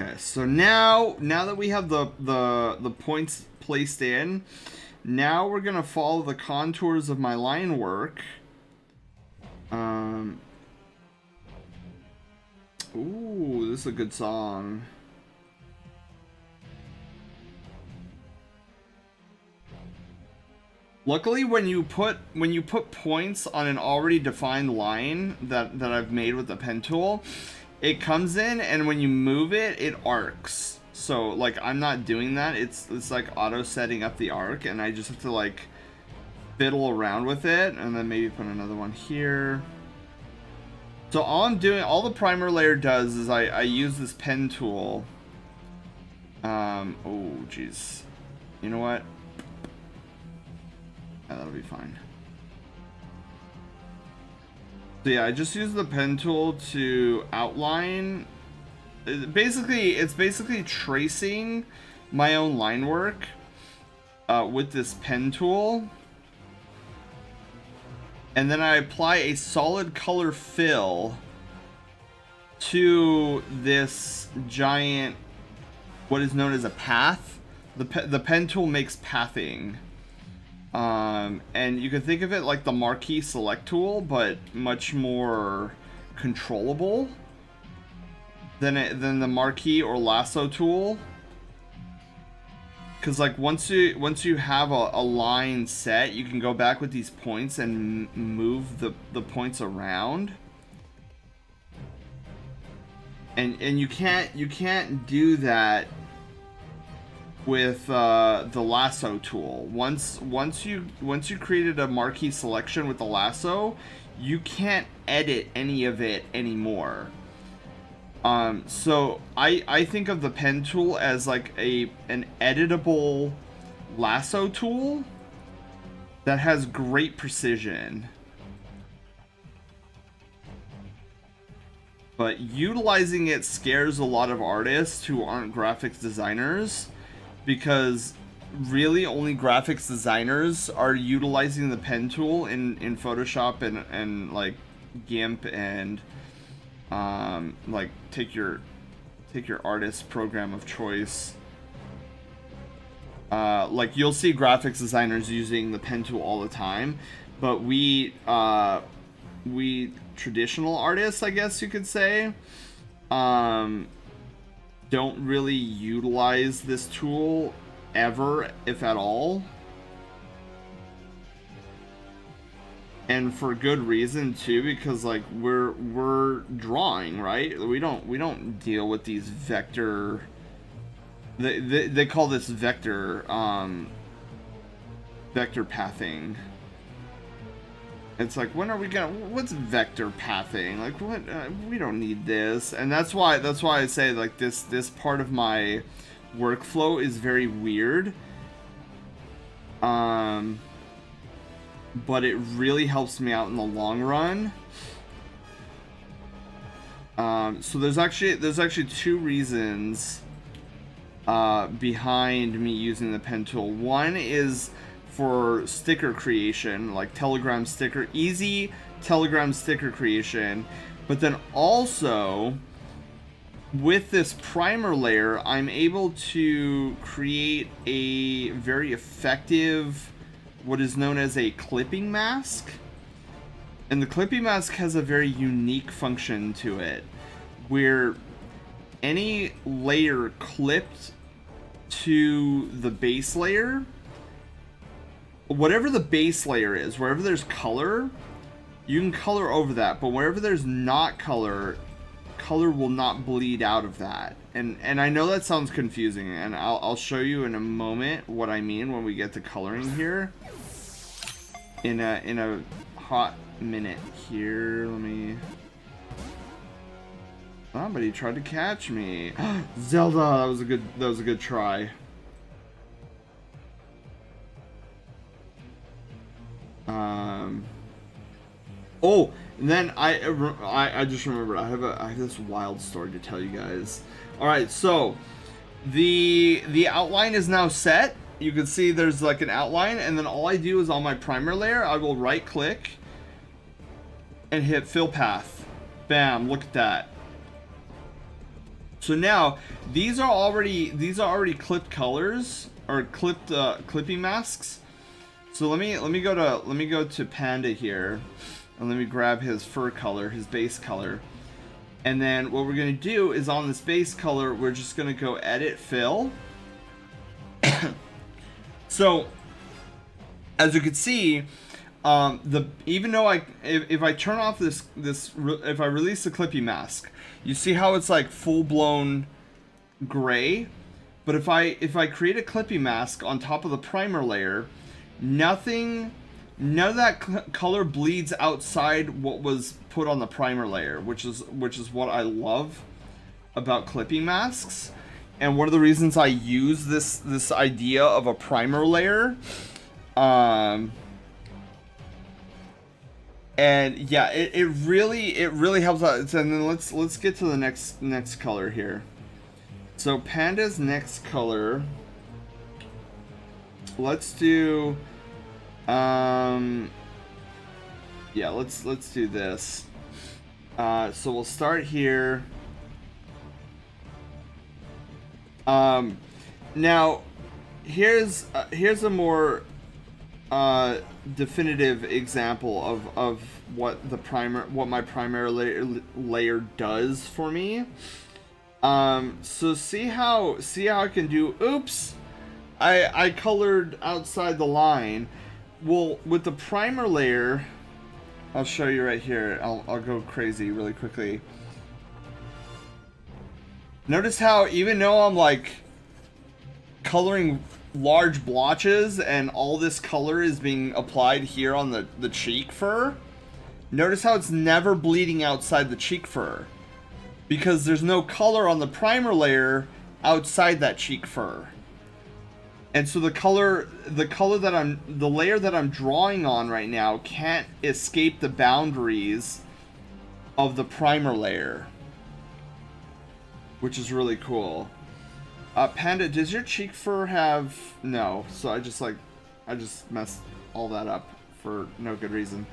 Okay, so now that we have the points placed in, now we're gonna follow the contours of my line work. Ooh, this is a good song. Luckily, when you put points on an already defined line that I've made with the pen tool, it comes in, and when you move it, it arcs. So like I'm not doing that. It's like auto setting up the arc, and I just have to like fiddle around with it, and then maybe put another one here. So all the primer layer does is I use this pen tool. Oh jeez, you know what? Yeah, that'll be fine. So yeah, I just use the pen tool to outline. It's basically tracing my own line work with this pen tool. And then I apply a solid color fill to this giant, what is known as a path. The pen tool makes pathing. And you can think of it like the marquee select tool, but much more controllable than the marquee or lasso tool. Because like once you have a line set, you can go back with these points and move the points around. And you can't do that with the lasso tool. Once you created a marquee selection with the lasso, you can't edit any of it anymore. So I think of the pen tool as like an editable lasso tool that has great precision. But utilizing it scares a lot of artists who aren't graphics designers, because really only graphics designers are utilizing the pen tool in Photoshop and like GIMP and like take your artist program of choice. Like you'll see graphics designers using the pen tool all the time, but we traditional artists, I guess you could say, don't really utilize this tool ever, if at all. And for good reason too, because like we're drawing, right? We don't deal with these vector, they call this vector pathing. It's like, when are we gonna, what's vector pathing? Like, what, we don't need this. And that's why I say like this part of my workflow is very weird. But it really helps me out in the long run. So there's actually two reasons behind me using the pen tool. One is for sticker creation, like Telegram sticker, easy Telegram sticker creation. But then also, with this primer layer, I'm able to create a very effective, what is known as a clipping mask. And the clipping mask has a very unique function to it, where any layer clipped to the base layer, whatever the base layer is, wherever there's color, you can color over that. But wherever there's not color, color will not bleed out of that. And I know that sounds confusing, and I'll show you in a moment what I mean when we get to coloring here. In a hot minute here. Let me. Somebody tried to catch me. Zelda, that was a good try. Oh, and then I just remembered I have this wild story to tell you guys. All right, so the outline is now set. You can see there's like an outline, and then all I do is on my primer layer, I will right click and hit fill path. Bam, look at that. So now these are already clipped colors, or clipped clipping masks. So let me go to Panda here, and let me grab his fur color, his base color. And then what we're going to do is on this base color, we're just going to go edit fill. So, as you can see, even though if I turn off if I release the Clippy mask, you see how it's like full blown gray. But if I create a Clippy mask on top of the primer layer, none of that color bleeds outside what was put on the primer layer, which is what I love about clipping masks, and one of the reasons I use this idea of a primer layer. And yeah, it really helps out. And then let's get to the next color here. So Panda's next color, let's do yeah, let's do this. So we'll start here. Now here's a more definitive example of what my primary layer does for me. So see how I can do, oops, I colored outside the line. Well, with the primer layer, I'll show you right here. I'll go crazy really quickly. Notice how even though I'm like coloring large blotches and all this color is being applied here on the cheek fur, notice how it's never bleeding outside the cheek fur, because there's no color on the primer layer outside that cheek fur. And so the layer that I'm drawing on right now can't escape the boundaries of the primer layer, which is really cool. Panda, does your cheek fur have... No, so I just messed all that up for no good reason.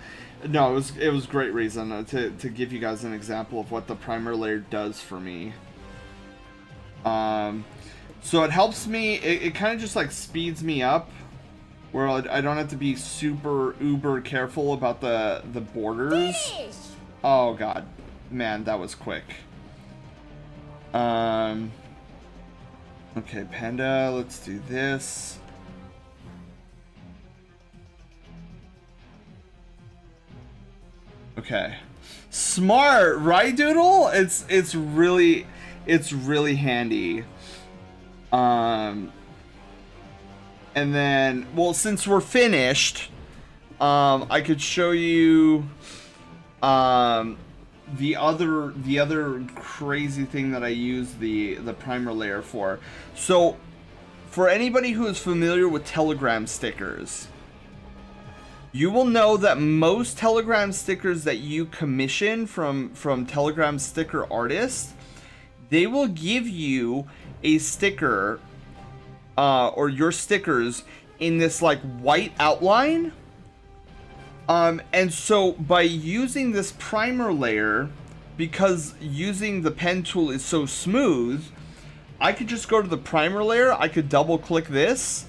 No, it was great reason to give you guys an example of what the primer layer does for me. So it helps me, it kind of just like speeds me up, where I don't have to be super uber careful about the borders. Fish. Oh god, man, that was quick. Okay, Panda, let's do this. Okay, smart, right, Doodle? It's really handy. And then, well, since we're finished, I could show you the other crazy thing that I use the primer layer for. So, for anybody who is familiar with Telegram stickers, you will know that most Telegram stickers that you commission from Telegram sticker artists, they will give you a sticker or your stickers in this like white outline. And so by using this primer layer, because using the pen tool is so smooth, I could just go to the primer layer. I could double click this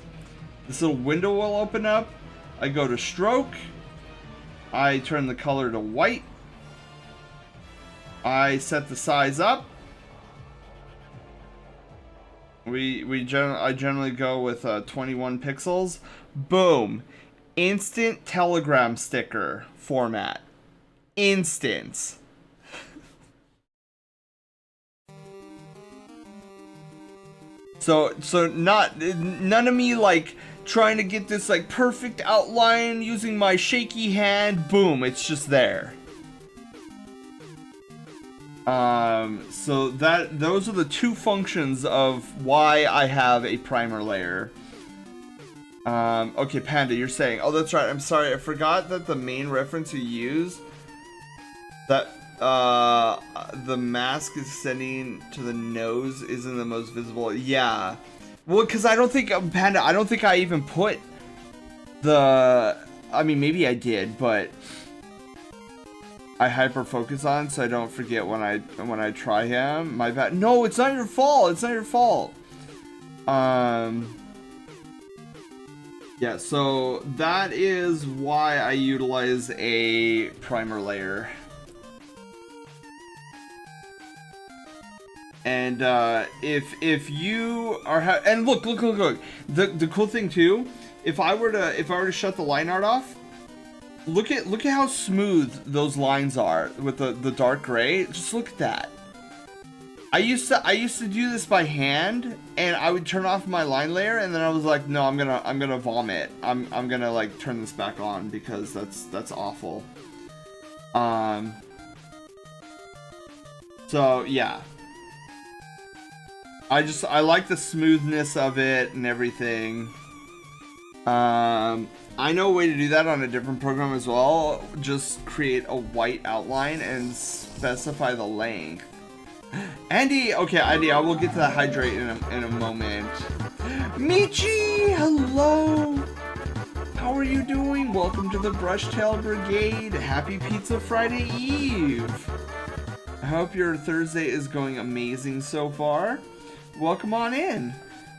little window will open up. I go to stroke, I turn the color to white, I set the size up. I generally go with 21 pixels. Boom. Instant Telegram sticker format. Instant. So none of me like trying to get this like perfect outline using my shaky hand. Boom, it's just there. So those are the two functions of why I have a primer layer. Okay, Panda, you're saying, oh, that's right, I'm sorry, I forgot that the main reference you use, that, the mask is extending to the nose isn't the most visible. Yeah. Well, because I don't think, Panda, I don't think I even put the, I mean, maybe I did, but I hyper focus on so I don't forget when I try him. My bad. No, it's not your fault. It's not your fault. Yeah, so that is why I utilize a primer layer. And if you are and look, the cool thing too, if I were to shut the line art off, look at how smooth those lines are with the dark gray. Just look at that. I used to do this by hand, and I would turn off my line layer, and then I was like, no, I'm gonna vomit. I'm gonna like turn this back on because that's awful. So yeah. I like the smoothness of it and everything. I know a way to do that on a different program as well. Just create a white outline and specify the length. Andy, okay, Andy, I will get to that hydrate in a moment. Michi, hello. How are you doing? Welcome to the Brushtail Brigade. Happy Pizza Friday Eve. I hope your Thursday is going amazing so far. Welcome on in,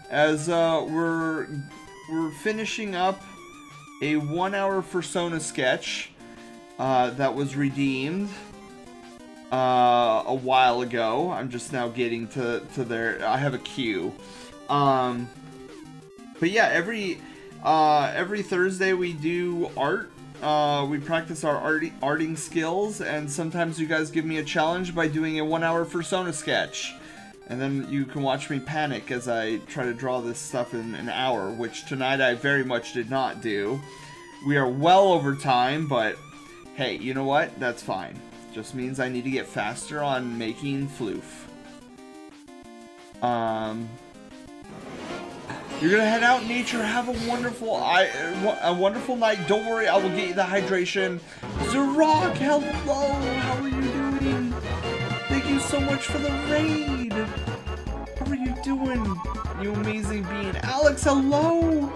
as we're finishing up a 1 hour Persona sketch that was redeemed a while ago. I'm just now getting to there. I have a queue. But yeah, every Thursday we do art. We practice our arting skills, and sometimes you guys give me a challenge by doing a 1 hour Persona sketch. And then you can watch me panic as I try to draw this stuff in an hour, which tonight I very much did not do. We are well over time, but hey, you know what? That's fine. Just means I need to get faster on making floof. You're gonna head out in nature. Have a wonderful night. Don't worry, I will get you the hydration. Zarok, hello. How are you doing? Thank you so much for the raid. How are you doing, you amazing being? Alex, hello.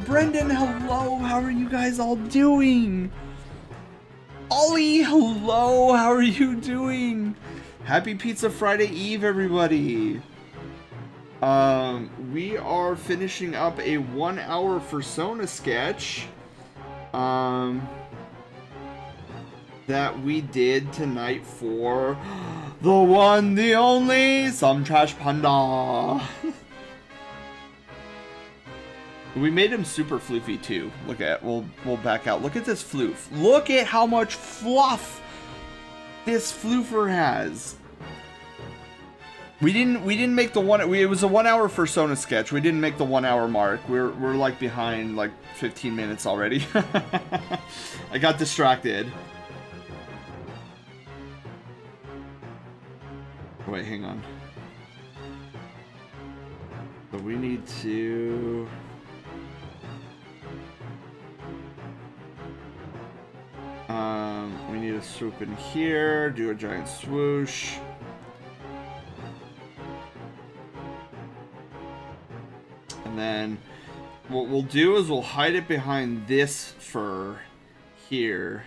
Brendan, hello. How are you guys all doing? Ollie, hello. How are you doing? Happy Pizza Friday Eve, everybody. We are finishing up a 1 hour Persona sketch. That we did tonight for the one, the only, Some Trash Panda. We made him super floofy too. Look at, we'll back out. Look at this floof. Look at how much fluff this floofer has. We didn't make the one. It was a 1 hour Persona sketch. We didn't make the 1 hour mark. We're like behind like 15 minutes already. I got distracted. Wait, hang on. So we need to... we need to swoop in here, do a giant swoosh. And then what we'll do is we'll hide it behind this fur here.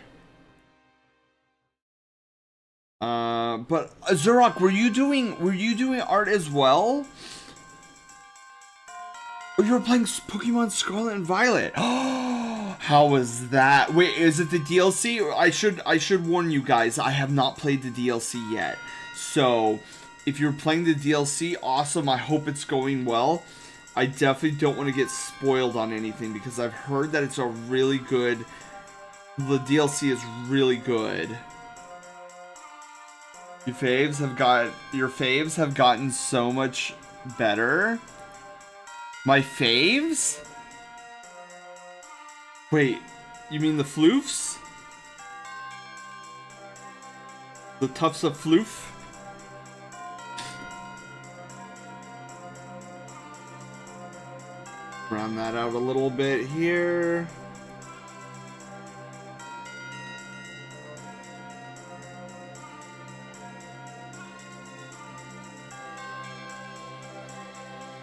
But Zurok, were you doing art as well? Oh, you were playing Pokemon Scarlet and Violet. Oh, how was that? Wait, is it the DLC? I should warn you guys, I have not played the DLC yet. So, if you're playing the DLC, awesome. I hope it's going well. I definitely don't want to get spoiled on anything because I've heard that it's a really good... The DLC is really good. Your faves have gotten so much better. My faves? Wait, you mean the floofs? The tufts of floof? Round that out a little bit here.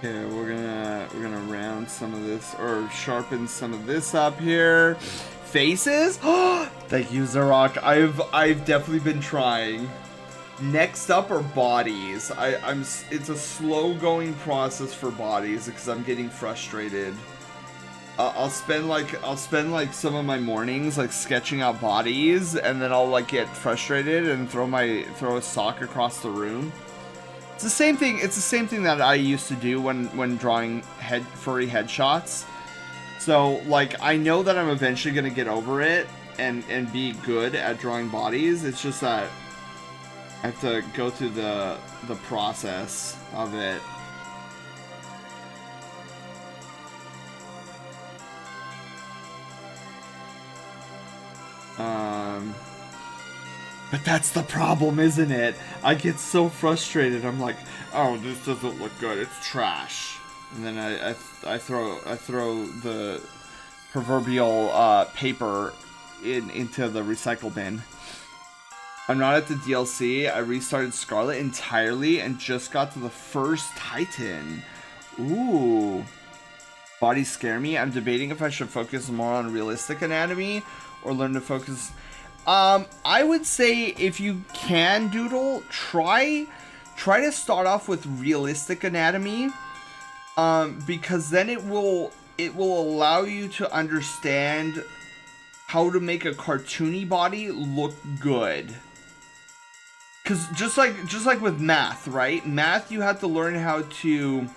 Okay, we're gonna round some of this, or sharpen some of this up here. Faces? Thank you, Zarok. I've definitely been trying. Next up are bodies. It's a slow going process for bodies because I'm getting frustrated. I'll spend like some of my mornings like sketching out bodies, and then I'll like get frustrated and throw a sock across the room. It's the same thing. It's the same thing that I used to do when drawing furry headshots. So like I know that I'm eventually gonna get over it and be good at drawing bodies. It's just that I have to go through the process of it. But that's the problem, isn't it? I get so frustrated. I'm like, oh, this doesn't look good. It's trash. And then I throw the proverbial paper into the recycle bin. I'm not at the DLC. I restarted Scarlet entirely and just got to the first Titan. Ooh. Bodies scare me. I'm debating if I should focus more on realistic anatomy or learn to focus. I would say if you can doodle, try to start off with realistic anatomy. Because then it will allow you to understand how to make a cartoony body look good. Cause just like with math, right? Math, you have to learn how to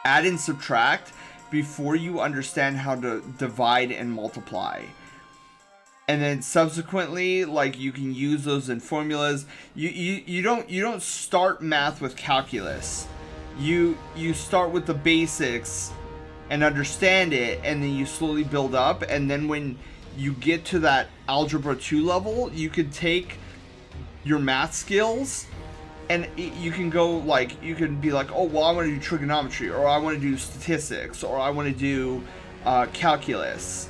add and subtract before you understand how to divide and multiply. And then subsequently, like, you can use those in formulas. You don't start math with calculus. You start with the basics and understand it, and then you slowly build up, and then when you get to that algebra 2 level, you can take your math skills and you can go like, you can be like, oh well, I want to do trigonometry, or I want to do statistics, or I want to do calculus,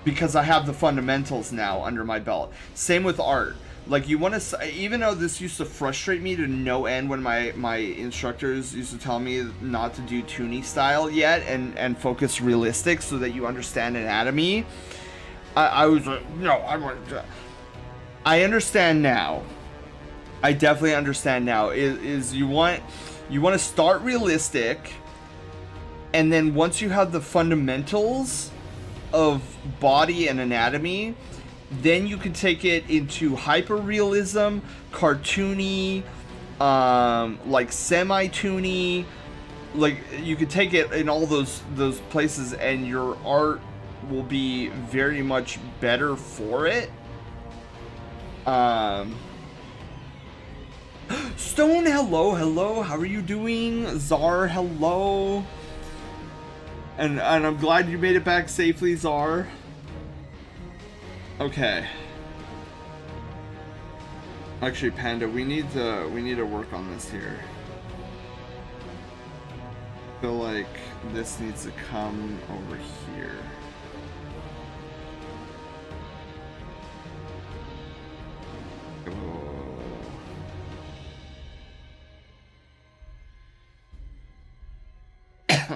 because I have the fundamentals now under my belt. Same with art. Like, you want to, even though this used to frustrate me to no end when my instructors used to tell me not to do toony style yet and focus realistic so that you understand anatomy, I was like, no, I want to. I understand now. I definitely understand now. Is you want to start realistic, and then once you have the fundamentals of body and anatomy, then you can take it into hyper-realism, cartoony, like semi-toony. Like, you could take it in all those places, and your art will be very much better for it. Stone, hello, how are you doing? Czar, hello. And I'm glad you made it back safely, Czar. Okay. Actually, Panda, we need to work on this here. I feel like this needs to come over here.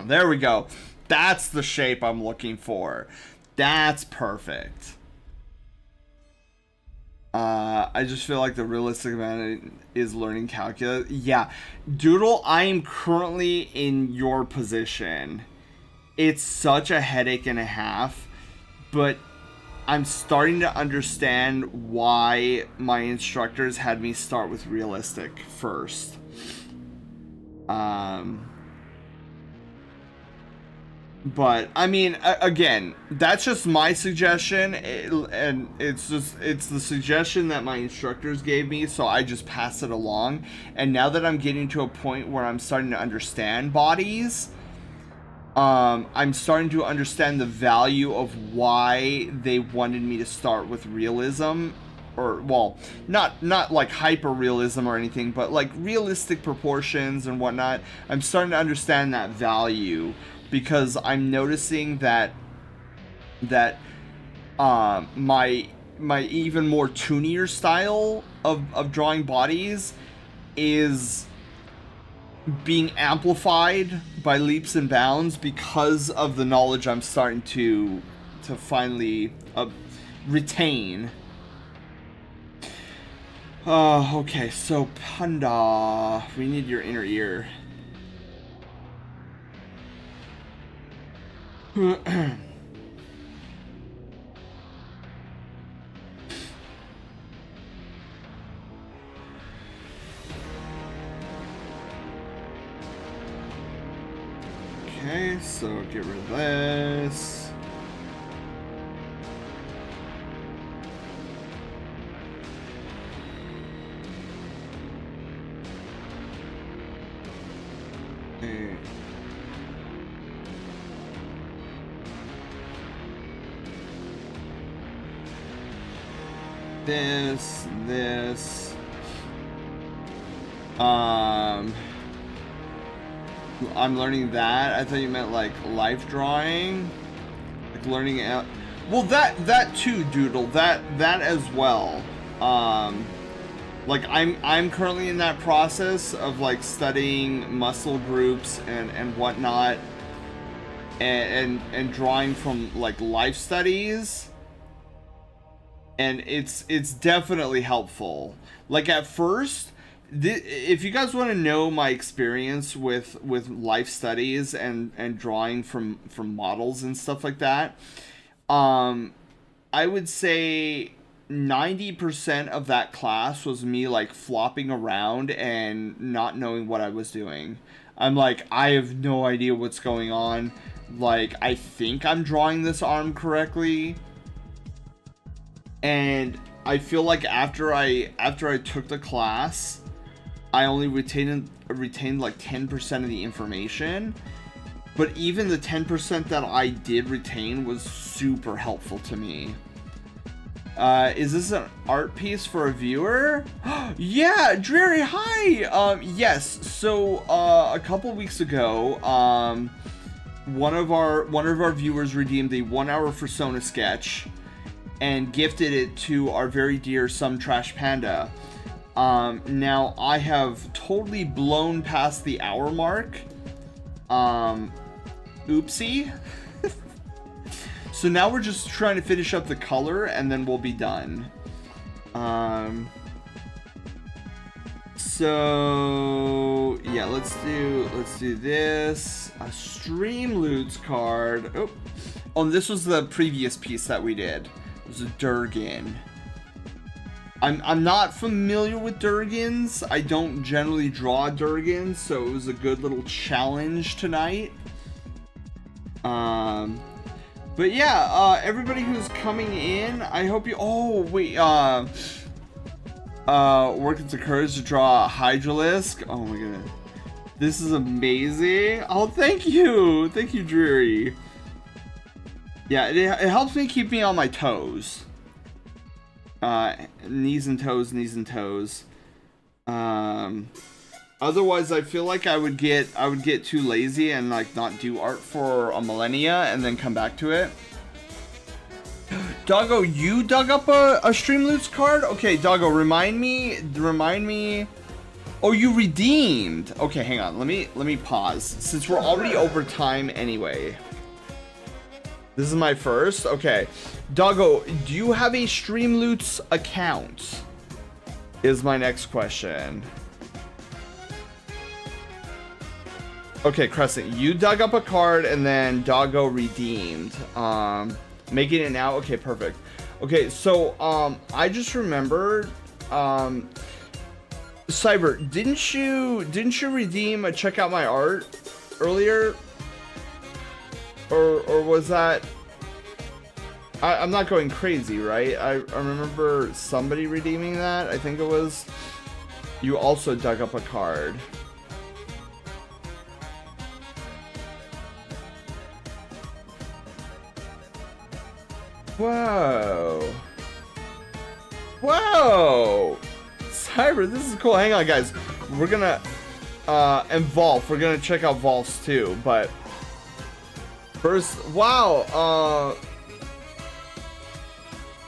There we go. That's the shape I'm looking for. That's perfect. I just feel like the realistic man is learning calculus. Yeah. Doodle, I am currently in your position. It's such a headache and a half, but I'm starting to understand why my instructors had me start with realistic first. But I mean, again, that's just my suggestion, and it's the suggestion that my instructors gave me, so I just pass it along. And now that I'm getting to a point where I'm starting to understand bodies, I'm starting to understand the value of why they wanted me to start with realism, or, well, not like hyper realism or anything, but like realistic proportions and whatnot. I'm starting to understand that value, because I'm noticing that my even more toonier style of drawing bodies is being amplified by leaps and bounds because of the knowledge I'm starting to finally retain. Okay, so Panda, we need your inner ear. so get rid of this. Okay. This. I'm learning that. I thought you meant like life drawing, like learning out. Well, that too, Doodle. That as well. Like I'm currently in that process of like studying muscle groups and whatnot, and drawing from like life studies. And it's definitely helpful. Like at first, if you guys want to know my experience with life studies and drawing from models and stuff like that, I would say 90% of that class was me like flopping around and not knowing what I was doing. I'm like, I have no idea what's going on. Like, I think I'm drawing this arm correctly. And I feel like after I took the class, I only retained like 10% of the information. But even the 10% that I did retain was super helpful to me. Is this an art piece for a viewer? Yeah, Dreary, hi! Yes, so a couple weeks ago, one of our viewers redeemed a 1-hour Persona sketch and gifted it to our very dear Some Trash Panda. Now I have totally blown past the hour mark. Oopsie. So now we're just trying to finish up the color and then we'll be done. So yeah, let's do this. A Streamloots card. Oh, and this was the previous piece that we did. It was a Durgan. I'm not familiar with Durgans. I don't generally draw Durgans, so it was a good little challenge tonight. But yeah, everybody who's coming in, I hope you. Oh wait, working to courage to draw a Hydralisk. Oh my goodness, this is amazing. Oh, thank you, Dreary. Yeah, it helps me keep me on my toes. Knees and toes. Otherwise, I feel like I would get too lazy and like not do art for a millennia and then come back to it. Doggo, you dug up a Streamloots card? Okay, Doggo, remind me. Oh, you redeemed. Okay, hang on. Let me pause since we're already over time anyway. This is my first. Okay, Doggo, do you have a Streamloots account? Is my next question. Okay, Crescent, you dug up a card and then Doggo redeemed. Making it now. Okay, perfect. Okay, so I just remembered, Cyber, didn't you redeem a check out my art earlier? Or was that? I'm not going crazy, right? I remember somebody redeeming that. I think it was. You also dug up a card. Whoa. Whoa. Cyber, this is cool. Hang on, guys. We're gonna and Volf. We're gonna check out Volf's too, but first, wow.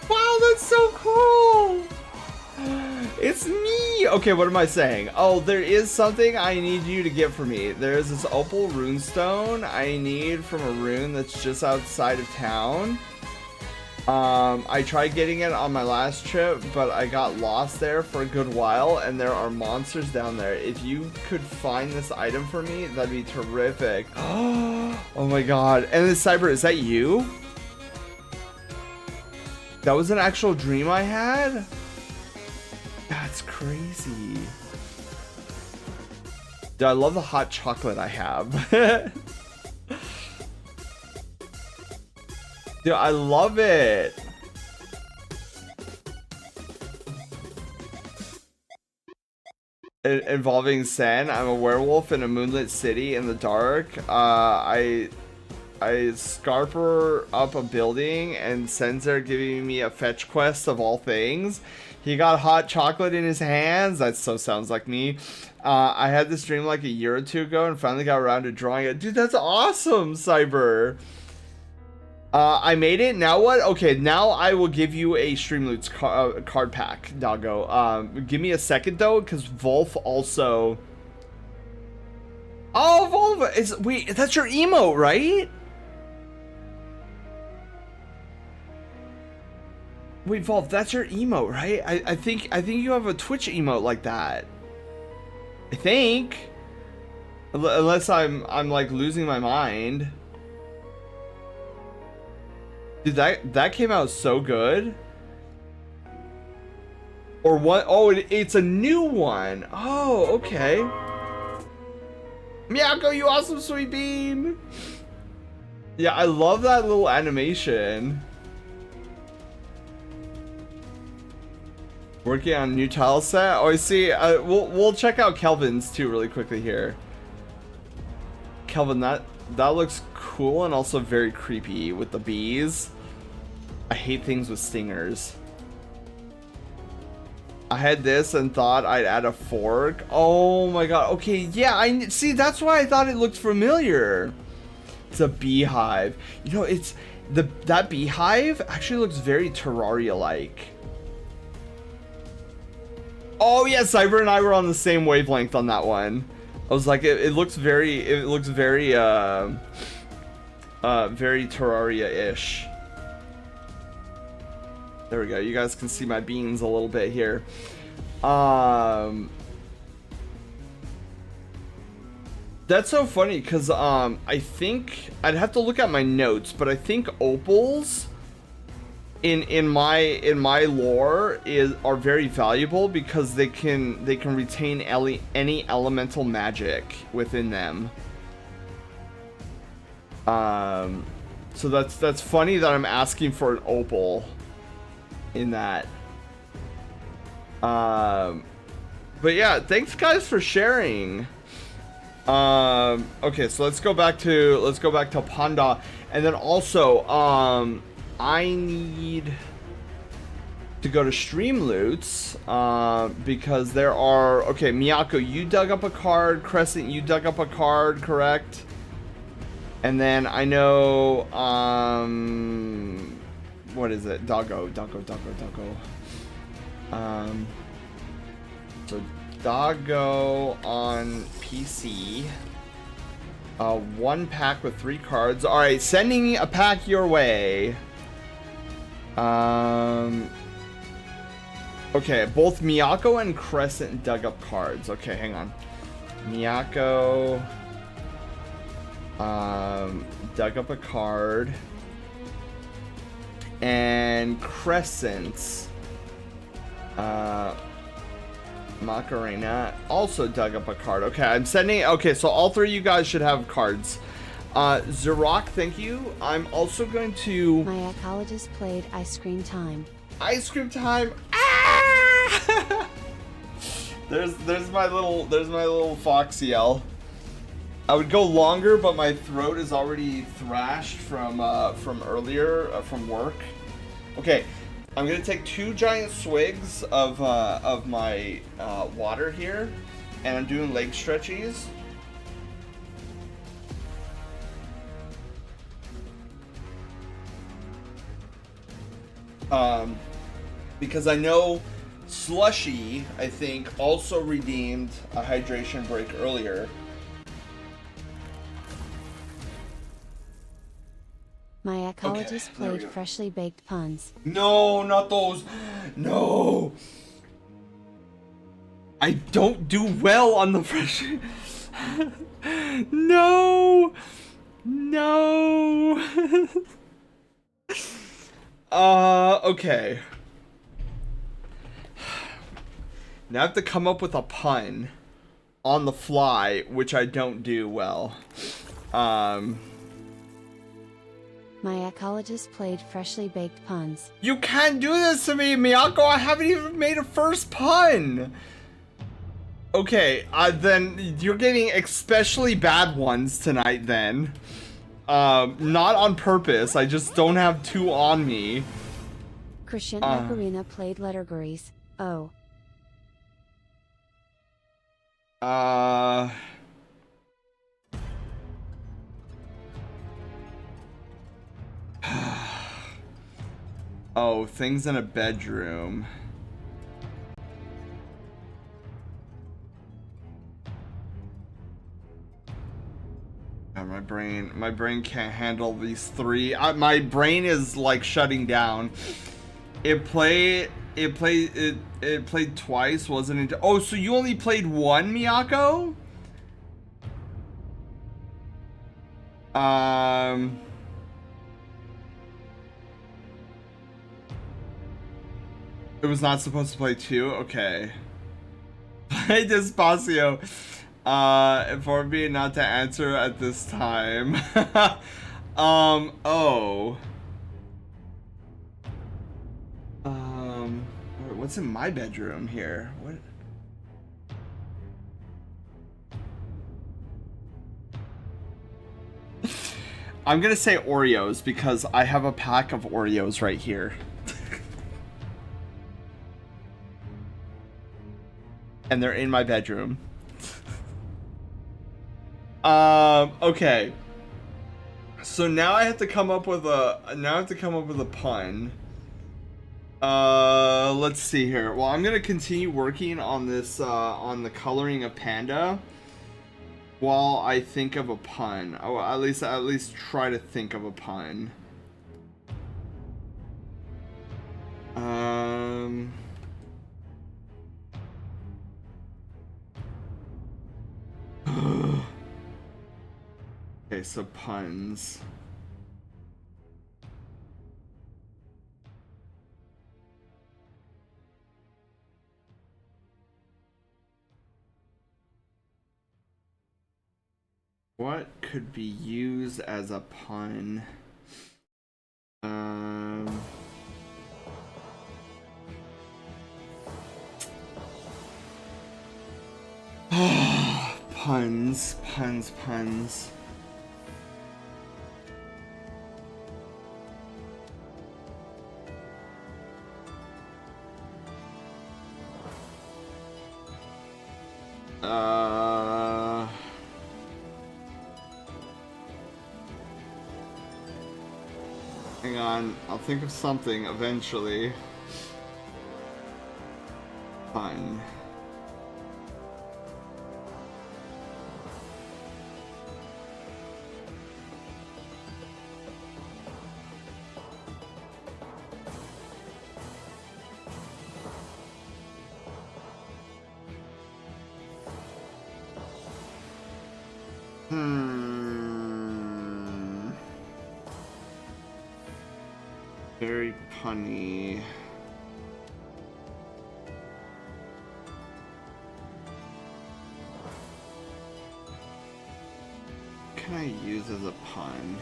Wow, that's so cool. It's me. Okay, what am I saying? Oh, there is something I need you to get for me. There's this opal runestone I need from a rune that's just outside of town. I tried getting it on my last trip, but I got lost there for a good while, and there are monsters down there. If you could find this item for me, that'd be terrific. Oh my god. And then Cyber, is that you? That was an actual dream I had? That's crazy. Dude, I love the hot chocolate I have. Dude, I love it. Involving Sen. I'm a werewolf in a moonlit city in the dark. I scarper up a building and Sen's there giving me a fetch quest of all things. He got hot chocolate in his hands. That so sounds like me. I had this dream like a year or two ago and finally got around to drawing it. Dude, that's awesome, Cyber. I made it. Now what? Okay, now I will give you a Streamloots card pack, doggo. Give me a second though, because Wolf also. Oh, Wolf is wait. That's your emote, right? Wait, Wolf, that's your emote, right? I think you have a Twitch emote like that. I think, unless I'm like losing my mind. Dude, that came out so good. Or what? Oh, it's a new one. Oh, okay. Miyako, you awesome sweet bean. Yeah, I love that little animation. Working on a new tile set. Oh, I see. We'll check out Kelvin's too really quickly here. Kelvin, that looks cool and also very creepy with the bees. I hate things with stingers. I had this and thought I'd add a fork. Oh my god. Okay, yeah, I see. That's why I thought it looked familiar. It's a beehive. You know, it's that beehive actually looks very Terraria-like. Oh yeah, Cyber and I were on the same wavelength on that one. I was like, it looks very very Terraria-ish. There we go. You guys can see my beans a little bit here. That's so funny because I think I'd have to look at my notes, but I think opals in my lore are very valuable because they can retain any elemental magic within them. So that's funny that I'm asking for an opal in that. But yeah, thanks guys for sharing. Okay, so let's go back to Panda, and then also I need to go to Streamloots because there are, okay, Miyako, you dug up a card, Crescent, you dug up a card, correct? And then I know what is it? Doggo. So Doggo on PC. One pack with 3 cards. All right, sending a pack your way. Okay, both Miyako and Crescent dug up cards. Okay, hang on. Miyako dug up a card. And Crescent's Macarena also dug up a card. Okay, I'm sending. Okay, so all 3 of you guys should have cards. Zerok, thank you. I'm also going to. My ecologist played Ice Cream Time. Ice Cream Time. Ah! there's my little fox yell. I would go longer, but my throat is already thrashed from earlier from work. Okay, I'm gonna take 2 giant swigs of my water here, and I'm doing leg stretchies. Because I know Slushy, I think, also redeemed a hydration break earlier. My ecologist played freshly baked puns. No, not those. No. I don't do well on the fresh. No. No. Okay. Now I have to come up with a pun on the fly, which I don't do well. My ecologist played freshly baked puns. You can't do this to me, Miyako. I haven't even made a first pun. Okay, then you're getting especially bad ones tonight then. Not on purpose. I just don't have two on me. Crescent Macarena played lettergeries. Oh. Oh, things in a bedroom. God, my brain can't handle these three. My brain is like shutting down. It played twice, wasn't it? Oh, so you only played one, Miyako? It was not supposed to play two? Okay. Play Despacio. Inform me not to answer at this time. Oh. What's in my bedroom here? What? I'm gonna say Oreos because I have a pack of Oreos right here. And they're in my bedroom. Okay. So now I have to come up with a pun. Let's see here. Well, I'm gonna continue working on this, on the coloring of Panda, while I think of a pun. Oh, at least try to think of a pun. Okay, so puns. What could be used as a pun? Puns. Hang on, I'll think of something eventually. Pun. Very punny. What can I use as a pun?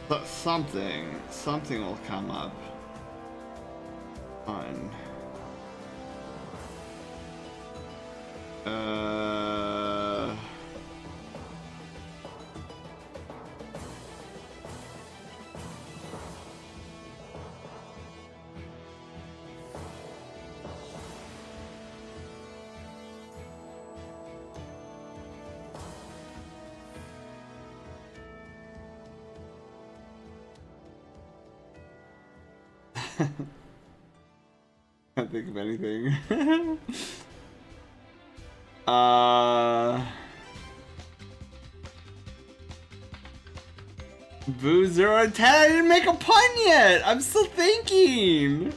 But something will come up. Pun. Can't think of anything. Boo 0 to 10. I didn't make a pun yet. I'm still thinking.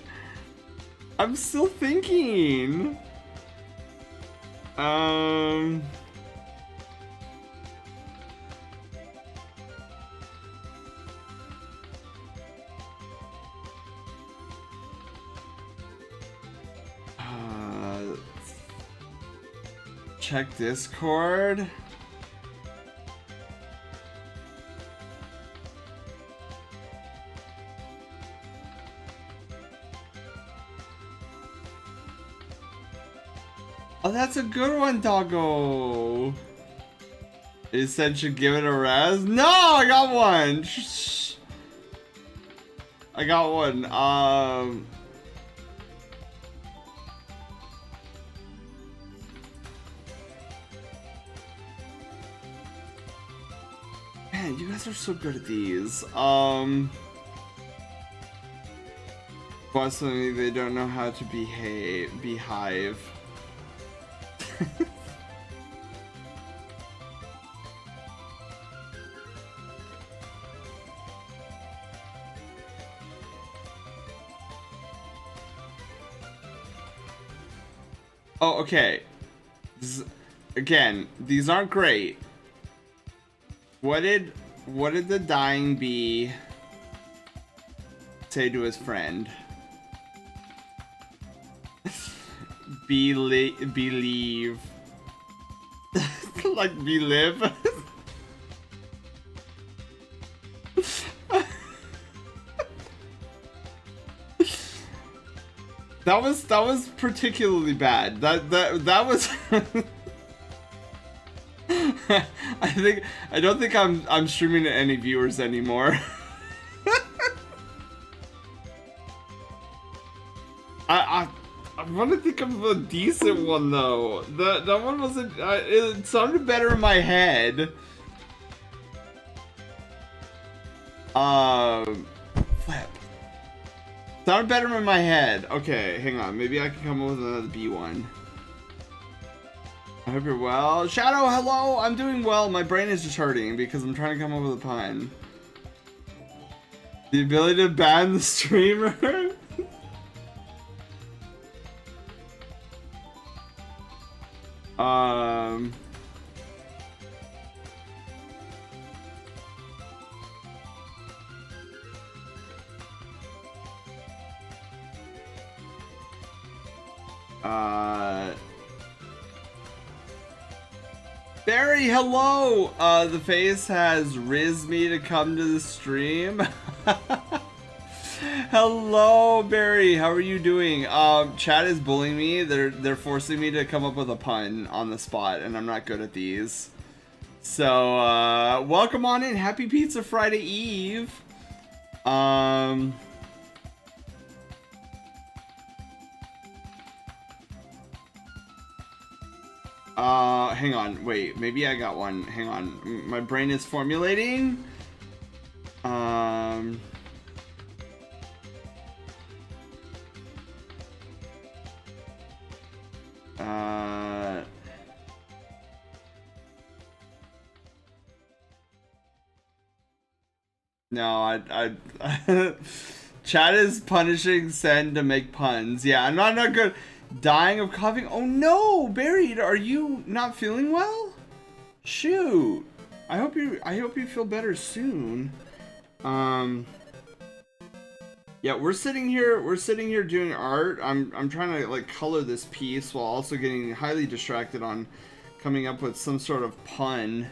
check Discord. Oh, that's a good one, doggo. It said should give it a rest. No, I got one. Shh. I got one. Man, you guys are so good at these. Possibly they don't know how to behive. Oh, okay. Again, these aren't great. What did the dying bee say to his friend? Believe. Like believe. That was particularly bad. That was I don't think I'm streaming to any viewers anymore. I want to think of a decent one though. That one wasn't. It sounded better in my head. Flip. Sounded better in my head. Okay, hang on. Maybe I can come up with another B one. I hope you're well. Shadow, hello! I'm doing well. My brain is just hurting because I'm trying to come up with a pun. The ability to ban the streamer? Barry, hello! The face has riz me to come to the stream. Hello, Barry. How are you doing? Chat is bullying me. They're forcing me to come up with a pun on the spot, and I'm not good at these. So, welcome on in. Happy Pizza Friday Eve. Hang on, wait, maybe I got one. Hang on, my brain is formulating. No, I Chat is punishing Sen to make puns. Yeah, I'm not good. Dying of coughing. Oh no, Barry, are you not feeling well? Shoot. I hope you feel better soon. Yeah, we're sitting here doing art. I'm trying to like color this piece while also getting highly distracted on coming up with some sort of pun.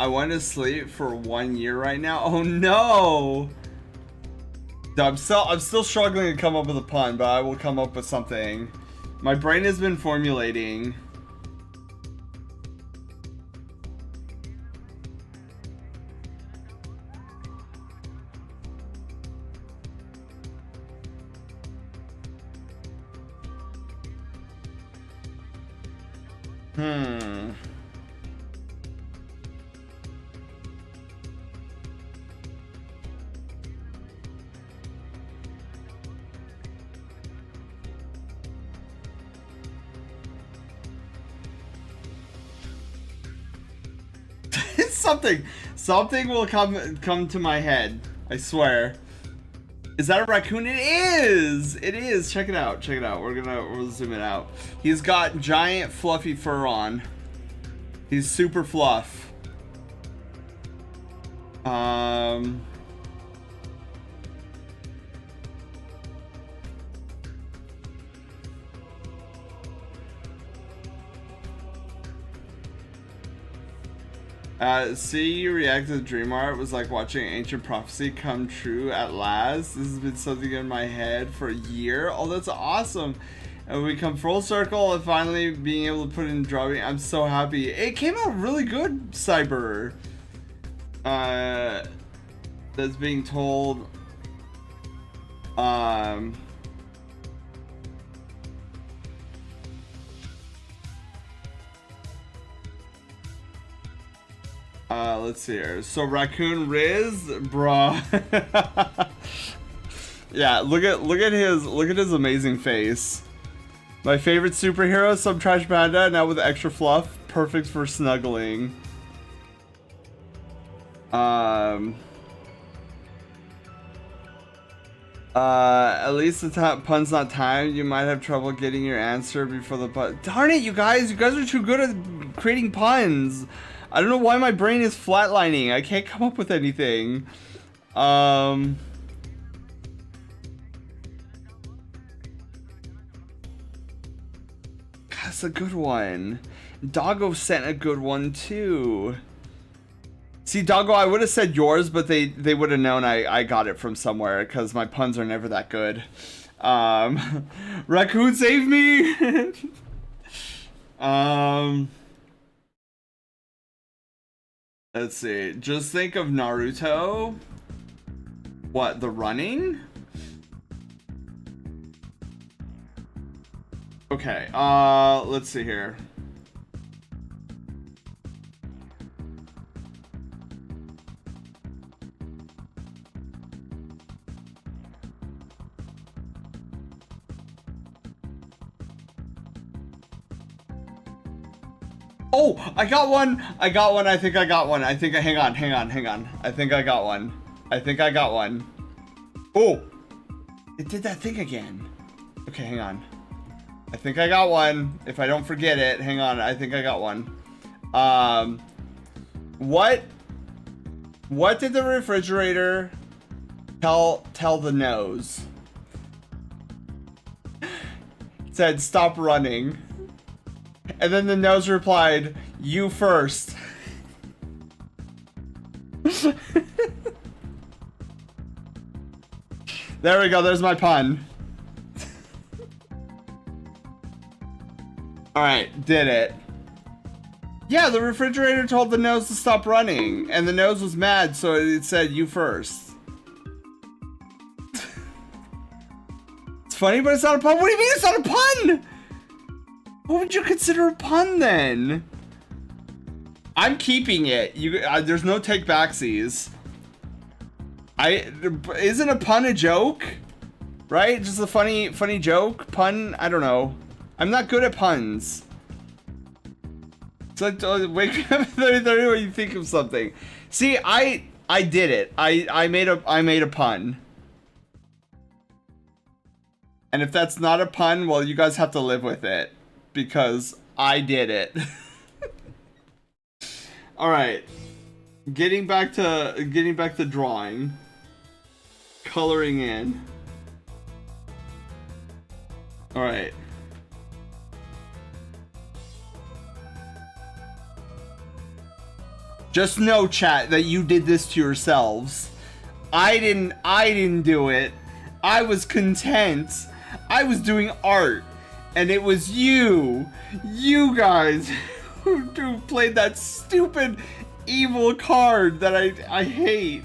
I went to sleep for 1 year right now. Oh no! I'm still struggling to come up with a pun, but I will come up with something. My brain has been formulating. Something will come to my head. I swear. Is that a raccoon? It is! It is! Check it out. Check it out. We'll zoom it out. He's got giant fluffy fur on. He's super fluff. See you react to the dream art was like watching ancient prophecy come true at last. This has been something in my head for a year. Oh, that's awesome. And we come full circle and finally being able to put in drawing. I'm so happy. It came out really good, Cyber. That's being told. Let's see here. So Raccoon Riz, bruh. Yeah, look at his amazing face. My favorite superhero, some trash panda, now with extra fluff, perfect for snuggling. At least the pun's not timed. You might have trouble getting your answer before the pun. Darn it, you guys are too good at creating puns. I don't know why my brain is flatlining. I can't come up with anything. That's a good one. Doggo sent a good one too. See, Doggo, I would have said yours, but they would have known I got it from somewhere because my puns are never that good. Raccoon, save me! Let's see. Just think of Naruto. What, the running? Okay, let's see here. Oh, I got one. I think I got one. Hang on. I think I got one. Oh, it did that thing again. Okay, hang on. I think I got one. If I don't forget it, hang on. I think I got one. What did the refrigerator tell the nose? It said, stop running. And then the nose replied, you first. There we go, there's my pun. Alright, did it. Yeah, the refrigerator told the nose to stop running, and the nose was mad, so it said, you first. It's funny, but it's not a pun. What do you mean it's not a pun? What would you consider a pun then? I'm keeping it. There's no take backsies. Isn't a pun a joke? Right? Just a funny joke? Pun? I don't know. I'm not good at puns. It's like, wake me up at 30:30 when you think of something. See, I did it. I made a pun. And if that's not a pun, well, you guys have to live with it. Because I did it. All right, getting back to drawing, coloring in. All right. Just know, chat, that you did this to yourselves. I didn't do it. I was content. I was doing art. And it was you guys, who played that stupid, evil card that I hate.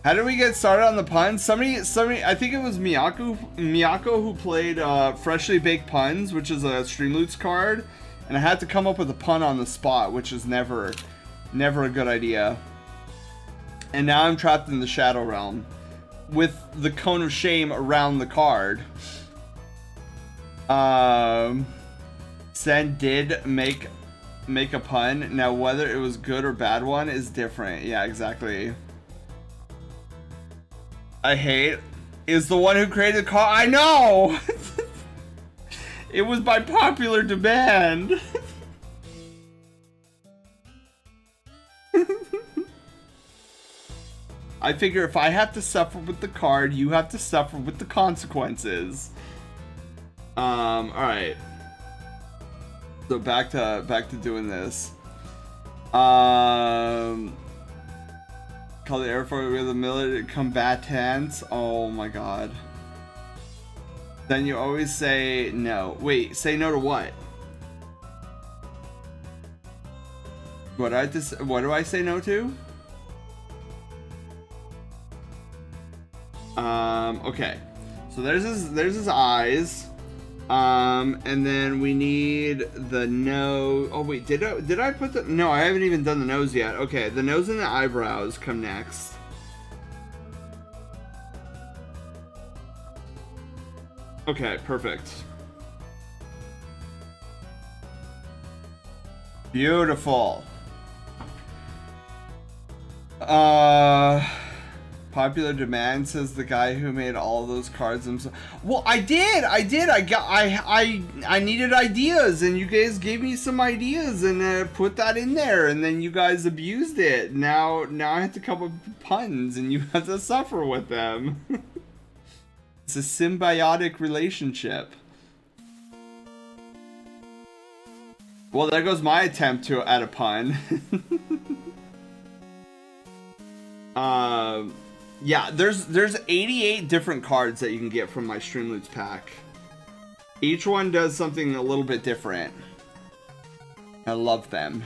How did we get started on the puns? Somebody, I think it was Miyako who played Freshly Baked Puns, which is a Streamloots card, and I had to come up with a pun on the spot, which is never a good idea. And now I'm trapped in the Shadow Realm with the cone of shame around the card. Send Sen did make a pun. Now whether it was good or bad one is different. Yeah, exactly. I hate is the one who created the car. I know. It was by popular demand. I figure if I have to suffer with the card, you have to suffer with the consequences. Alright. So back to doing this. Call the Air Force with the military combatants. Oh my god. Then you always say no. Wait, say no to what? What do I say no to? Okay. So there's his eyes. And then we need the nose. Oh wait, did I put the? No, I haven't even done the nose yet. Okay, the nose and the eyebrows come next. Okay, perfect. Beautiful. Popular demand, says the guy who made all those cards himself. Well, I did. I needed ideas, and you guys gave me some ideas, and put that in there, and then you guys abused it. Now I have to come up with puns, and you have to suffer with them. It's a symbiotic relationship. Well, there goes my attempt to add a pun. Yeah, there's 88 different cards that you can get from my Streamloots pack. Each one does something a little bit different. I love them.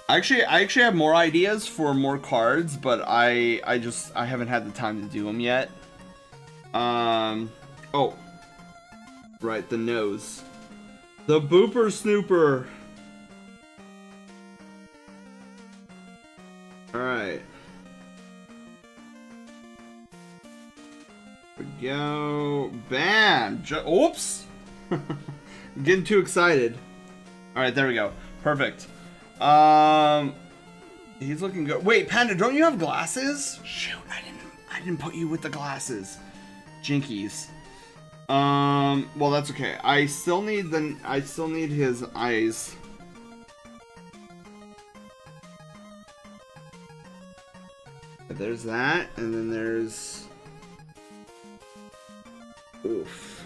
I actually have more ideas for more cards, but I haven't had the time to do them yet. Oh. Right, the nose. The Booper Snooper. Alright. We go. Bam! Oops! I'm getting too excited. Alright, there we go. Perfect. He's looking good. Wait, Panda, don't you have glasses? Shoot, I didn't put you with the glasses. Jinkies. Well, that's okay. I still need his eyes. There's that, and then there's... Oof.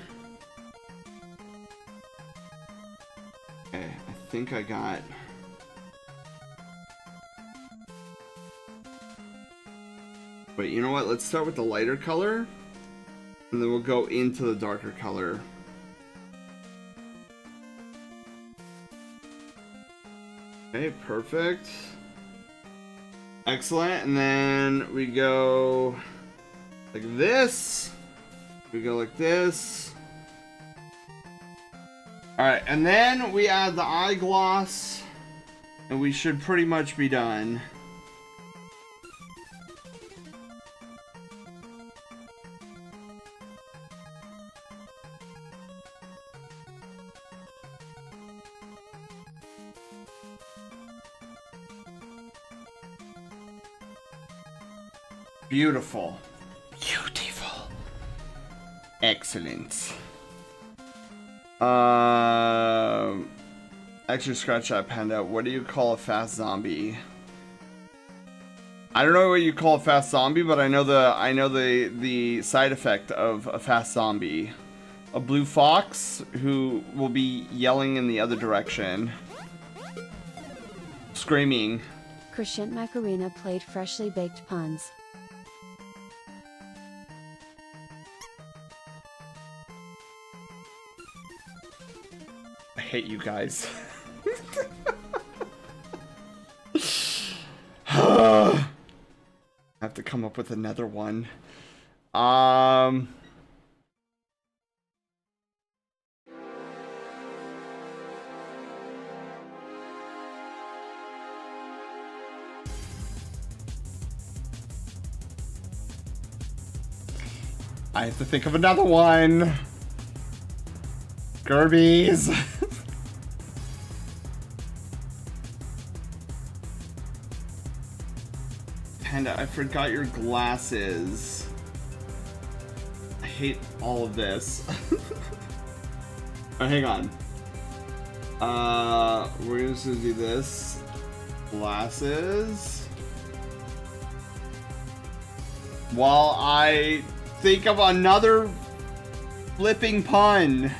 Okay, I think I got... Wait, you know what? Let's start with the lighter color, and then we'll go into the darker color. Okay, perfect. Excellent, and then we go like this. We go like this. Alright, and then we add the eye gloss, and we should pretty much be done. Beautiful. Beautiful. Excellent. Actually, scratch that, Panda. What do you call a fast zombie? I don't know what you call a fast zombie, but I know the side effect of a fast zombie. A blue fox who will be yelling in the other direction. Screaming. Crescent Macarena played freshly baked puns. I hate you guys. I have to come up with another one. I have to think of another one. Gerbies. Panda, I forgot your glasses. I hate all of this. Oh, hang on. We're just gonna do this. Glasses. While I think of another flipping pun.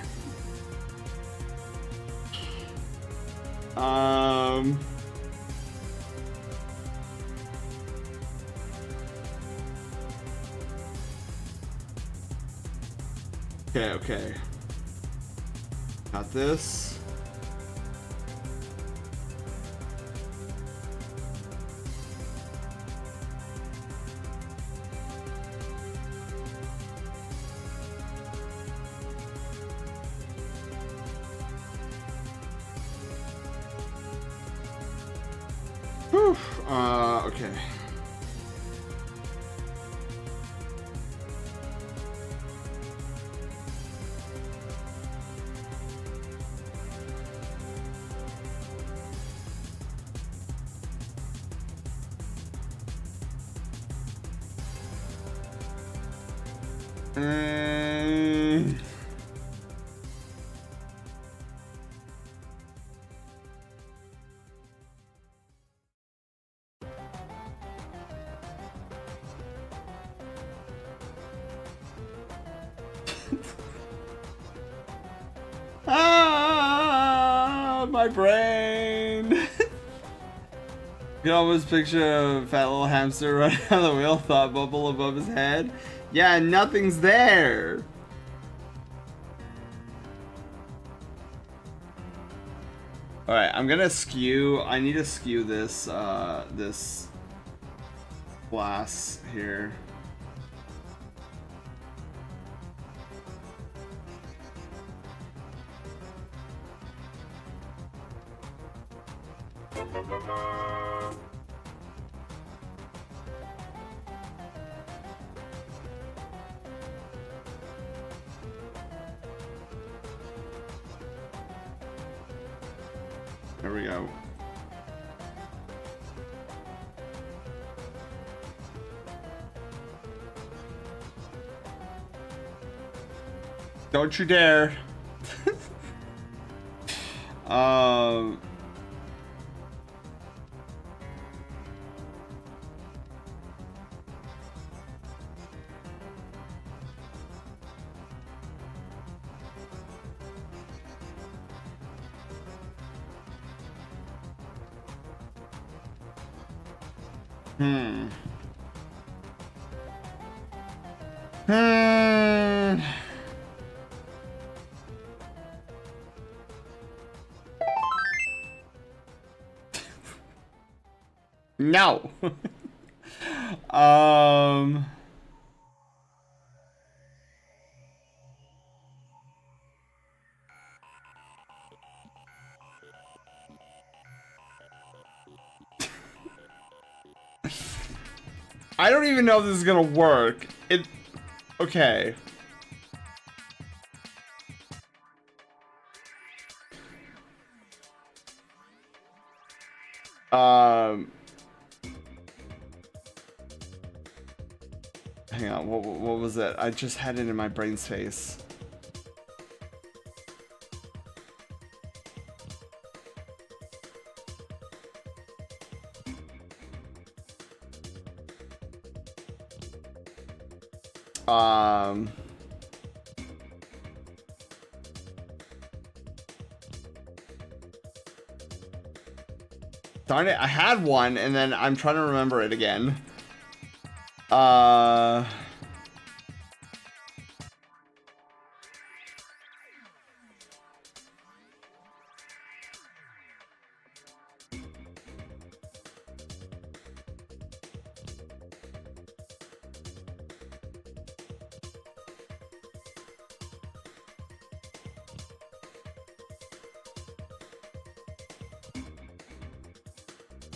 Okay. Got this. Whew. Okay. My brain. You can almost picture a fat little hamster running on the wheel, thought bubble above his head. Yeah, nothing's there. All right, I'm gonna skew. I need to skew this this glass here. There we go. Don't you dare. No. I don't even know if this is gonna work. Okay. Hang on, what was it? I just had it in my brain space. Darn it, I had one and then I'm trying to remember it again.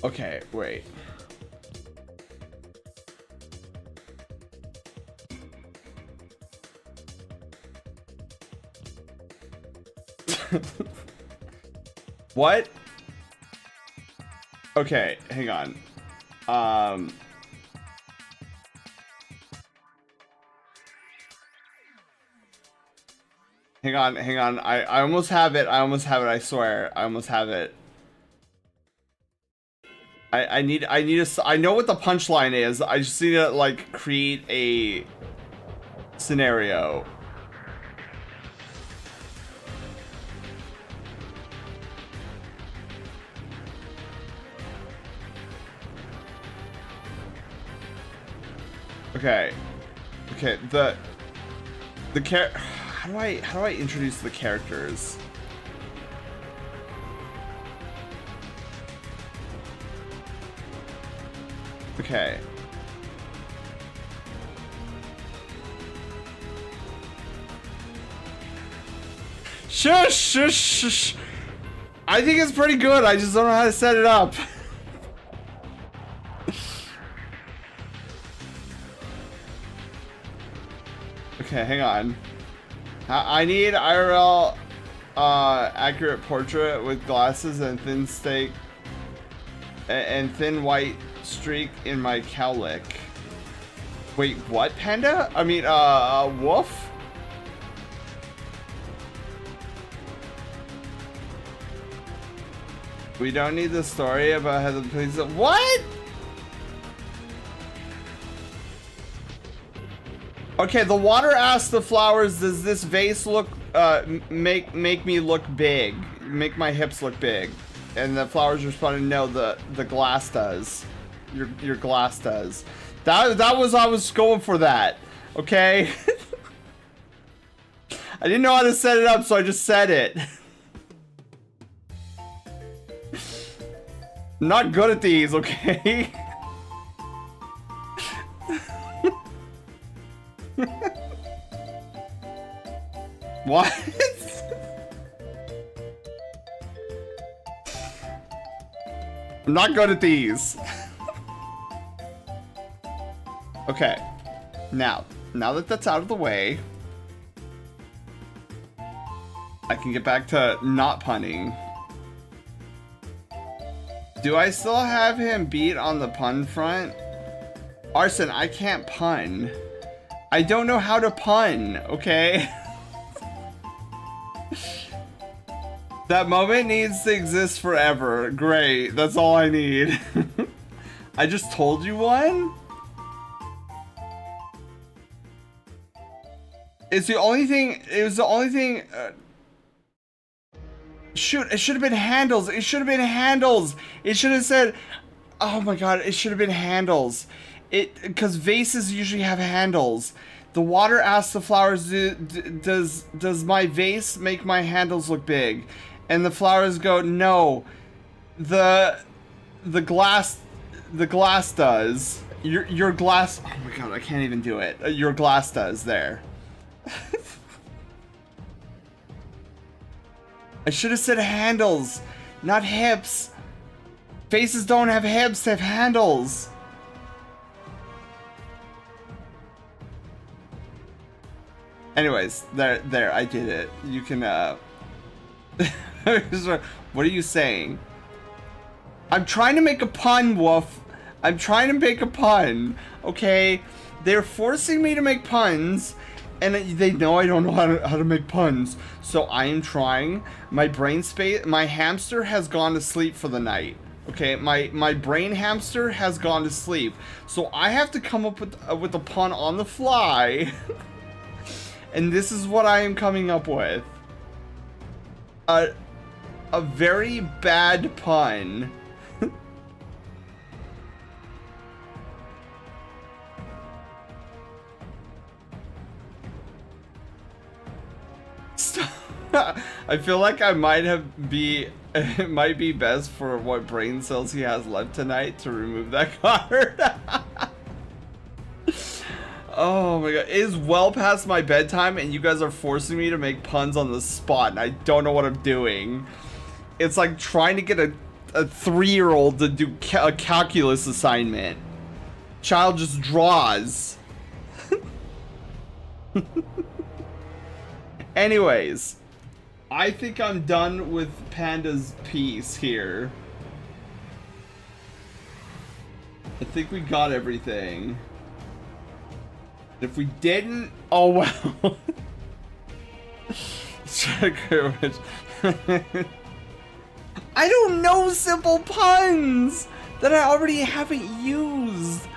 Okay, wait. What? Okay, hang on. Hang on, hang on. I almost have it. I almost have it. I swear. I almost have it. I need I know what the punchline is. I just need to like create a scenario. Okay. Okay, the how do I introduce the characters? Okay. Shush, shush, shush. I think it's pretty good. I just don't know how to set it up. Okay, hang on. I need IRL accurate portrait with glasses and thin steak and thin white streak in my cowlick. Wait, what, Panda? I mean, Wolf? We don't need the story about how the police. What? Okay, the water asks the flowers, does this vase look, make me look big? Make my hips look big? And the flowers responded, no, the glass does. Your glass does. That was, I was going for that. Okay? I didn't know how to set it up, so I just said it. I'm not good at these, okay? What? I'm not good at these. Okay. Now that that's out of the way, I can get back to not punning. Do I still have him beat on the pun front? Arson, I can't pun. I don't know how to pun, okay? That moment needs to exist forever. Great, that's all I need. I just told you one? It's the only thing, it was the only thing, shoot, it should have been handles. It should have been handles. It should have said, oh my god, it should have been handles. Because vases usually have handles. The water asks the flowers, does my vase make my handles look big? And the flowers go, no. The glass does. Your glass, oh my god, I can't even do it. Your glass does there. I should have said handles, not hips. Faces don't have hips, they have handles. Anyways, there, I did it. You can, what are you saying? I'm trying to make a pun, Wolf. I'm trying to make a pun, okay? They're forcing me to make puns, and they know I don't know how to make puns. So I am trying. My brain space, my hamster has gone to sleep for the night. Okay, my brain hamster has gone to sleep. So I have to come up with a pun on the fly. And this is what I am coming up with. A very bad pun. I feel like I might it might be best for what brain cells he has left tonight to remove that card. Oh my god, it is well past my bedtime and you guys are forcing me to make puns on the spot and I don't know what I'm doing. It's like trying to get a 3-year-old to do a calculus assignment. Child just draws. Anyways, I think I'm done with Panda's piece here. I think we got everything. If we didn't, oh well. I don't know simple puns that I already haven't used.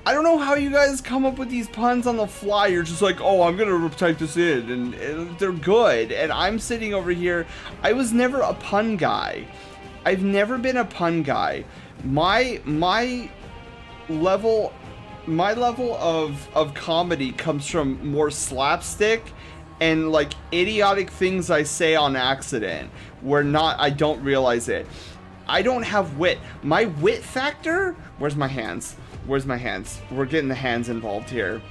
I don't know how you guys come up with these puns on the fly. You're just like, oh, I'm gonna type this in, and they're good. And I'm sitting over here. I was never a pun guy. I've never been a pun guy. My level of comedy comes from more slapstick and like idiotic things I say on accident where I don't realize it. I don't have wit. My wit factor, where's my hands? Where's my hands? We're getting the hands involved here.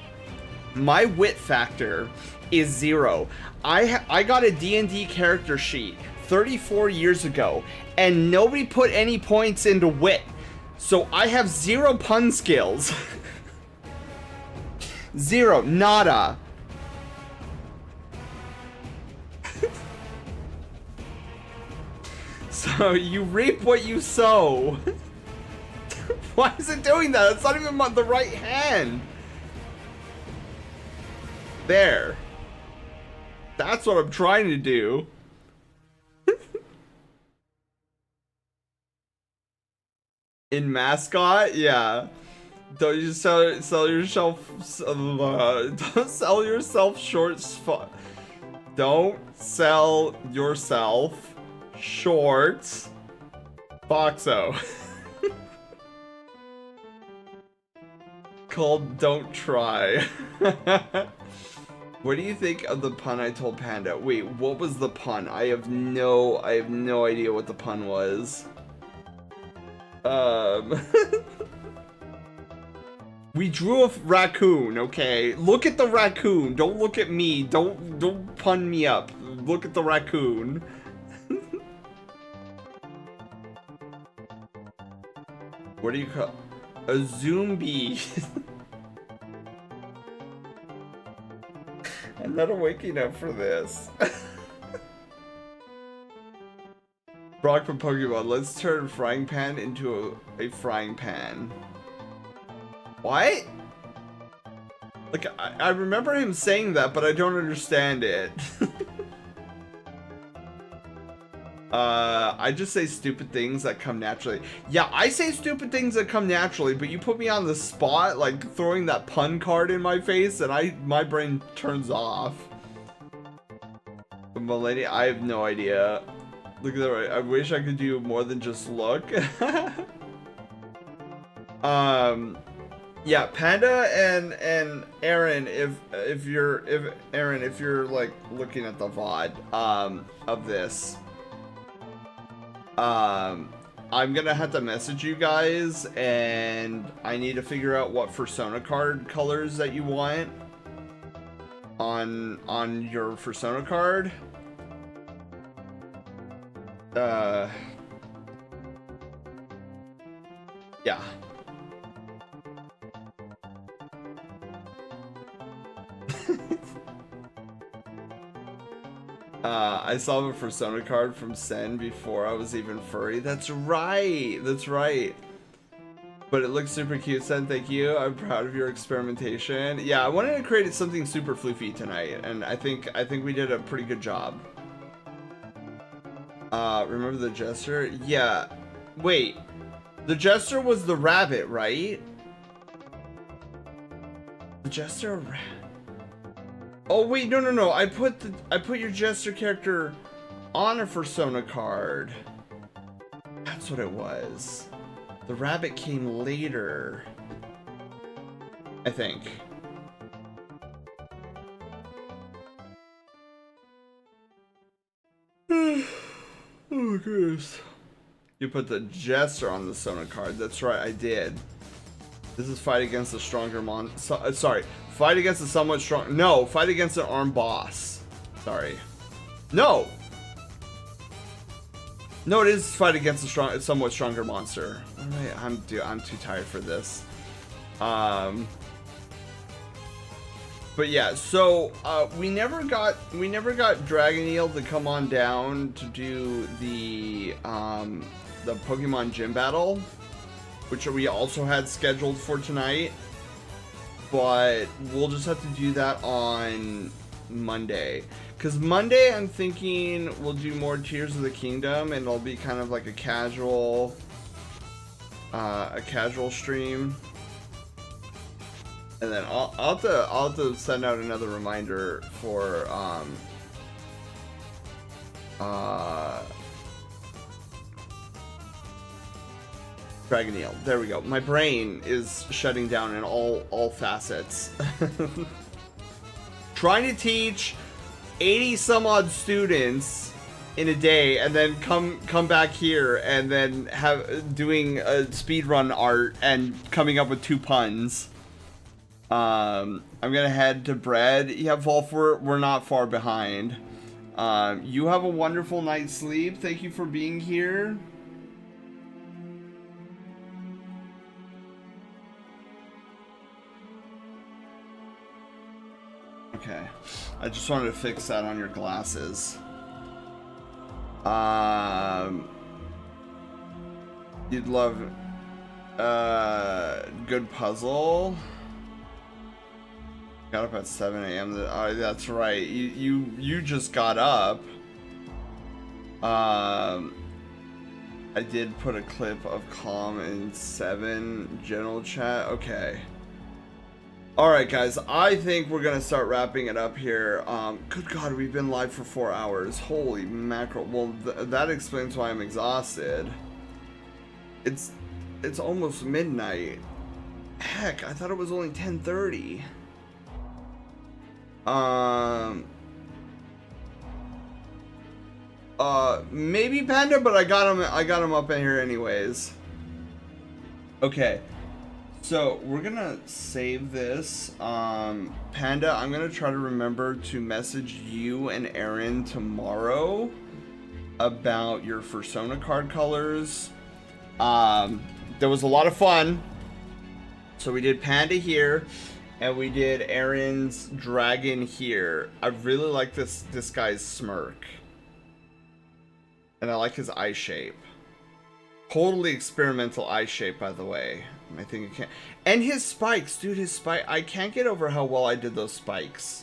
My wit factor is 0. I got a D&D character sheet 34 years ago and nobody put any points into wit. So I have 0 pun skills. 0, nada. So you reap what you sow. Why is it doing that? It's not even the right hand. There. That's what I'm trying to do. In mascot, yeah. Don't you sell yourself? Don't sell yourself short. Don't sell yourself short. Foxo. Called Don't Try. What do you think of the pun I told Panda? Wait, what was the pun? I have no idea what the pun was. We drew a raccoon, okay? Look at the raccoon. Don't look at me. Don't pun me up. Look at the raccoon. What do you call a zombie? I'm not waking up for this. Brock from Pokemon, let's turn frying pan into a frying pan. What? Like, I remember him saying that, but I don't understand it. I just say stupid things that come naturally. Yeah, I say stupid things that come naturally, but you put me on the spot, like throwing that pun card in my face, and my brain turns off. But Millennium, I have no idea. Look at that. I wish I could do more than just look. Yeah, Panda and Aaron, if you're like looking at the VOD of this, I'm gonna have to message you guys, and I need to figure out what Persona card colors that you want on your Persona card. Yeah. I saw a Persona card from Sen before I was even furry. That's right. That's right. But it looks super cute, Sen. Thank you. I'm proud of your experimentation. Yeah, I wanted to create something super floofy tonight, and I think we did a pretty good job. Remember the Jester? Yeah. Wait. The Jester was the rabbit, right? The Jester a rabbit? Oh wait, no. I put your Jester character on a Persona card. That's what it was. The rabbit came later, I think. Oh goodness. You put the Jester on the Persona card. That's right, I did. This is fight against a stronger sorry. Fight against a somewhat strong. No, fight against an armed boss. Sorry. No. No, it is fight against a somewhat stronger monster. Alright, I'm too tired for this. But yeah, so we never got Dragon Eel to come on down to do the Pokemon gym battle, which we also had scheduled for tonight. But we'll just have to do that on Monday, Because Monday I'm thinking we'll do more Tears of the Kingdom, and it'll be kind of like a casual stream. And then I'll have to send out another reminder for Dragon Eel. There we go. My brain is shutting down in all facets. Trying to teach 80 some odd students in a day, and then come back here and then doing a speedrun art and coming up with 2 puns. I'm gonna head to Bread. Yeah, Volf, we're not far behind. You have a wonderful night's sleep. Thank you for being here. Okay, I just wanted to fix that on your glasses. You'd love good puzzle. Got up at 7 a.m. That's right. You just got up. I did put a clip of Calm in 7 general chat. Okay. Alright guys, I think we're gonna start wrapping it up here. Good God, we've been live for 4 hours. Holy mackerel. Well, that explains why I'm exhausted. It's almost midnight. Heck, I thought it was only 10:30. Maybe Panda, but I got him up in here anyways. Okay. So, we're gonna save this. Panda, I'm gonna try to remember to message you and Aaron tomorrow about your Fursona card colors. There was a lot of fun. So we did Panda here, and we did Aaron's dragon here. I really like this guy's smirk. And I like his eye shape. Totally experimental eye shape, by the way. I think it can. And his spikes, dude, his spike. I can't get over how well I did those spikes.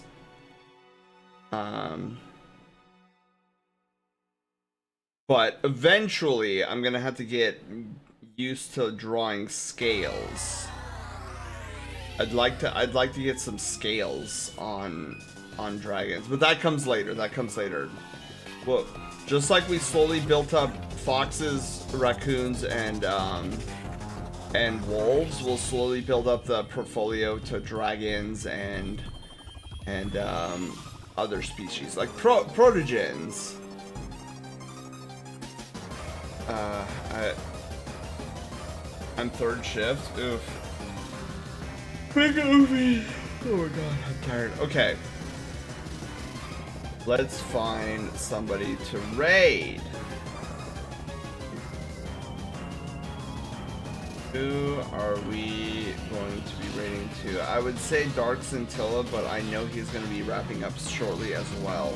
But eventually, I'm gonna have to get used to drawing scales. I'd like to get some scales on dragons, but that comes later. That comes later. Well, just like we slowly built up foxes, raccoons, and wolves, we'll slowly build up the portfolio to dragons and other species like protogens. I'm third shift. Oof. Quick movie. Oh my god, I'm tired. Okay. Let's find somebody to raid. Who are we going to be raiding to? I would say Dark Scintilla, but I know he's going to be wrapping up shortly as well.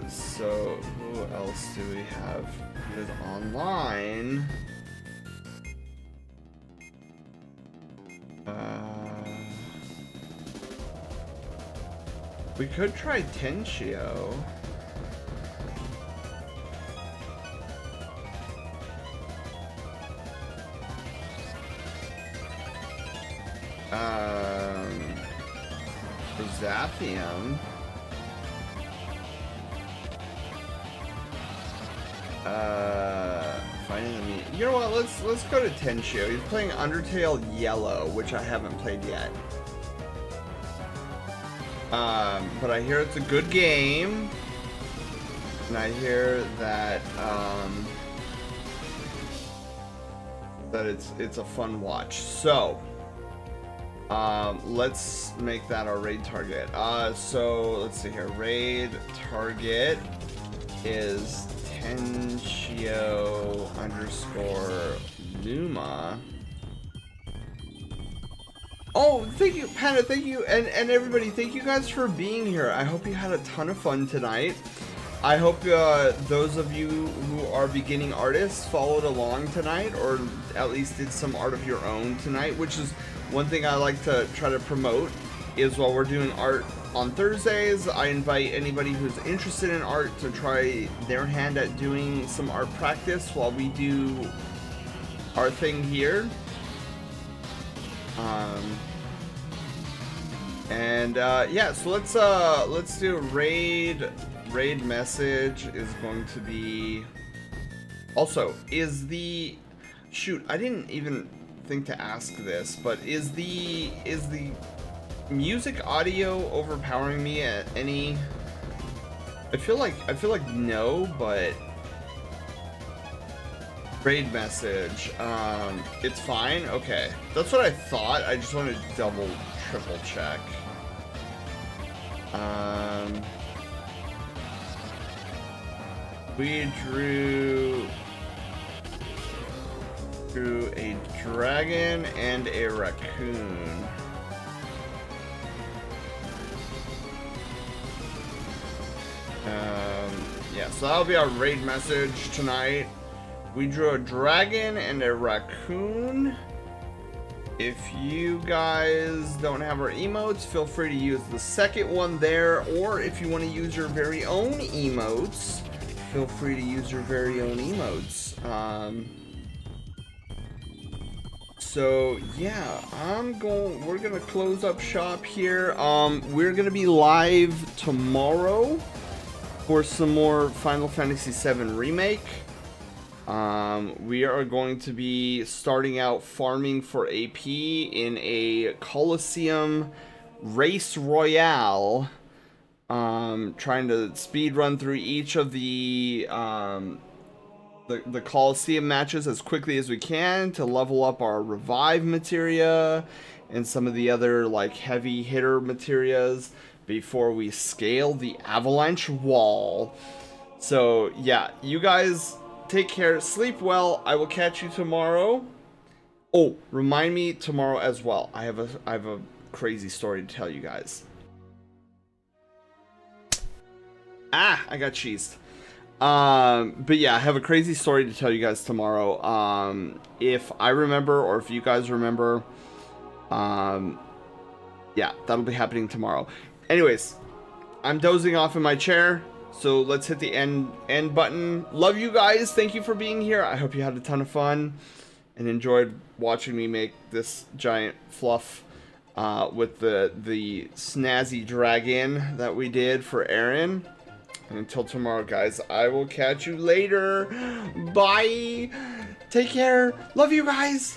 So who else do we have who is online? We could try Tenchio. Zaphium. Finding the meat. You know what? Let's go to Tenchio. He's playing Undertale Yellow, which I haven't played yet. But I hear it's a good game, and I hear that that it's a fun watch. So let's make that our raid target. So let's see here. Raid target is Tenchio_Luma. Oh, thank you, Panda, thank you, and everybody, thank you guys for being here. I hope you had a ton of fun tonight. I hope those of you who are beginning artists followed along tonight, or at least did some art of your own tonight, which is one thing I like to try to promote, is while we're doing art on Thursdays, I invite anybody who's interested in art to try their hand at doing some art practice while we do our thing here. Yeah, so let's do a raid. Raid message is going to be. Also, is the shoot? I didn't even think to ask this, but is the music audio overpowering me at any? I feel like no, but raid message. It's fine. Okay, that's what I thought. I just wanted to triple check. We drew a dragon and a raccoon. Yeah, so that'll be our raid message tonight. We drew a dragon and a raccoon. If you guys don't have our emotes, feel free to use the second one there, or if you want to use your very own emotes, feel free to use your very own emotes. So yeah, we're gonna close up shop here. We're gonna be live tomorrow for some more Final Fantasy VII Remake. We are going to be starting out farming for AP in a Coliseum Race Royale. Trying to speed run through each of the Coliseum matches as quickly as we can to level up our revive materia and some of the other like heavy hitter materias before we scale the avalanche wall. So yeah, you guys take care, sleep well. I will catch you tomorrow. Oh, remind me tomorrow as well. I have a crazy story to tell you guys. I got cheesed. But yeah, I have a crazy story to tell you guys tomorrow. If I remember or if you guys remember, yeah, that'll be happening tomorrow. Anyways, I'm dozing off in my chair, so let's hit the end button. Love you guys. Thank you for being here. I hope you had a ton of fun and enjoyed watching me make this giant fluff with the snazzy dragon that we did for Aaron. And until tomorrow, guys, I will catch you later. Bye. Take care. Love you guys.